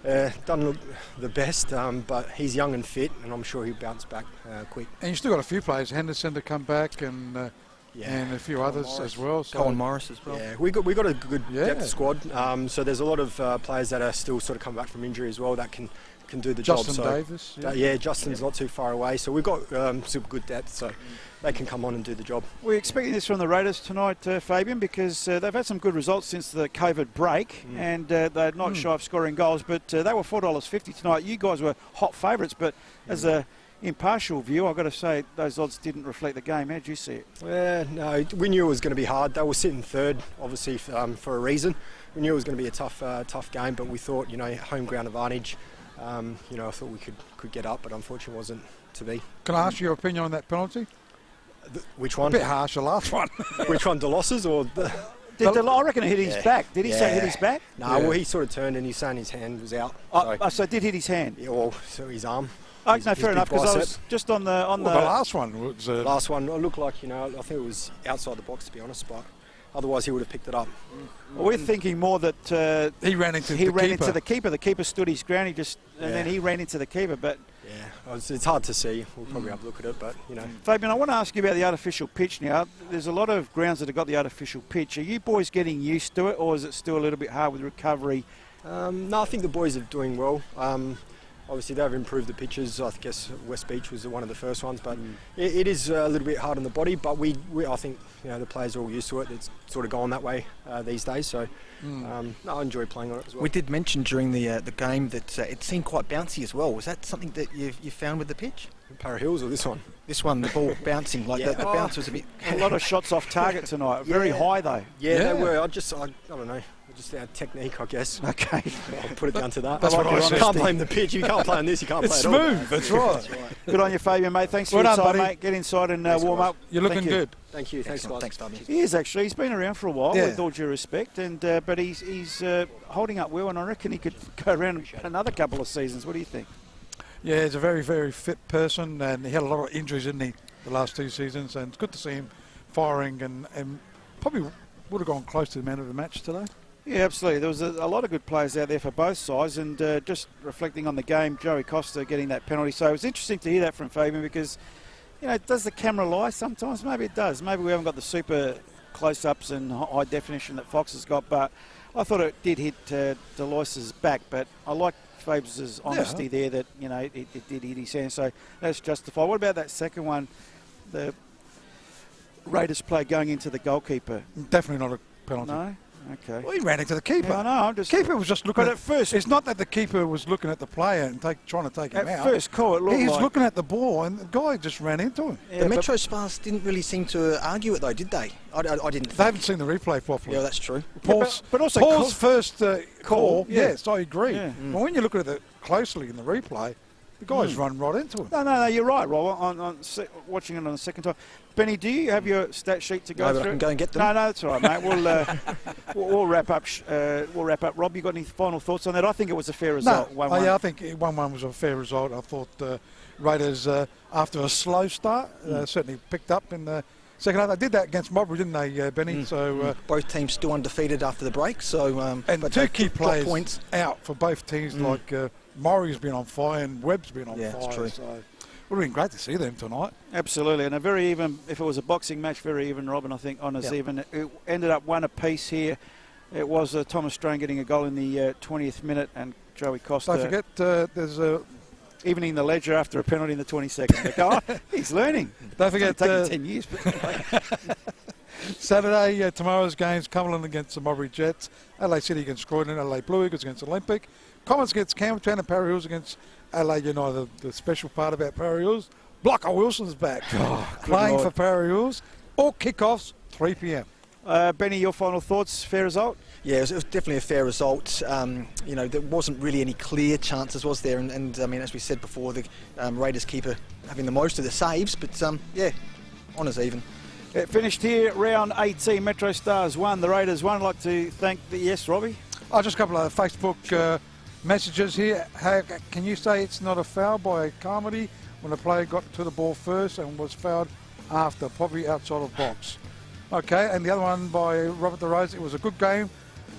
doesn't look the best, but he's young and fit, and I'm sure he'll bounce back quick. And you still got a few players, Henderson to come back, and a few others Morris as well. So Colin Morris as well. Yeah, we got a good depth squad. So there's a lot of players that are still sort of coming back from injury as well that can do the Justin job. Davis. Justin's not too far away. So we've got super good depth, so they can come on and do the job. We're expecting this from the Raiders tonight, Fabian, because they've had some good results since the COVID break, and they're not shy of scoring goals, but they were $4.50 tonight. You guys were hot favourites, but as a impartial view, I've got to say those odds didn't reflect the game. How did you see it? No, we knew it was going to be hard. They were sitting third, obviously, for a reason. We knew it was going to be a tough game, but we thought, home ground advantage. I thought we could get up, but unfortunately wasn't to be. Can I ask your opinion on that penalty? Which one? A bit harsh, the last one. Which one, DeLos's or the... I reckon it hit his back. Did he say hit his back? No, well, he sort of turned and he's saying his hand was out. So it did hit his hand? Yeah, well, so his arm. Oh, no, fair enough, because I was just on the... the last one was... Last one, it looked like, I think it was outside the box, to be honest, but otherwise he would have picked it up. Well, we're thinking more that... he ran into the keeper. The keeper stood his ground, and then he ran into the keeper, but... Yeah, it's hard to see. We'll probably have a look at it, but, Fabian, I want to ask you about the artificial pitch now. There's a lot of grounds that have got the artificial pitch. Are you boys getting used to it, or is it still a little bit hard with recovery? No, I think the boys are doing well. Obviously, they've improved the pitches. I guess West Beach was one of the first ones, but it is a little bit hard on the body. But I think the players are all used to it. It's sort of gone that way these days. So I enjoy playing on it as well. We did mention during the game that it seemed quite bouncy as well. Was that something that you found with the pitch? Para Hills or this one? This one, the ball bouncing, like the bounce was a bit... A lot of shots off target tonight, very high though. Yeah, they were. I don't know. Just our technique, I guess. Okay. I'll put it down to that. That's what I said. You can't blame the pitch. You can't play on this. You can't play it's at all. smooth. That's right. Good on you, Fabian, mate. Thanks for Well your done, time, buddy. mate. Get inside and warm up. You're looking good. Thank you. Thanks, guys. Thanks, Fabian. He is actually. He's been around for a while, Yeah. with all due respect, and but he's holding up well, and I reckon he could go around another couple of seasons. What do you think? Yeah, he's a very, very fit person, and he had a lot of injuries, didn't he, the last 2 seasons, and it's good to see him firing, and probably would have gone close to the man of the match today. Yeah, absolutely. There was a lot of good players out there for both sides, and just reflecting on the game, Joey Costa getting that penalty. So it was interesting to hear that from Fabian because, does the camera lie sometimes? Maybe it does. Maybe we haven't got the super close-ups and high definition that Fox has got, but I thought it did hit Delois's back, but I like Fabes' honesty there that, it did hit his hand, so that's justified. What about that second one, the Raiders play going into the goalkeeper? Definitely not a penalty. No? Okay. Well, he ran into the keeper. Yeah, I know. I'm just. Keeper was just looking. But at first, it's not that the keeper was looking at the player and trying to take him out. At first call, it looked He's like looking at the ball, and the guy just ran into him. Yeah, the MetroStars didn't really seem to argue it, though, did they? I didn't. They haven't seen the replay properly. Yeah, that's true. Paul's, but also Paul's first call. yeah. Yes, I agree. Yeah. But when you look at it closely in the replay, the guy's run right into him. No, you're right, Rob. Watching it on the second time. Benny, do you have your stat sheet to go No, through? but I can go and get them. No, that's all right, mate. We'll wrap up. We'll wrap up. Rob, you got any final thoughts on that? I think it was a fair result. No, 1-1. yeah, I think 1-1 was a fair result. I thought Raiders, after a slow start, certainly picked up in the second half. They did that against Mobbery, didn't they, Benny? So both teams still undefeated after the break. So and but 2 they key got players points out for both teams. Like Murray's been on fire and Webb's been on fire. That's true. So it would have been great to see them tonight. Absolutely, and a very even. If it was a boxing match, very even, Robin. I think on as even. It ended up 1 apiece here. It was Thomas Strain getting a goal in the 20th minute, and Joey Costa. Don't forget, there's a. Evening the ledger after a penalty in the 22nd. Go on, he's learning. Don't forget, it's taken 10 years. But Saturday, tomorrow's games: Cumberland against the Mobbery Jets, LA City against Croydon, LA Blue Eagles against Olympic, Comets against Campbelltown, and Parry Hills against LA United. The special part about Parry Hills, Blocker Wilson's back, playing for Parry Hills. All kickoffs 3 p.m. Benny, your final thoughts? Fair result? Yeah, it was definitely a fair result. There wasn't really any clear chances, was there? And I mean, as we said before, the Raiders keeper having the most of the saves, but honours even. It finished here, round 18. MetroStars 1, the Raiders 1. I'd like to thank yes, Robbie? Just a couple of Facebook messages here. How can you say it's not a foul by Carmody when the player got to the ball first and was fouled after, probably outside of box? Okay, and the other one by Robert DeRose. It was a good game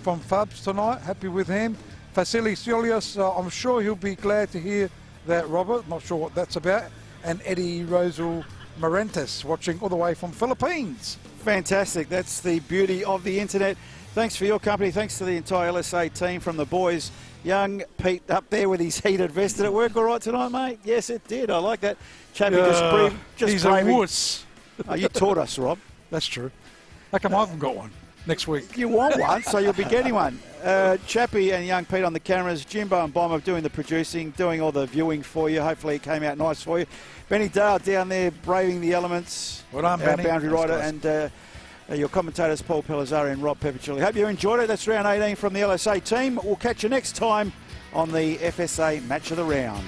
from Fabs tonight. Happy with him. Vasily Siolius, I'm sure he'll be glad to hear that, Robert. Not sure what that's about. And Eddie Rosal Marentes watching all the way from Philippines. Fantastic. That's the beauty of the internet. Thanks for your company. Thanks to the entire LSA team from the boys. Young Pete up there with his heated vest. Did it work all right tonight, mate? Yes, it did. I like that. Chappie he's a wuss. Oh, you taught us, Rob. That's true. How come I haven't got one next week? You want one, so you'll be getting one. Chappie and young Pete on the cameras. Jimbo and Bomber doing the producing, doing all the viewing for you. Hopefully it came out nice for you. Benny Dale down there braving the elements. Well done, Benny. Boundary rider. Nice. And your commentators Paul Pellizzari and Rob Pepperchilli. Hope you enjoyed it. That's round 18 from the LSA team. We'll catch you next time on the FSA Match of the Round.